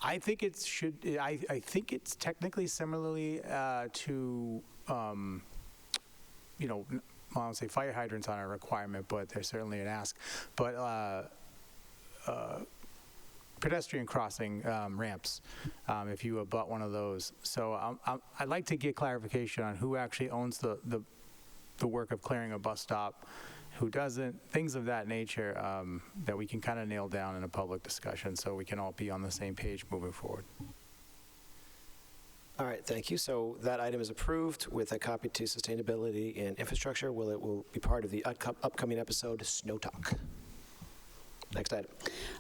I think it should. I think it's technically similarly to. I don't say fire hydrants aren't a requirement, but they're certainly an ask. But pedestrian crossing ramps if you abut one of those. So I'd like to get clarification on who actually owns the work of clearing a bus stop, who doesn't, things of that nature that we can kind of nail down in a public discussion so we can all be on the same page moving forward. All right, thank you. So that item is approved with a copy to Sustainability and Infrastructure. It will be part of the upcoming episode, Snow Talk. Next item.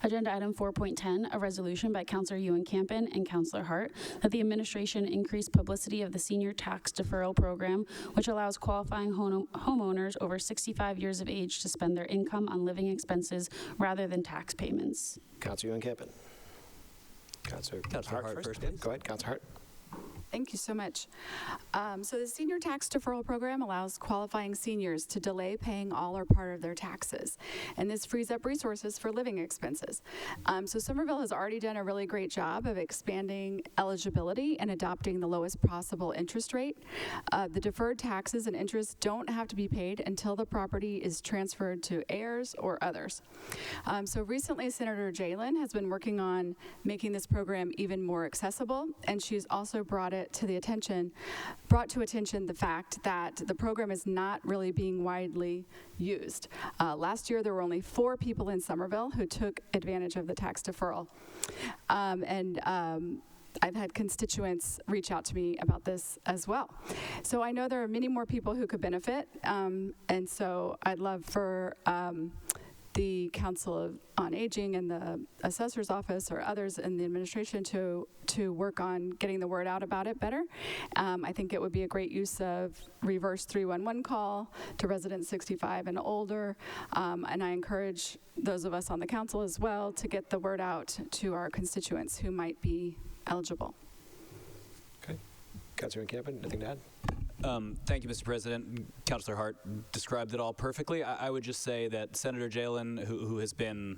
Agenda item 4.10, a resolution by Councilor Ewan Campen and Councilor Hart that the administration increase publicity of the senior tax deferral program, which allows qualifying homeowners over 65 years of age to spend their income on living expenses rather than tax payments. Councilor Ewan Campen. Councilor Hart first. Yep. Go ahead, Councilor Hart. Thank you so much. So the senior tax deferral program allows qualifying seniors to delay paying all or part of their taxes, and this frees up resources for living expenses. So Somerville has already done a really great job of expanding eligibility and adopting the lowest possible interest rate. The deferred taxes and interest don't have to be paid until the property is transferred to heirs or others. So recently, Senator Jalen has been working on making this program even more accessible, and she's also brought to attention the fact that the program is not really being widely used. Last year, there were only 4 people in Somerville who took advantage of the tax deferral. I've had constituents reach out to me about this as well. So I know there are many more people who could benefit, and so I'd love for the Council on Aging and the Assessor's Office or others in the administration to work on getting the word out about it better. I think it would be a great use of reverse 311 call to residents 65 and older, and I encourage those of us on the council as well to get the word out to our constituents who might be eligible. Okay. Councilor Campen, nothing to add? Thank you, Mr. President. Councilor Hart described it all perfectly. I would just say that Senator Jalen, who has been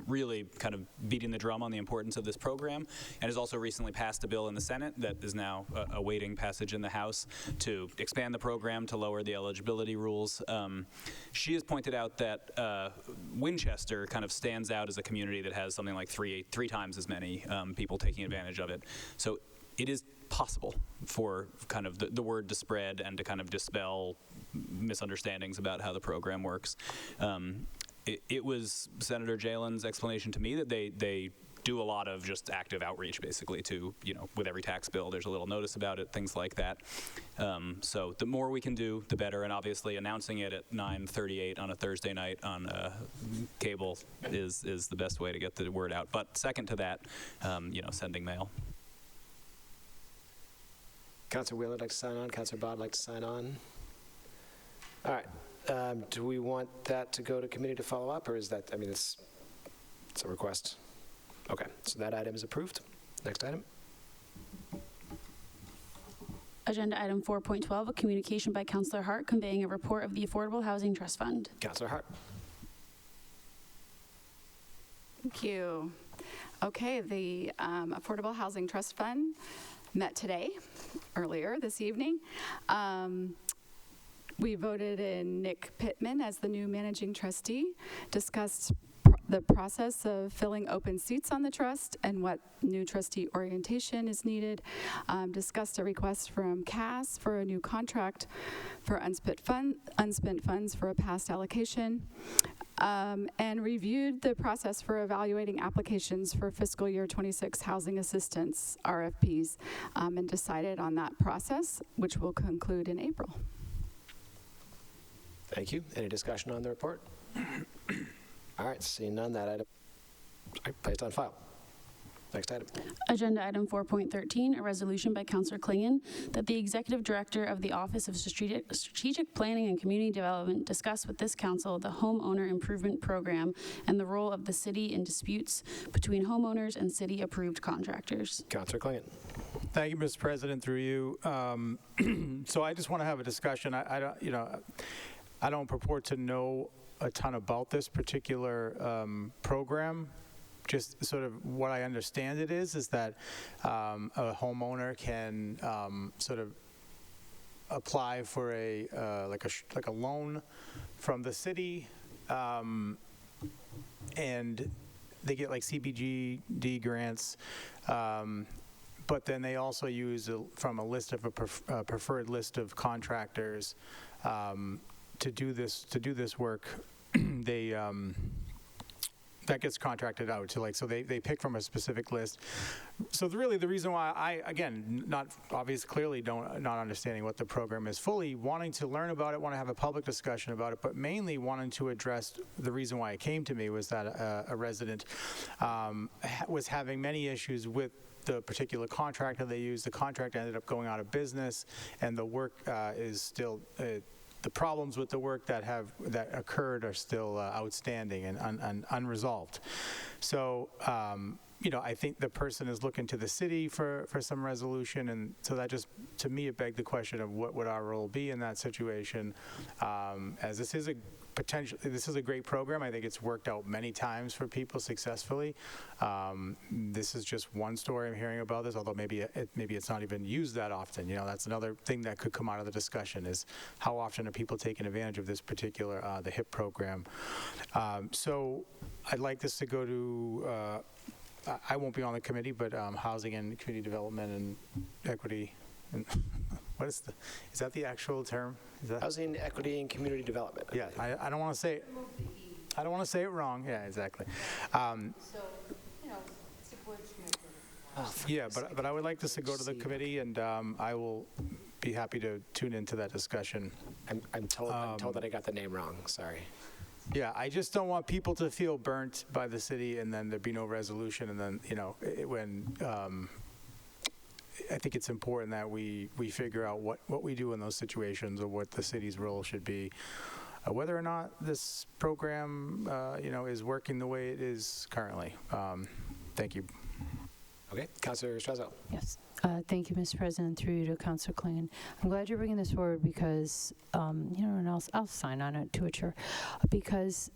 really kind of beating the drum on the importance of this program, and has also recently passed a bill in the Senate that is now awaiting passage in the House to expand the program to lower the eligibility rules. She has pointed out that Winchester kind of stands out as a community that has something like three times as many people taking advantage of it. So it is possible for kind of the word to spread and to kind of dispel misunderstandings about how the program works. It was Senator Jalen's explanation to me that they do a lot of just active outreach, basically, to, with every tax bill, there's a little notice about it, things like that. So the more we can do, the better, and obviously announcing it at 9:38 on a Thursday night on cable is the best way to get the word out. But second to that, sending mail. Councilor Wheeler would like to sign on. Councilor Bod would like to sign on. All right. Do we want that to go to committee to follow up, or is that, it's a request? Okay, so that item is approved. Next item. Agenda item 4.12, a communication by Councilor Hart conveying a report of the Affordable Housing Trust Fund. Councilor Hart. Thank you. Okay, the Affordable Housing Trust Fund met today, earlier this evening. We voted in Nick Pittman as the new managing trustee, discussed the process of filling open seats on the trust and what new trustee orientation is needed, discussed a request from CAS for a new contract for unspent funds for a past allocation, and reviewed the process for evaluating applications for fiscal year 26 housing assistance RFPs, and decided on that process, which will conclude in April. Thank you. Any discussion on the report? All right, seeing none, that item placed on file. Next item. Agenda item 4.13, a resolution by Councilor Klingon that the Executive Director of the Office of Strategic Planning and Community Development discuss with this council the Homeowner Improvement Program and the role of the city in disputes between homeowners and city-approved contractors. Councilor Klingon. Thank you, Mr. President, through you. So I just want to have a discussion. I don't purport to know a ton about this particular program. Just sort of what I understand it is that a homeowner can sort of apply for like a loan from the city, and they get like CBGD grants, but then they also use from a list of a preferred list of contractors to do this work. They that gets contracted out to so they pick from a specific list. So really the reason why I, again, not clearly not understanding what the program is fully, wanting to learn about it, want to have a public discussion about it, but mainly wanting to address the reason why it came to me was that a resident was having many issues with the particular contractor they used. The contract ended up going out of business, and the work is still the problems with the work that occurred are still outstanding and unresolved. So, I think the person is looking to the city for some resolution, and so that just, to me, it begged the question of what would our role be in that situation, as this is a great program. I think it's worked out many times for people successfully. This is just one story I'm hearing about this, although maybe it's not even used that often. That's another thing that could come out of the discussion is how often are people taking advantage of this particular, the HIP program. So I'd like this to go to, I won't be on the committee, but Housing and Community Development and Equity. And is that the actual term? Housing, Equity, and Community Development. Yeah, I don't want to say it. I don't want to say it wrong. Yeah, exactly. Yeah, but I would like this to go to the committee, and I will be happy to tune into that discussion. I'm told that I got the name wrong. Sorry. Yeah, I just don't want people to feel burnt by the city, and then there be no resolution, and then I think it's important that we figure out what we do in those situations, or what the city's role should be, whether or not this program, is working the way it is currently. Thank you. Okay, Councilor Strezzo. Yes. Thank you, Mr. President. Through you to Councilor Klingon. I'm glad you're bringing this forward because, and I'll sign on it to it, sure. Because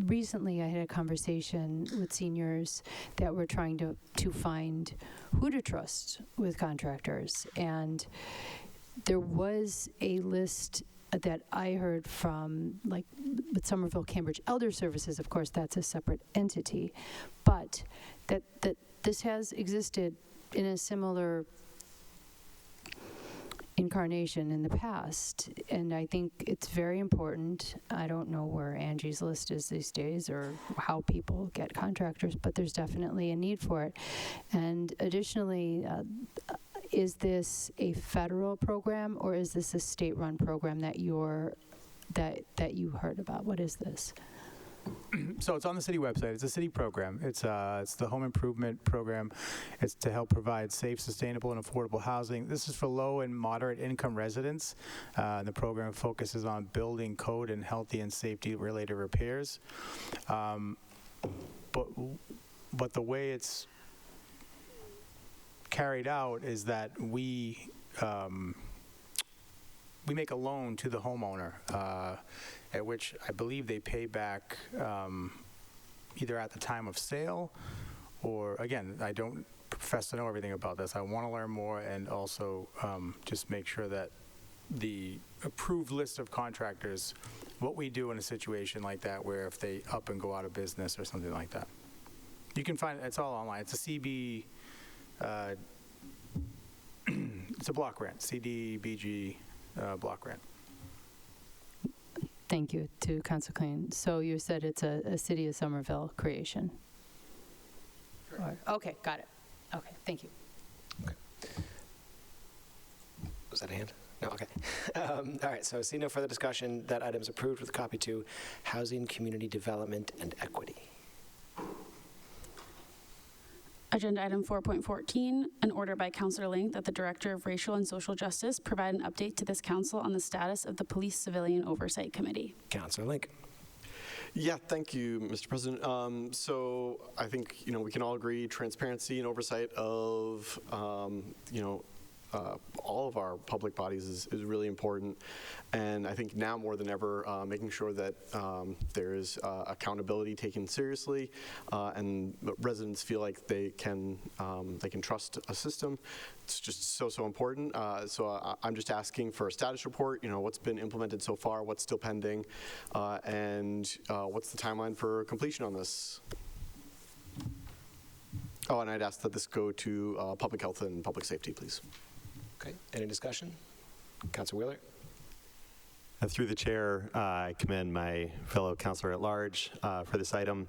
recently I had a conversation with seniors that were trying to find who to trust with contractors. And there was a list that I heard from, with Somerville Cambridge Elder Services, of course, that's a separate entity, but that this has existed in a similar incarnation in the past, and I think it's very important. I don't know where Angie's list is these days or how people get contractors, but there's definitely a need for it. And additionally, is this a federal program or is this a state-run program that you heard about? What is this? So it's on the city website. It's a city program. It's the home improvement program. It's to help provide safe, sustainable, and affordable housing. This is for low and moderate income residents. The program focuses on building code and healthy and safety related repairs. But the way it's carried out is that we make a loan to the homeowner, at which I believe they pay back either at the time of sale or, again, I don't profess to know everything about this. I want to learn more and also just make sure that the approved list of contractors, what we do in a situation like that where if they up and go out of business or something like that. You can find it's all online. It's a CB, it's a block grant, CDBG block grant. Thank you to Councilor Kane. So you said it's a City of Somerville creation? Sure. Okay, got it. Okay, thank you. Okay. Was that a hand? No, okay. All right, so see no further discussion. That item is approved with copy to Housing, Community Development, and Equity. Agenda item 4.14, an order by Councilor Link that the Director of Racial and Social Justice provide an update to this council on the status of the Police Civilian Oversight Committee. Councilor Link. Yeah, thank you, Mr. President. So I think, we can all agree transparency and oversight of, all of our public bodies is really important. And I think now more than ever, making sure that there is accountability taken seriously and residents feel like they can trust a system. It's just so important. So I'm just asking for a status report, what's been implemented so far, what's still pending, and what's the timeline for completion on this? Oh, and I'd ask that this go to Public Health and Public Safety, please. Okay, any discussion? Councilor Wheeler? Through the chair, I commend my fellow counselor at large for this item.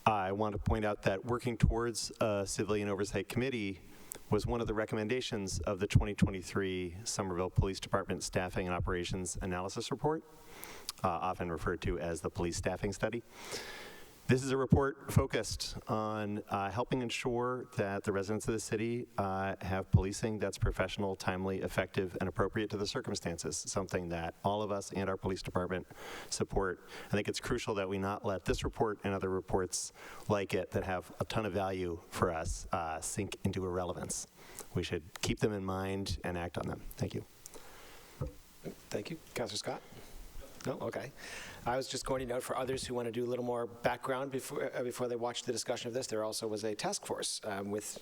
I want to point out that working towards a civilian oversight committee was one of the recommendations of the 2023 Somerville Police Department Staffing and Operations Analysis Report, often referred to as the Police Staffing Study. This is a report focused on helping ensure that the residents of the city have policing that's professional, timely, effective, and appropriate to the circumstances, something that all of us and our police department support. I think it's crucial that we not let this report and other reports like it that have a ton of value for us sink into irrelevance. We should keep them in mind and act on them. Thank you. Thank you. Councilor Scott? No? Okay. I was just going to note for others who want to do a little more background before they watch the discussion of this, there also was a task force with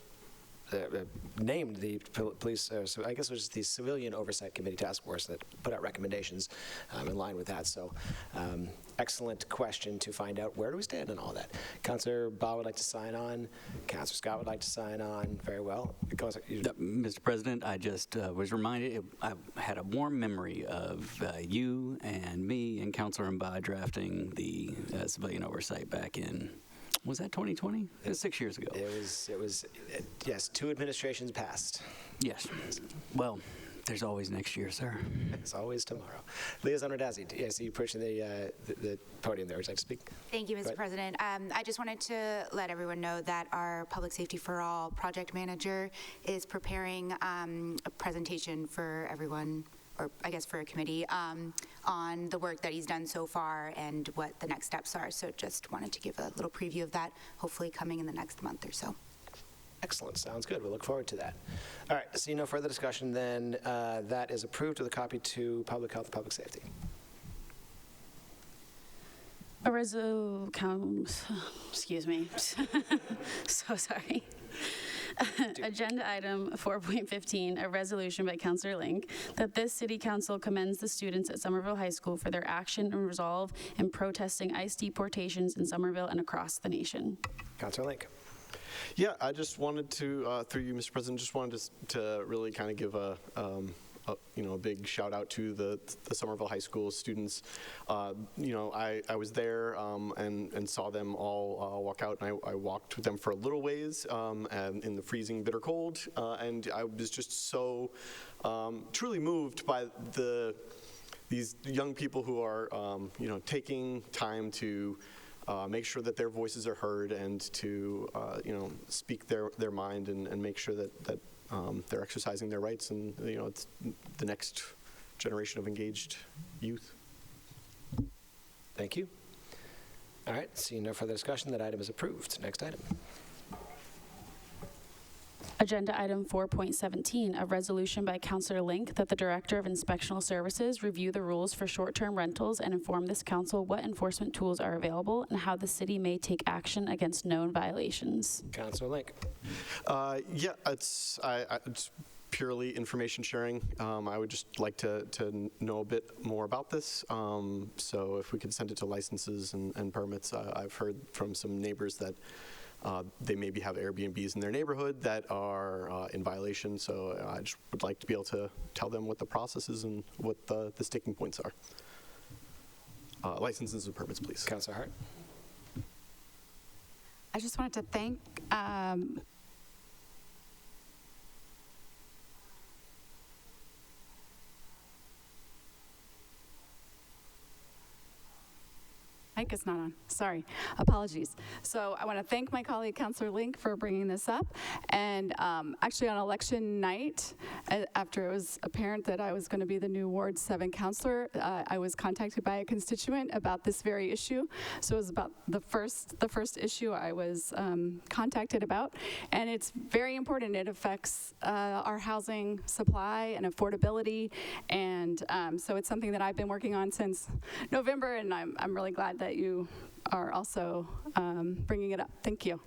named the police, so I guess it was the Civilian Oversight Committee Task Force that put out recommendations in line with that. So excellent question to find out where do we stand on all that. Councillor Baugh would like to sign on. Councillor Scott would like to sign on. Very well. Mr. President, I just was reminded, I had a warm memory of you and me and Councillor Mbaugh drafting the Civilian Oversight back in, was that 2020? It was 6 years ago. It was yes, 2 administrations passed. Yes. Well, there's always next year, sir. It's always tomorrow. Liaison Radazzi, yes, you approaching the podium there. Would you like to speak? Thank you, Mr. President. I just wanted to let everyone know that our Public Safety for All project manager is preparing a presentation for everyone, or I guess for a committee, on the work that he's done so far and what the next steps are. So just wanted to give a little preview of that, hopefully coming in the next month or so. Excellent. Sounds good. We'll look forward to that. All right. Seeing no further discussion, then that is approved with a copy to Public Health and Public Safety. Excuse me. So sorry. Agenda item 4.15, a resolution by Councillor Link that this City Council commends the students at Somerville High School for their action and resolve in protesting ICE deportations in Somerville and across the nation. Councillor Link. Yeah, I just wanted to, through you, Mr. President, just wanted to really kind of give a big shout out to the Somerville High School students. I was there and saw them all walk out, and I walked with them for a little ways and in the freezing bitter cold, and I was just so truly moved by these young people who are taking time to make sure that their voices are heard and to speak their mind and make sure that they're exercising their rights, and it's the next generation of engaged youth. Thank you. All right, seeing no further discussion, that item is approved. Next item. Agenda item 4.17, a resolution by Councillor Link that the Director of Inspectional Services review the rules for short-term rentals and inform this council what enforcement tools are available and how the city may take action against known violations. Councillor Link. Yeah, it's purely information sharing. I would just like to know a bit more about this. So if we could send it to licenses and permits. I've heard from some neighbors that they maybe have Airbnbs in their neighborhood that are in violation, so I just would like to be able to tell them what the process is and what the sticking points are. Licenses and permits, please. Councillor Hart. I just wanted to thank mic is not on. Sorry. Apologies. So I want to thank my colleague, Councillor Link, for bringing this up. And actually on election night, after it was apparent that I was going to be the new Ward 7 councillor, I was contacted by a constituent about this very issue. So it was about the first issue I was contacted about. And it's very important. It affects our housing supply and affordability. And so it's something that I've been working on since November, and I'm really glad that you are also bringing it up. Thank you.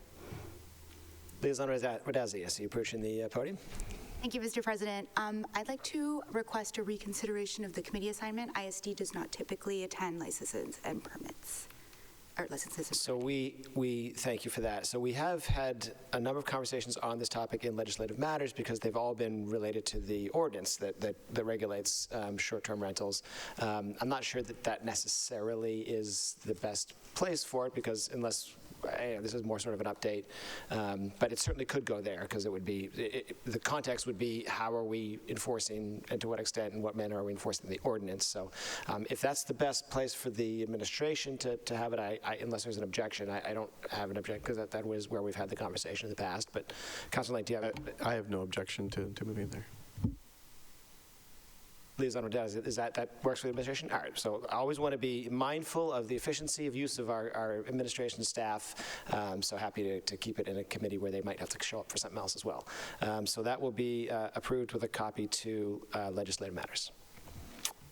Liaison Radazzi, I see you approaching the podium. Thank you, Mr. President. I'd like to request a reconsideration of the committee assignment. ISD does not typically attend licenses and permits. So we thank you for that. So we have had a number of conversations on this topic in legislative matters because they've all been related to the ordinance that regulates short-term rentals. I'm not sure that necessarily is the best place for it because unless this is more sort of an update, but it certainly could go there because it would be, the context would be how are we enforcing and to what extent and what manner are we enforcing the ordinance. So if that's the best place for the administration to have it, unless there's an objection, I don't have an objection because that was where we've had the conversation in the past. But Councilor Link, do you have I have no objection to moving there. Liaison Rodell, is that works for the administration? All right, so I always want to be mindful of the efficiency of use of our administration staff, so happy to keep it in a committee where they might have to show up for something else as well. So that will be approved with a copy to legislative matters.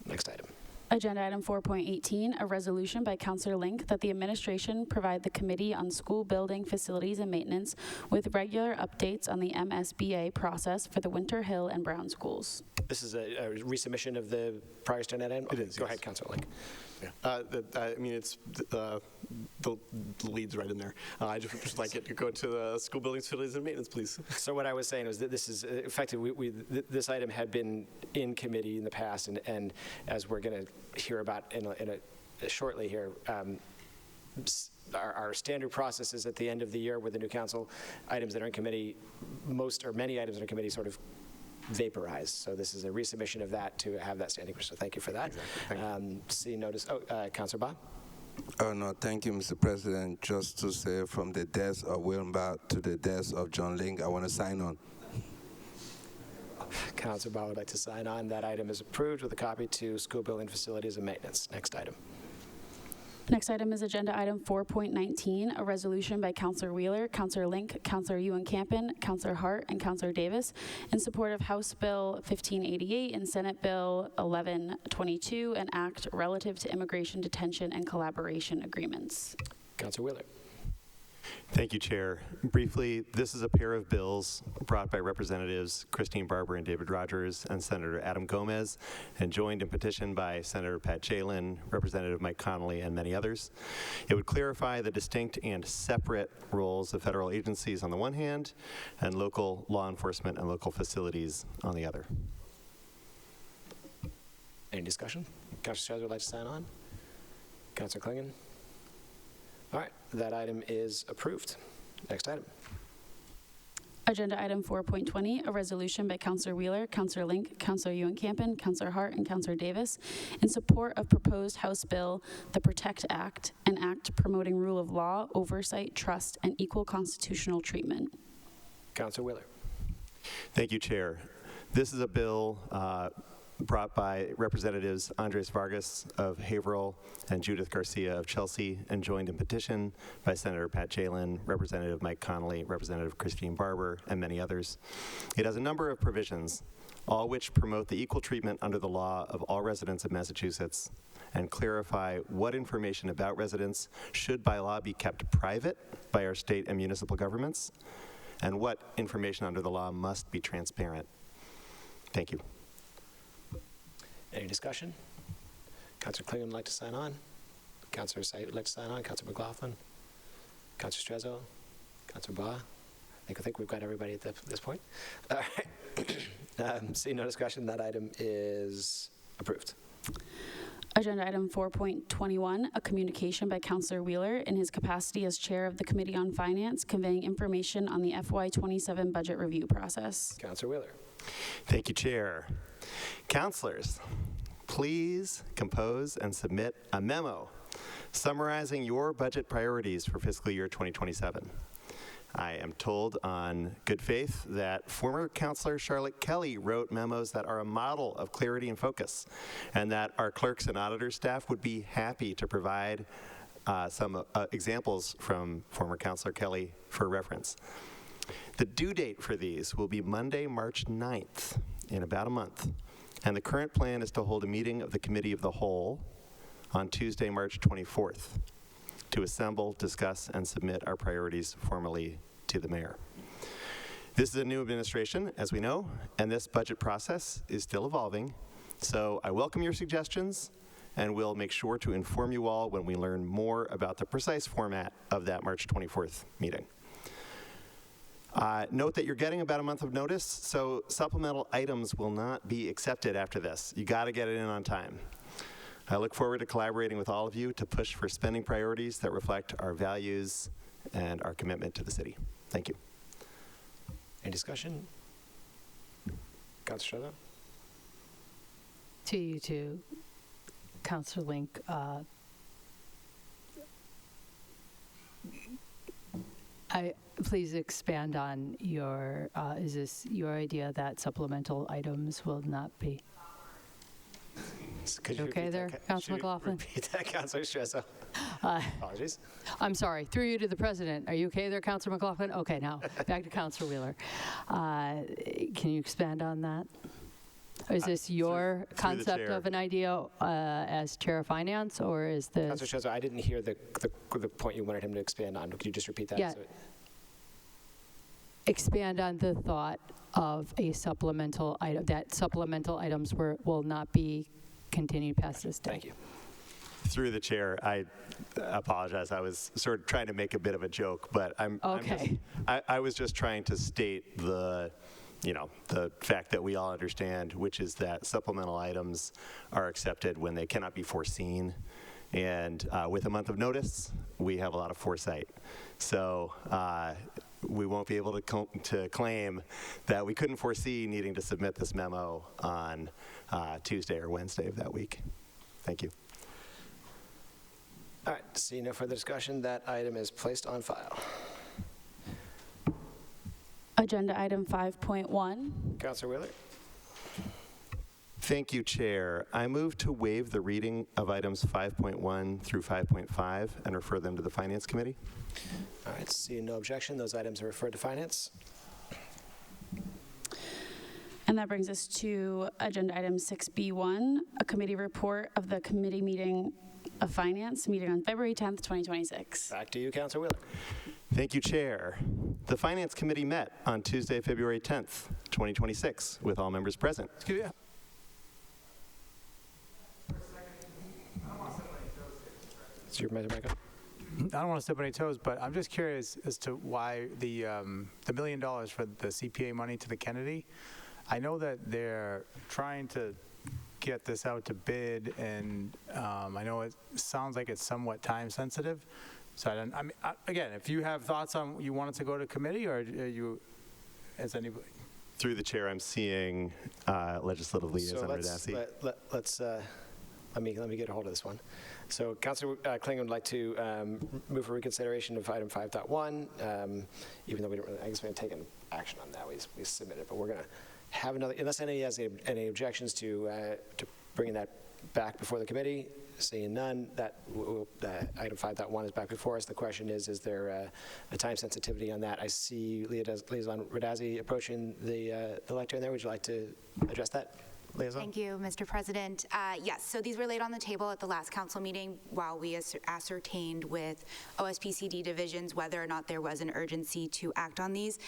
Next item. Agenda item 4.18, a resolution by Councillor Link that the administration provide the Committee on School Building, Facilities and Maintenance with regular updates on the MSBA process for the Winter Hill and Brown schools. This is a resubmission of the prior standard item? It is. Go ahead, Councillor Link. Yeah. I mean, it's the lead's right in there. I just like it to go to the school buildings, facilities, and maintenance, please. So what I was saying was that this is effectively, this item had been in committee in the past, and as we're going to hear about shortly here, our standard process is at the end of the year with the new council, items that are in committee, many items that are in committee sort of vaporized. So this is a resubmission of that to have that standing. So thank you for that. Exactly. Councillor Ba? Oh, no, thank you, Mr. President. Just to say from the desk of William Ba to the desk of John Link, I want to sign on. Councillor Ba would like to sign on. That item is approved with a copy to School Building, Facilities and Maintenance. Next item. Next item is agenda item 4.19, a resolution by Councillor Wheeler, Councillor Link, Councillor Ewan-Campen, Councillor Hart, and Councillor Davis in support of House Bill 1588 and Senate Bill 1122, an act relative to immigration detention and collaboration agreements. Councillor Wheeler. Thank you, Chair. Briefly, this is a pair of bills brought by Representatives Christine Barber and David Rogers and Senator Adam Gomez, and joined in petition by Senator Pat Jalen, Representative Mike Connolly, and many others. It would clarify the distinct and separate roles of federal agencies on the one hand, and local law enforcement and local facilities on the other. Any discussion? Councillor Strauss would like to sign on? Councillor Klingon? All right, that item is approved. Next item. Agenda item 4.20, a resolution by Councillor Wheeler, Councillor Link, Councillor Ewan-Campen, Councillor Hart, and Councillor Davis in support of proposed House Bill, the PROTECT Act, an act promoting rule of law, oversight, trust, and equal constitutional treatment. Councillor Wheeler. Thank you, Chair. This is a bill brought by Representatives Andres Vargas of Haverhill and Judith Garcia of Chelsea, and joined in petition by Senator Pat Jalen, Representative Mike Connolly, Representative Christine Barber, and many others. It has a number of provisions, all which promote the equal treatment under the law of all residents of Massachusetts and clarify what information about residents should by law be kept private by our state and municipal governments, and what information under the law must be transparent. Thank you. Any discussion? Councillor Klingon would like to sign on. Councillor Said would like to sign on. Councillor McLaughlin. Councillor Strezzo. Councillor Ba. I think we've got everybody at this point. All right. Seeing no discussion, that item is approved. Agenda item 4.21, a communication by Councillor Wheeler in his capacity as Chair of the Committee on Finance, conveying information on the FY27 budget review process. Councillor Wheeler. Thank you, Chair. Councilors, please compose and submit a memo summarizing your budget priorities for fiscal year 2027. I am told on good faith that former Councillor Charlotte Kelly wrote memos that are a model of clarity and focus, and that our clerks and auditor staff would be happy to provide some examples from former Councillor Kelly for reference. The due date for these will be Monday, March 9th, in about a month. And the current plan is to hold a meeting of the Committee of the Whole on Tuesday, March 24th, to assemble, discuss, and submit our priorities formally to the mayor. This is a new administration, as we know, and this budget process is still evolving. So I welcome your suggestions, and we'll make sure to inform you all when we learn more about the precise format of that March 24th meeting. Note that you're getting about a month of notice, so supplemental items will not be accepted after this. You got to get it in on time. I look forward to collaborating with all of you to push for spending priorities that reflect our values and our commitment to the city. Thank you. Any discussion? Councilor Shota? To you too, Councilor Link. Please expand on your, is this your idea that supplemental items will not be? Could you Okay there, Councilor McLaughlin? Repeat that, Councilor Strezzo. Apologies. I'm sorry, through you to the president. Are you okay there, Councilor McLaughlin? Okay, now back to Councilor Wheeler. Can you expand on that? Is this your concept of an idea as Chair of Finance, or is this? Councilor Strezzo, I didn't hear the point you wanted him to expand on. Could you just repeat that? Yeah. Expand on the thought of a supplemental item, that supplemental items will not be continued past this day. Thank you. Through the chair, I apologize. I was sort of trying to make a bit of a joke, but I was just trying to state the fact that we all understand, which is that supplemental items are accepted when they cannot be foreseen. And with a month of notice, we have a lot of foresight. So we won't be able to claim that we couldn't foresee needing to submit this memo on Tuesday or Wednesday of that week. Thank you. All right, see no further discussion. That item is placed on file. Agenda item 5.1. Councilor Wheeler. Thank you, Chair. I move to waive the reading of items 5.1 through 5.5 and refer them to the Finance Committee. All right, seeing no objection, those items are referred to Finance. And that brings us to agenda item 6B1, a committee report of the committee meeting of Finance meeting on February 10th, 2026. Back to you, Councilor Wheeler. Thank you, Chair. The Finance Committee met on Tuesday, February 10th, 2026, with all members present. Is your mic up? I don't want to step on any toes, but I'm just curious as to why the $1 million for the CPA money to the Kennedy. I know that they're trying to get this out to bid, and I know it sounds like it's somewhat time sensitive. So again, if you have thoughts on you want it to go to committee, or are you, as anybody? Through the chair, I'm seeing Legislative Liaison Radassi. Let me get a hold of this one. So Councilor Kling would like to move for reconsideration of item 5.1, even though we don't really, I guess we haven't taken action on that. We submitted, but we're going to have another, unless anybody has any objections to bringing that back before the committee. Seeing none, that item 5.1 is back before us. The question is there a time sensitivity on that? I see Liaison Radassi approaching the lectern there. Would you like to address that? Liaison? Thank you, Mr. President. Yes, so these were laid on the table at the last council meeting while we ascertained with OSPCD divisions whether or not there was an urgency to act on these.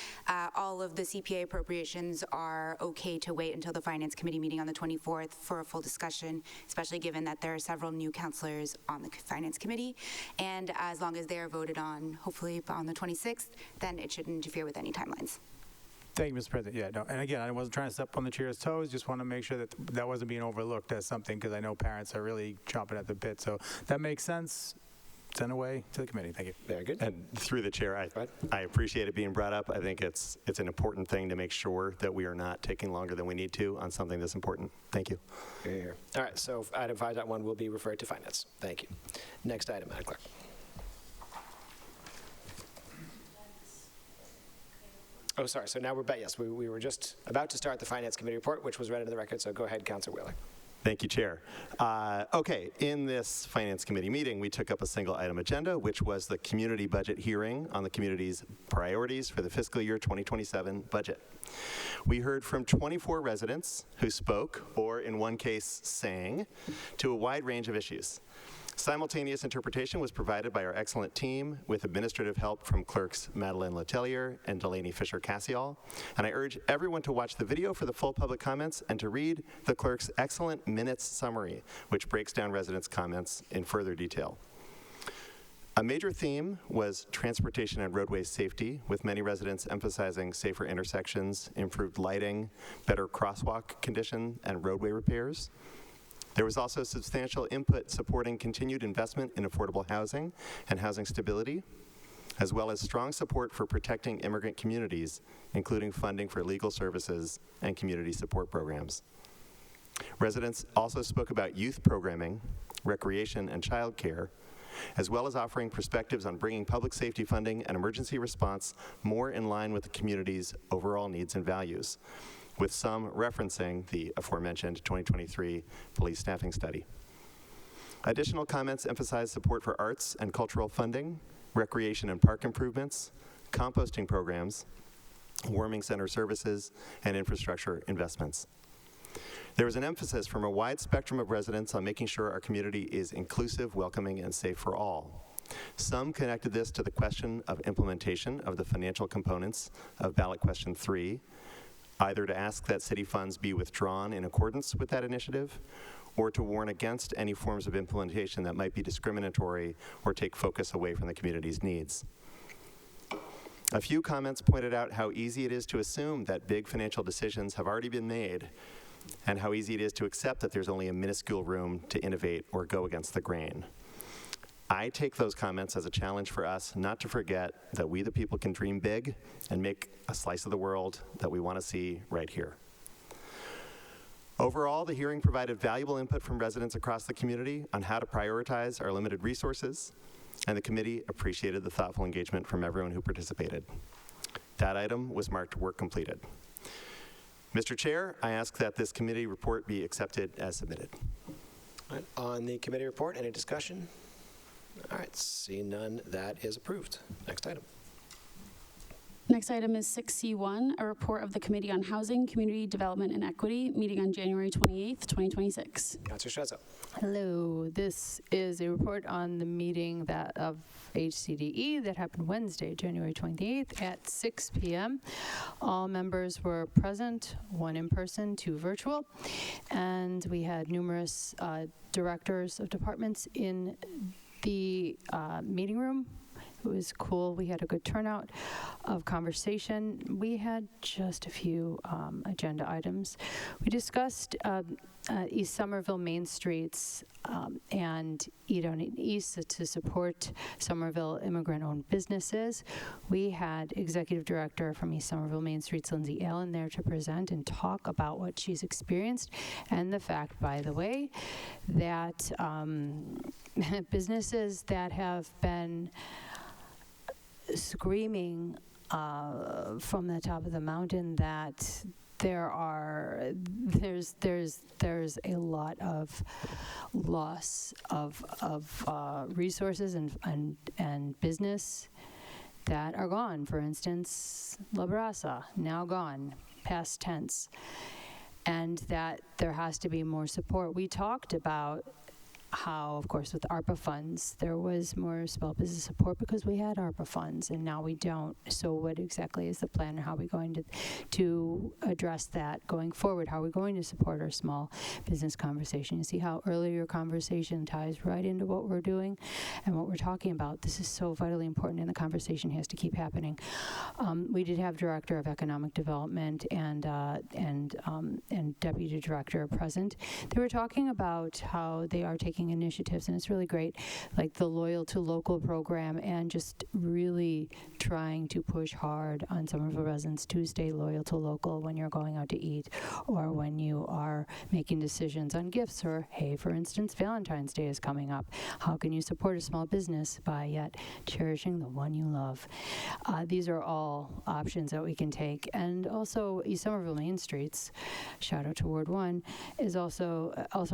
All of the CPA appropriations are okay to wait until the Finance Committee meeting on the 24th for a full discussion, especially given that there are several new councilors on the Finance Committee. And as long as they are voted on, hopefully on the 26th, then it shouldn't interfere with any timelines. Thank you, Mr. President. Yeah, no, and again, I wasn't trying to step on the chair's toes. Just want to make sure that that wasn't being overlooked as something, because I know parents are really chomping at the bit. So that makes sense. Send away to the committee. Thank you. Very good. And through the chair, I appreciate it being brought up. I think it's an important thing to make sure that we are not taking longer than we need to on something that's important. Thank you. Here. All right, so item 5.1 will be referred to Finance. Thank you. Next item, Madam Clerk. Oh, sorry. So now we're back. Yes, we were just about to start the Finance Committee report, which was read into the record. So go ahead, Councilor Wheeler. Thank you, Chair. Okay, in this Finance Committee meeting, we took up a single item agenda, which was the community budget hearing on the community's priorities for the fiscal year 2027 budget. We heard from 24 residents who spoke, or in one case sang, to a wide range of issues. Simultaneous interpretation was provided by our excellent team with administrative help from clerks Madeleine Letelier and Delaney Fisher-Cassiol. And I urge everyone to watch the video for the full public comments and to read the clerk's excellent minutes summary, which breaks down residents' comments in further detail. A major theme was transportation and roadway safety, with many residents emphasizing safer intersections, improved lighting, better crosswalk condition, and roadway repairs. There was also substantial input supporting continued investment in affordable housing and housing stability, as well as strong support for protecting immigrant communities, including funding for legal services and community support programs. Residents also spoke about youth programming, recreation, and childcare, as well as offering perspectives on bringing public safety funding and emergency response more in line with the community's overall needs and values, with some referencing the aforementioned 2023 police staffing study. Additional comments emphasized support for arts and cultural funding, recreation and park improvements, composting programs, warming center services, and infrastructure investments. There was an emphasis from a wide spectrum of residents on making sure our community is inclusive, welcoming, and safe for all. Some connected this to the question of implementation of the financial components of ballot question 3, either to ask that city funds be withdrawn in accordance with that initiative, or to warn against any forms of implementation that might be discriminatory or take focus away from the community's needs. A few comments pointed out how easy it is to assume that big financial decisions have already been made, and how easy it is to accept that there's only a minuscule room to innovate or go against the grain. I take those comments as a challenge for us not to forget that we the people can dream big and make a slice of the world that we want to see right here. Overall, the hearing provided valuable input from residents across the community on how to prioritize our limited resources, and the committee appreciated the thoughtful engagement from everyone who participated. That item was marked work completed. Mr. Chair, I ask that this committee report be accepted as submitted. All right, on the committee report, any discussion? All right, seeing none, that is approved. Next item. Next item is 6C1, a report of the Committee on Housing, Community Development, and Equity, meeting on January 28th, 2026. Councilor Strezzo. Hello. This is a report on the meeting of HCDE that happened Wednesday, January 28th at 6 p.m. All members were present, 1 in person, 2 virtual, and we had numerous directors of departments in the meeting room. It was cool. We had a good turnout of conversation. We had just a few agenda items. We discussed East Somerville Main Streets and Eat On It East to support Somerville immigrant-owned businesses. We had Executive Director from East Somerville Main Streets, Lindsay Allen, there to present and talk about what she's experienced, and the fact, by the way, that businesses that have been screaming from the top of the mountain that there's a lot of loss of resources and business that are gone. For instance, La Brasa, now gone, past tense, and that there has to be more support. We talked about how, of course, with ARPA funds, there was more small business support because we had ARPA funds, and now we don't. So what exactly is the plan, and how are we going to address that going forward? How are we going to support our small business conversation? You see how earlier conversation ties right into what we're doing and what we're talking about. This is so vitally important, and the conversation has to keep happening. We did have Director of Economic Development and Deputy Director present. They were talking about how they are taking initiatives, and it's really great, like the Loyal to Local program, and just really trying to push hard on Somerville residents to stay loyal to local when you're going out to eat, or when you are making decisions on gifts, or, hey, for instance, Valentine's Day is coming up. How can you support a small business by yet cherishing the one you love? These are all options that we can take. And also, East Somerville Main Streets, shout out to Ward 1, is also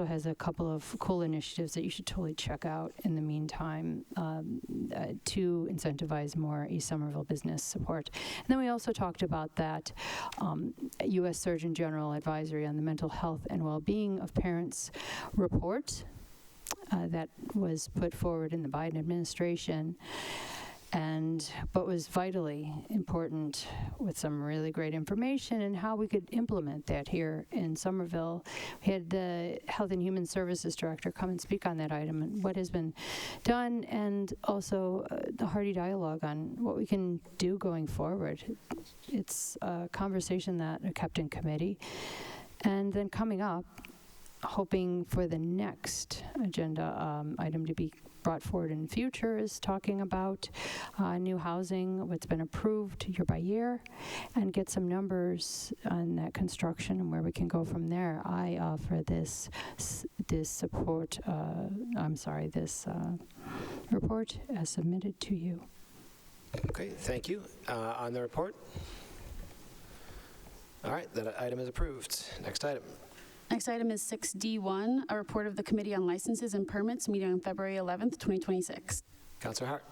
has a couple of cool initiatives that you should totally check out in the meantime to incentivize more East Somerville business support. And then we also talked about that U.S. Surgeon General Advisory on the Mental Health and Well-Being of Parents report that was put forward in the Biden administration, but was vitally important with some really great information and how we could implement that here in Somerville. We had the Health and Human Services Director come and speak on that item and what has been done, and also the hearty dialogue on what we can do going forward. It's a conversation that are kept in committee. And then coming up, hoping for the next agenda item to be brought forward in the future, is talking about new housing, what's been approved year by year, and get some numbers on that construction and where we can go from there. I offer this report as submitted to you. Okay, thank you. On the report? All right, that item is approved. Next item. Next item is 6D1, a report of the Committee on Licenses and Permits meeting on February 11th, 2026. Councilor Hart.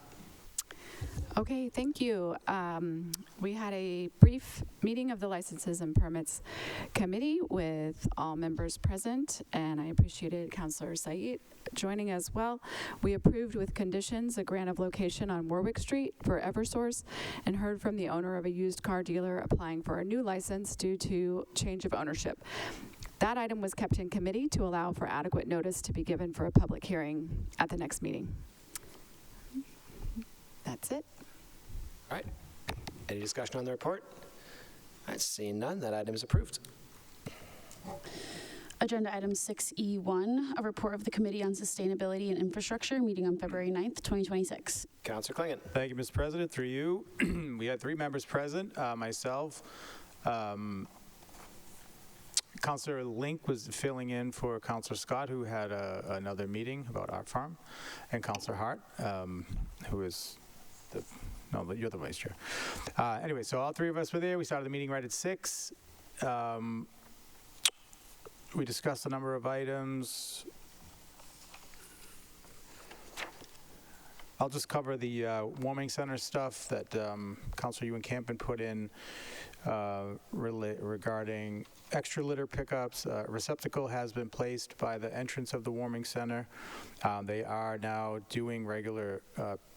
Okay, thank you. We had a brief meeting of the Licenses and Permits Committee with all members present, and I appreciated Councilor Said joining as well. We approved with conditions a grant of location on Warwick Street for Eversource, and heard from the owner of a used car dealer applying for a new license due to change of ownership. That item was kept in committee to allow for adequate notice to be given for a public hearing at the next meeting. That's it. All right. Any discussion on the report? All right, seeing none, that item is approved. Agenda item 6E1, a report of the Committee on Sustainability and Infrastructure meeting on February 9th, 2026. Councilor Klingon. Thank you, Mr. President. Through you, we had 3 members present, myself, Councilor Link was filling in for Councilor Scott, who had another meeting about Art Farm, and Councilor Hart, who is you're the vice chair. Anyway, so all 3 of us were there. We started the meeting right at 6. We discussed a number of items. I'll just cover the warming center stuff that Councilor Ewan Campen put in regarding extra litter pickups. A receptacle has been placed by the entrance of the warming center. They are now doing regular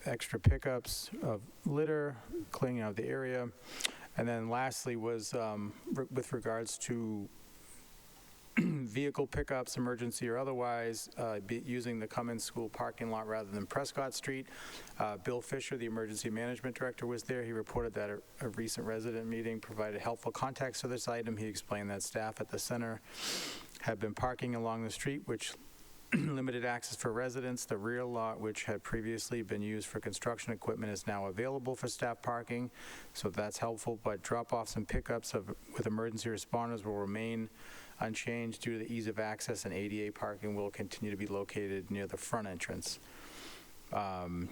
extra pickups of litter, cleaning out the area. And then lastly was with regards to vehicle pickups, emergency or otherwise, using the Cummins School parking lot rather than Prescott Street. Bill Fisher, the emergency management director, was there. He reported that a recent resident meeting provided helpful context for this item. He explained that staff at the center have been parking along the street, which limited access for residents. The rear lot, which had previously been used for construction equipment, is now available for staff parking, so that's helpful. But drop-offs and pickups with emergency responders will remain unchanged due to the ease of access, and ADA parking will continue to be located near the front entrance. Rather,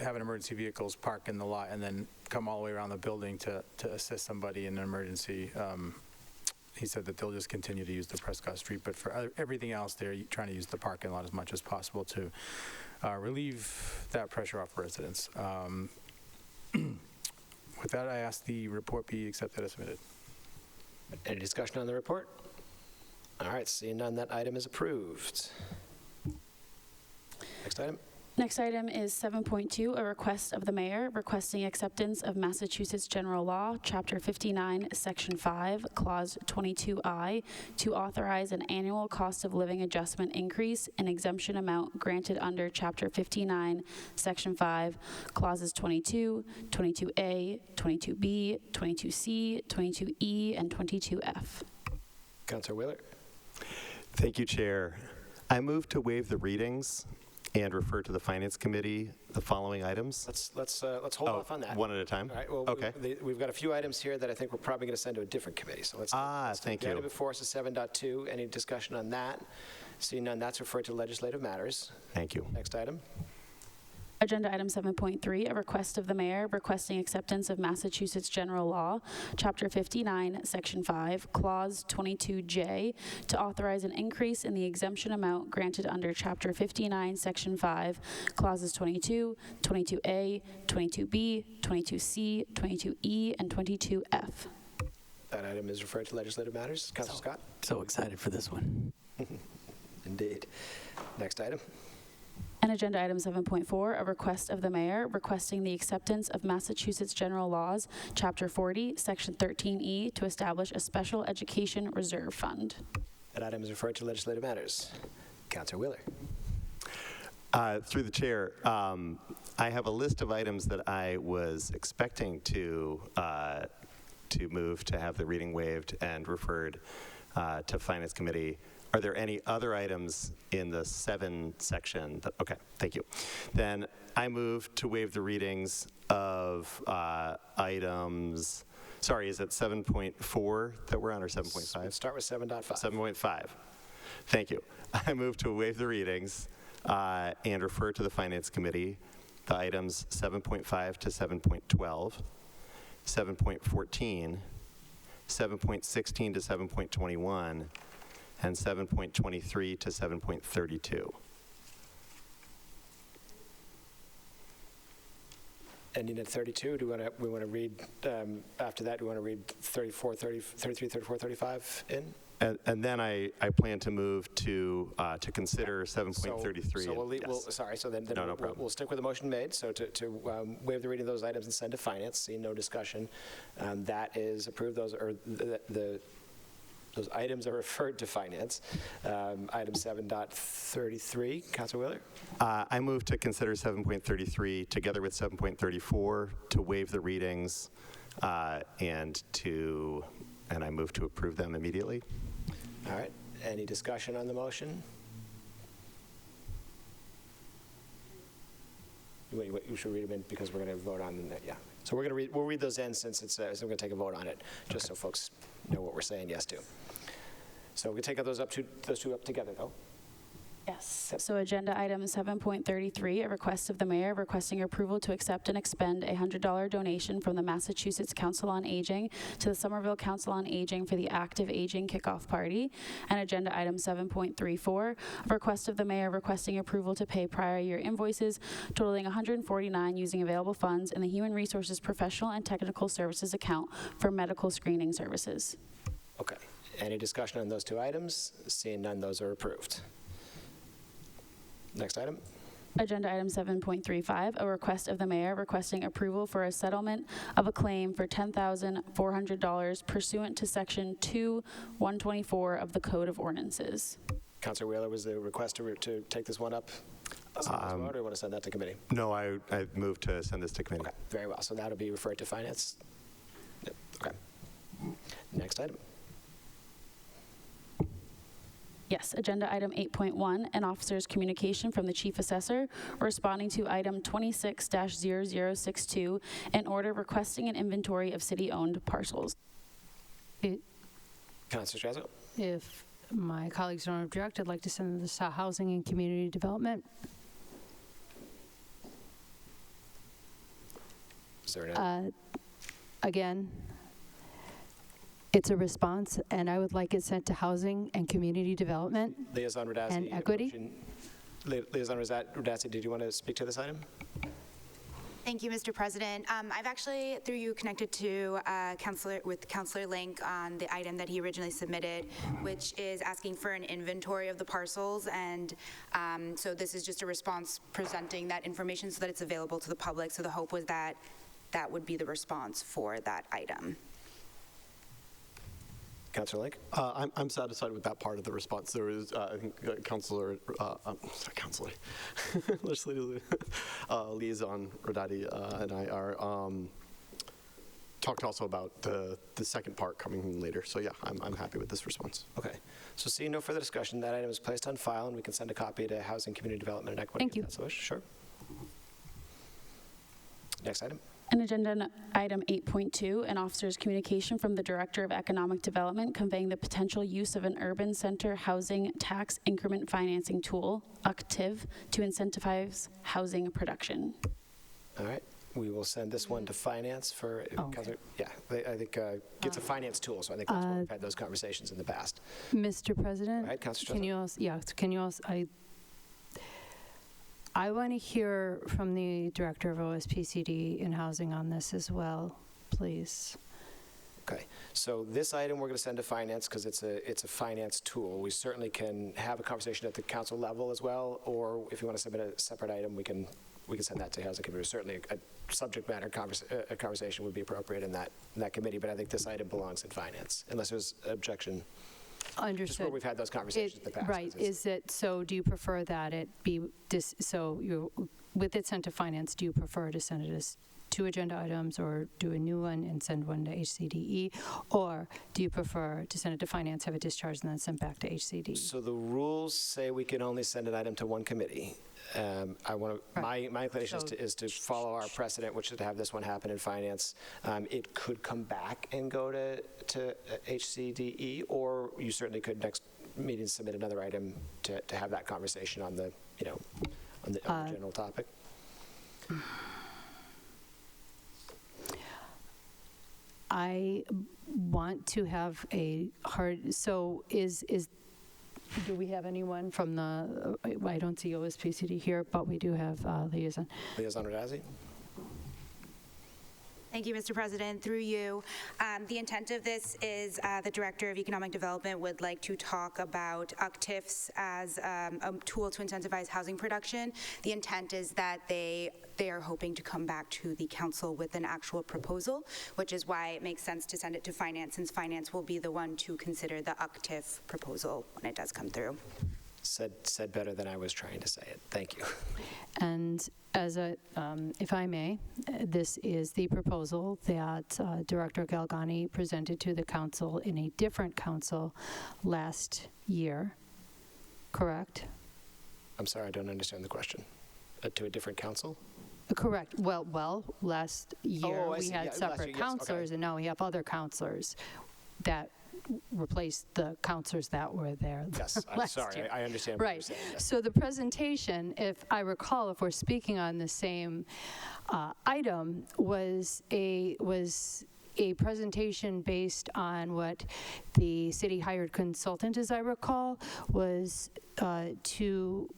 having emergency vehicles park in the lot and then come all the way around the building to assist somebody in an emergency. He said that they'll just continue to use the Prescott Street, but for everything else, they're trying to use the parking lot as much as possible to relieve that pressure off residents. With that, I ask the report be accepted as submitted. Any discussion on the report? All right, seeing none, that item is approved. Next item. Next item is 7.2, a request of the mayor requesting acceptance of Massachusetts General Law, Chapter 59, Section 5, Clause 22I, to authorize an annual cost of living adjustment increase and exemption amount granted under Chapter 59, Section 5, Clauses 22, 22A, 22B, 22C, 22E, and 22F. Councilor Wheeler. Thank you, Chair. I move to waive the readings and refer to the Finance Committee the following items. Let's hold off on that. One at a time? All right, well, okay. We've got a few items here that I think we're probably going to send to a different committee. So let's thank you. The item before us is 7.2. Any discussion on that? Seeing none, that's referred to legislative matters. Thank you. Next item. Agenda item 7.3, a request of the mayor requesting acceptance of Massachusetts General Law, Chapter 59, Section 5, Clause 22J, to authorize an increase in the exemption amount granted under Chapter 59, Section 5, Clauses 22, 22A, 22B, 22C, 22E, and 22F. That item is referred to legislative matters. Councilor Scott. So excited for this one. Indeed. Next item. And agenda item 7.4, a request of the mayor requesting the acceptance of Massachusetts General Laws, Chapter 40, Section 13E, to establish a special education reserve fund. That item is referred to legislative matters. Councilor Wheeler. Through the chair, I have a list of items that I was expecting to move to have the reading waived and referred to Finance Committee. Are there any other items in the 7 section? Okay, thank you. Then I move to waive the readings of items. Sorry, is it 7.4 that we're on, or 7.5? Let's start with 7.5. 7.5. Thank you. I move to waive the readings and refer to the Finance Committee the items 7.5 to 7.12, 7.14, 7.16 to 7.21, and 7.23 to 7.32. Ending at 32, we want to read, after that, do we want to read 34, 30, 33, 34, 35 in? And then I plan to move to consider 7.33. So we'll, yes. sorry, so then No problem. we'll stick with the motion made. So to waive the reading of those items and send to finance, seeing no discussion. That is approved. Those are those items are referred to finance. Item 7.33, Councilor Wheeler. I move to consider 7.33 together with 7.34 to waive the readings and I move to approve them immediately. All right. Any discussion on the motion? Wait, you should read them in because we're going to vote on them. Yeah. So we'll read those in since we're going to take a vote on it, just so folks know what we're saying yes to. So we can take those two up together, though. Yes. So agenda item 7.33, a request of the mayor requesting approval to accept and expend a $100 donation from the Massachusetts Council on Aging to the Somerville Council on Aging for the Active Aging Kickoff Party. And agenda item 7.34, a request of the mayor requesting approval to pay prior year invoices totaling $149 using available funds in the Human Resources Professional and Technical Services account for medical screening services. Okay. Any discussion on those two items? Seeing none, those are approved. Next item. Agenda item 7.35, a request of the mayor requesting approval for a settlement of a claim for $10,400 pursuant to Section 2-124 of the Code of Ordinances. Councilor Wheeler, was the request to take this one up? Or do you want to send that to committee? No, I move to send this to committee. Okay, very well. So that'll be referred to finance. Yep. Okay. Next item. Yes, agenda item 8.1, an officer's communication from the chief assessor responding to item 26-0062, an order requesting an inventory of city-owned parcels. Councilor Strazo. If my colleagues don't object, I'd like to send this to Housing and Community Development. Again, it's a response, and I would like it sent to Housing and Community Development Liaison Radasi. and Equity. Liaison Radasi, did you want to speak to this item? Thank you, Mr. President. I've actually, through you, connected to Councilor Link on the item that he originally submitted, which is asking for an inventory of the parcels. And so this is just a response presenting that information so that it's available to the public. So the hope was that that would be the response for that item. Councilor Link? I'm satisfied with that part of the response. There is, I think, Legislative Liaison Rodati and I are talked also about the second part coming later. So yeah, I'm happy with this response. Okay. So seeing no further discussion, that item is placed on file, and we can send a copy to Housing, Community Development, and Equity. Thank you. Councilor Wish, sure. Next item. And agenda item 8.2, an officer's communication from the Director of Economic Development conveying the potential use of an urban center housing tax increment financing tool, UCTIV, to incentivize housing production. All right. We will send this one to finance for, yeah, I think it's a finance tool, so I think that's why we've had those conversations in the past. Mr. President, Go ahead, Councilor can you also, I want to hear from the Director of OSPCD in Housing on this as well, please. Okay. So this item we're going to send to finance because it's a finance tool. We certainly can have a conversation at the council level as well, or if you want to submit a separate item, we can send that to Housing Committee. Certainly a subject matter conversation would be appropriate in that committee, but I think this item belongs in finance, unless there's objection. Understood. Just where we've had those conversations in the past. Right. Is it, so do you prefer that it be, with it sent to finance, do you prefer to send it as 2 agenda items or do a new one and send one to HCDE? Or do you prefer to send it to finance, have it discharged, and then sent back to HCDE? So the rules say we can only send an item to one committee. My inclination is to follow our precedent, which is to have this one happen in finance. It could come back and go to HCDE, or you certainly could next meeting submit another item to have that conversation on the, on the general topic. I want to have a hard, so do we have anyone from the, I don't see OSPCD here, but we do have liaison. Liaison Radazzi? Thank you, Mr. President. Through you, the intent of this is the Director of Economic Development would like to talk about UCTIFs as a tool to incentivize housing production. The intent is that they are hoping to come back to the council with an actual proposal, which is why it makes sense to send it to finance, since finance will be the one to consider the UCTIF proposal when it does come through. Said better than I was trying to say it. Thank you. And if I may, this is the proposal that Director Galgani presented to the council in a different council last year, correct? I'm sorry, I don't understand the question. To a different council? Correct. Well, last year we had separate counselors, okay. and now we have other counselors that replaced the counselors that were there Yes, I'm last sorry. year. I understand what Right. you're saying. Yes. So the presentation, if I recall, if we're speaking on the same item, was a presentation based on what the city hired consultant, as I recall, was to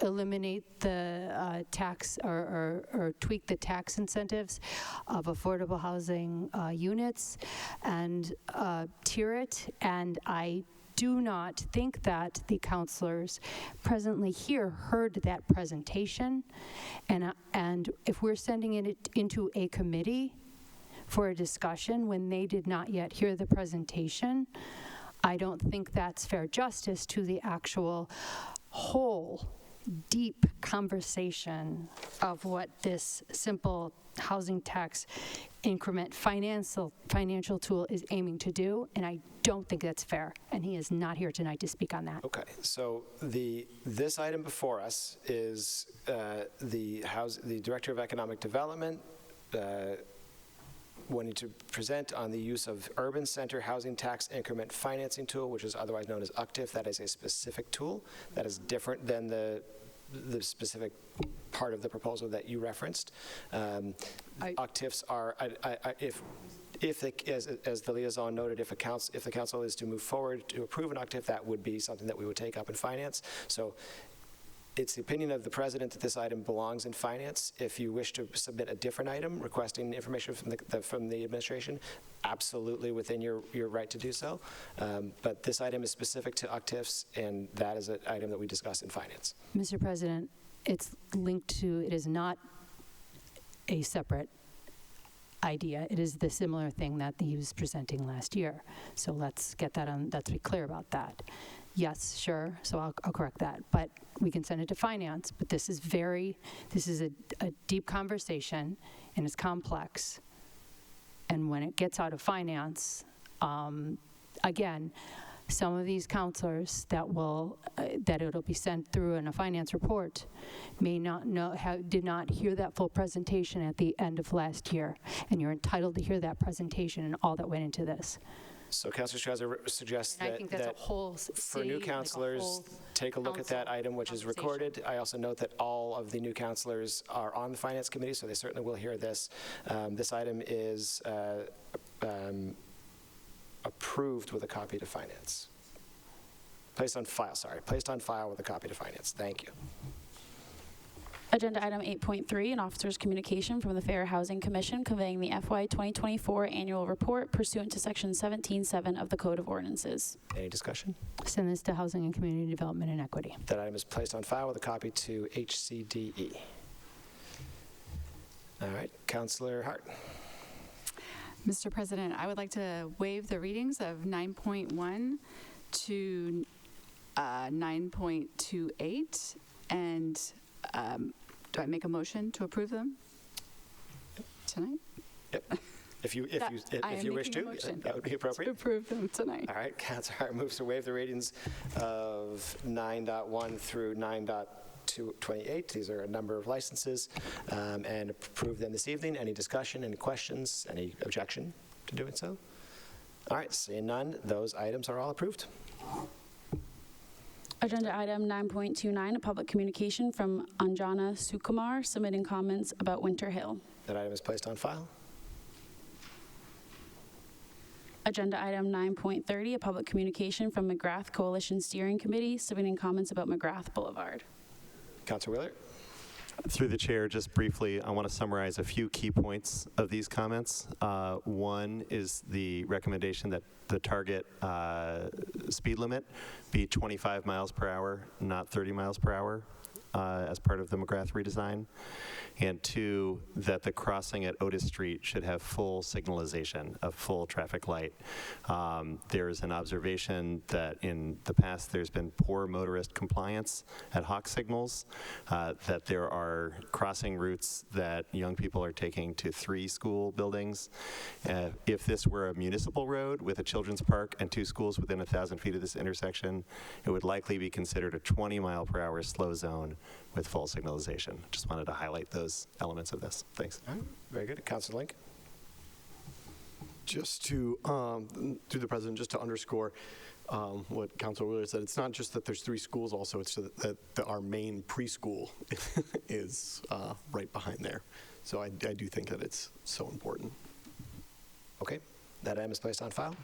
eliminate the tax or tweak the tax incentives of affordable housing units and tier it. And I do not think that the counselors presently here heard that presentation. And if we're sending it into a committee for a discussion when they did not yet hear the presentation, I don't think that's fair justice to the actual whole deep conversation of what this simple housing tax increment financial tool is aiming to do, and I don't think that's fair, and he is not here tonight to speak on that. Okay, so this item before us is the Director of Economic Development wanting to present on the use of Urban Center Housing Tax Increment Financing Tool, which is otherwise known as UCTIF. That is a specific tool that is different than the specific part of the proposal that you referenced. UCTIFs are, as the liaison noted, if the council is to move forward to approve an UCTIF, that would be something that we would take up in finance. So it's the opinion of the president that this item belongs in finance. If you wish to submit a different item requesting information from the administration, absolutely within your right to do so. But this item is specific to UCTIFs, and that is an item that we discuss in finance. Mr. President, it's linked to, it is not a separate idea. It is the similar thing that he was presenting last year. So let's get that on, let's be clear about that. Yes, sure, so I'll correct that. But we can send it to finance, but this is a deep conversation, and it's complex. And when it gets out of finance, again, some of these counselors that it'll be sent through in a finance report may not know, did not hear that full presentation at the end of last year, and you're entitled to hear that presentation and all that went into this. So Councilor Strauser suggests And I think that's a whole for new councilors, take a look at that item, which is recorded. I also note that all of the new councilors are on the Finance Committee, so they certainly will hear this. This item is approved with a copy to Finance. Placed on file with a copy to Finance. Thank you. Agenda item 8.3, an officer's communication from the Fair Housing Commission conveying the FY 2024 annual report pursuant to Section 17.7 of the Code of Ordinances. Any discussion? Send this to Housing and Community Development and Equity. That item is placed on file with a copy to HCDE. All right, Councillor Hart. Mr. President, I would like to waive the readings of 9.1 to 9.28, and do I make a motion to approve them tonight? Yep. If you wish to, that would be appropriate. To approve them tonight. All right, Councillor Hart moves to waive the readings of 9.1 through 9.28. These are a number of licenses, and approve them this evening. Any discussion, any questions, any objection to doing so? All right, seeing none, those items are all approved. Agenda item 9.29, a public communication from Anjana Sukumar submitting comments about Winter Hill. That item is placed on file. Agenda item 9.30, a public communication from McGrath Coalition Steering Committee submitting comments about McGrath Boulevard. Councillor Wheeler. Through the chair, just briefly, I want to summarize a few key points of these comments. One is the recommendation that the target speed limit be 25 miles per hour, not 30 miles per hour, as part of the McGrath redesign. And two, that the crossing at Otis Street should have full signalization, a full traffic light. There's an observation that in the past there's been poor motorist compliance at hawk signals, that there are crossing routes that young people are taking to 3 school buildings. If this were a municipal road with a children's park and 2 schools within 1,000 feet of this intersection, it would likely be considered a 20-mile-per-hour slow zone with full signalization. Just wanted to highlight those elements of this. Thanks. All right, very good. Councillor Link. Just to, through the President, just to underscore what Councilor Wheeler said, it's not just that there's 3 schools also, it's that our main preschool is right behind there. So I do think that it's so important. Okay, that item is placed on file.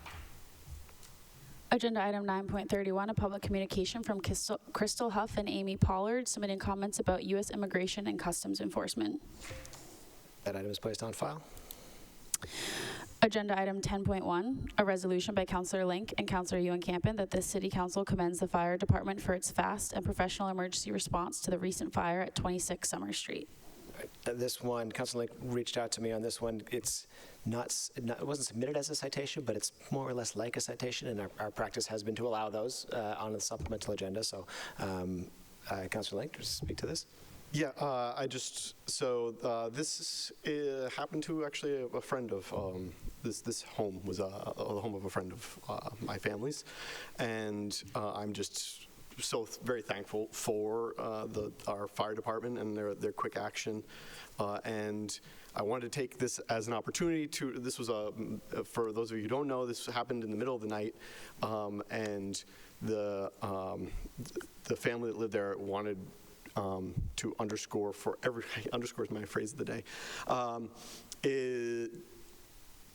Agenda item 9.31, a public communication from Crystal Huff and Amy Pollard submitting comments about U.S. Immigration and Customs Enforcement. That item is placed on file. Agenda item 10.1, a resolution by Councillor Link and Councillor Ewan Campen that the City Council commends the Fire Department for its fast and professional emergency response to the recent fire at 26 Summer Street. This one, Councilor Link reached out to me on this one. It's it wasn't submitted as a citation, but it's more or less like a citation, and our practice has been to allow those on the supplemental agenda. So, Councilor Link, just speak to this. Yeah, this happened to actually a friend of, this home was the home of a friend of my family's, and I'm just so very thankful for our fire department and their quick action, and I wanted to take this as an opportunity to, this was for those of you who don't know, this happened in the middle of the night, and the family that lived there wanted to underscore for underscore is my phrase of the day,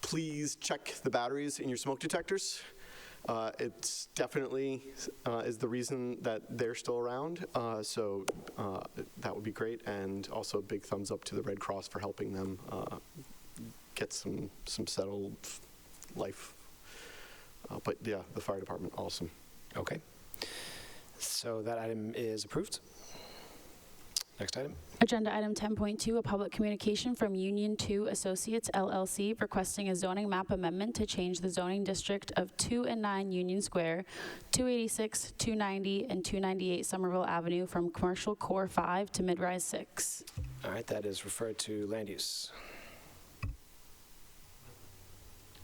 please check the batteries in your smoke detectors. It's definitely is the reason that they're still around, so that would be great, and also a big thumbs up to the Red Cross for helping them get some settled life. But yeah, the fire department, awesome. Okay, so that item is approved. Next item. Agenda item 10.2, a public communication from Union 2 Associates LLC requesting a zoning map amendment to change the zoning district of 2 and 9 Union Square, 286, 290, and 298 Somerville Avenue from Commercial Core 5 to Mid-Rise 6. All right, that is referred to land use.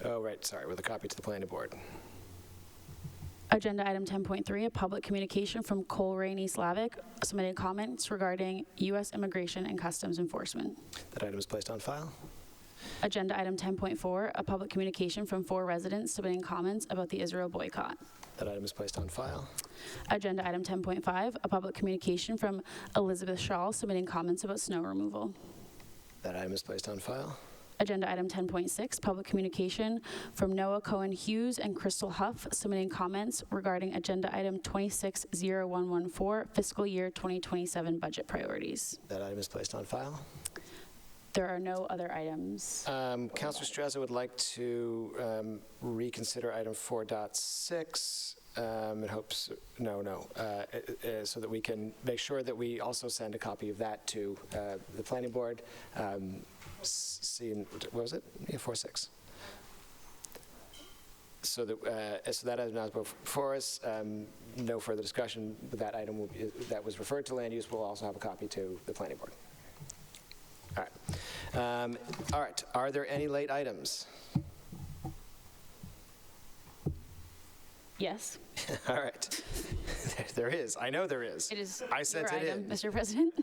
Oh, right, sorry, with a copy to the planning board. Agenda item 10.3, a public communication from Cole Rainey Slavic submitting comments regarding U.S. Immigration and Customs Enforcement. That item is placed on file. Agenda item 10.4, a public communication from 4 residents submitting comments about the Israel boycott. That item is placed on file. Agenda item 10.5, a public communication from Elizabeth Shaw submitting comments about snow removal. That item is placed on file. Agenda item 10.6, public communication from Noah Cohen Hughes and Crystal Huff submitting comments regarding agenda item 260114, fiscal year 2027 budget priorities. That item is placed on file. There are no other items. Councilor Strezza would like to reconsider item 4.6 in hopes, so that we can make sure that we also send a copy of that to the planning board. What was it? Yeah, 4.6. So that item now is before us. No further discussion. But that item that was referred to land use will also have a copy to the planning board. All right. All right. Are there any late items? Yes. All right. There is. I know there is. It is I sent your it item, in. Mr. President.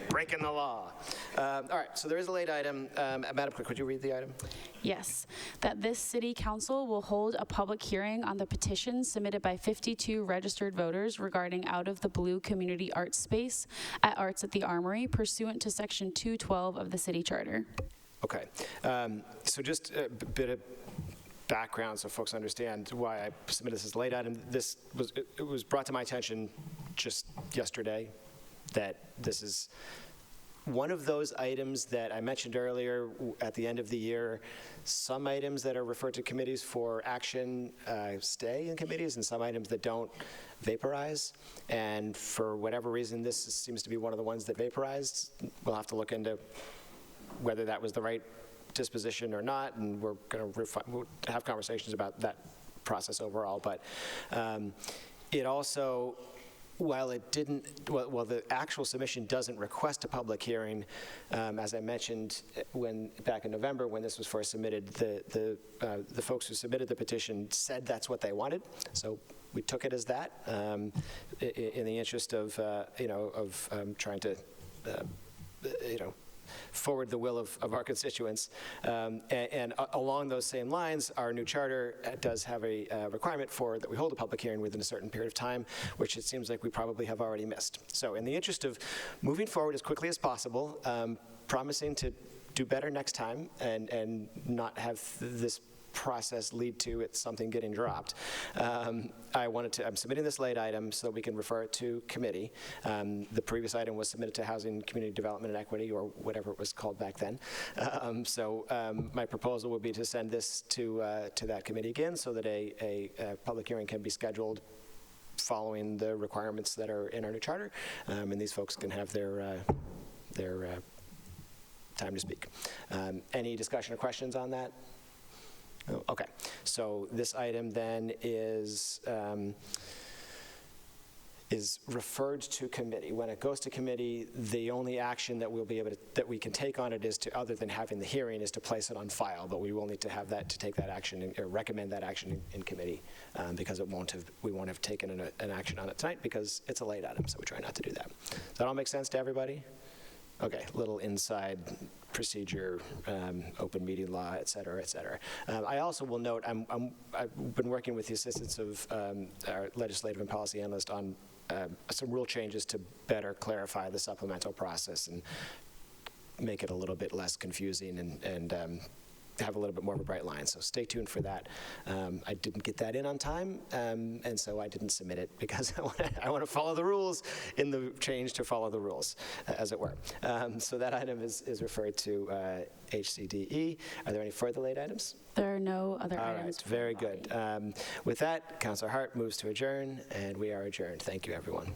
Breaking the law. All right. So there is a late item. Madam Clerk, could you read the item? Yes, that this city council will hold a public hearing on the petition submitted by 52 registered voters regarding out of the blue community arts space at Arts at the Armory pursuant to section 212 of the city charter. Okay. So just a bit of background so folks understand why I submitted this as a late item. It was brought to my attention just yesterday that this is one of those items that I mentioned earlier at the end of the year. Some items that are referred to committees for action stay in committees, and some items that don't vaporize. And for whatever reason, this seems to be one of the ones that vaporized. We'll have to look into whether that was the right disposition or not, and we're going to have conversations about that process overall. But it also, while it didn't, well, the actual submission doesn't request a public hearing, as I mentioned back in November when this was first submitted, the folks who submitted the petition said that's what they wanted. So we took it as that in the interest of trying to forward the will of our constituents. And along those same lines, our new charter does have a requirement for that we hold a public hearing within a certain period of time, which it seems like we probably have already missed. So in the interest of moving forward as quickly as possible, promising to do better next time and not have this process lead to something getting dropped. I'm submitting this late item so that we can refer it to committee. The previous item was submitted to Housing, Community Development and Equity, or whatever it was called back then. My proposal would be to send this to that committee again so that a public hearing can be scheduled following the requirements that are in our new charter, and these folks can have their time to speak. Any discussion or questions on that? Oh, okay, so this item then is referred to committee. When it goes to committee, the only action that we can take on it is to, other than having the hearing, is to place it on file. But we will need to have that to take that action or recommend that action in committee because we won't have taken an action on it tonight because it's a late item. So we try not to do that. Does that all make sense to everybody? Okay, little inside procedure, open meeting law, et cetera, et cetera. I also will note, I've been working with the assistance of our legislative and policy analyst on some rule changes to better clarify the supplemental process and make it a little bit less confusing and have a little bit more of a bright line. So stay tuned for that. I didn't get that in on time, and so I didn't submit it because I want to follow the rules in the change to follow the rules, as it were. So that item is referred to HCDE. Are there any further late items? There are no other items. All right, very good. With that, Councilor Hart moves to adjourn, and we are adjourned. Thank you, everyone.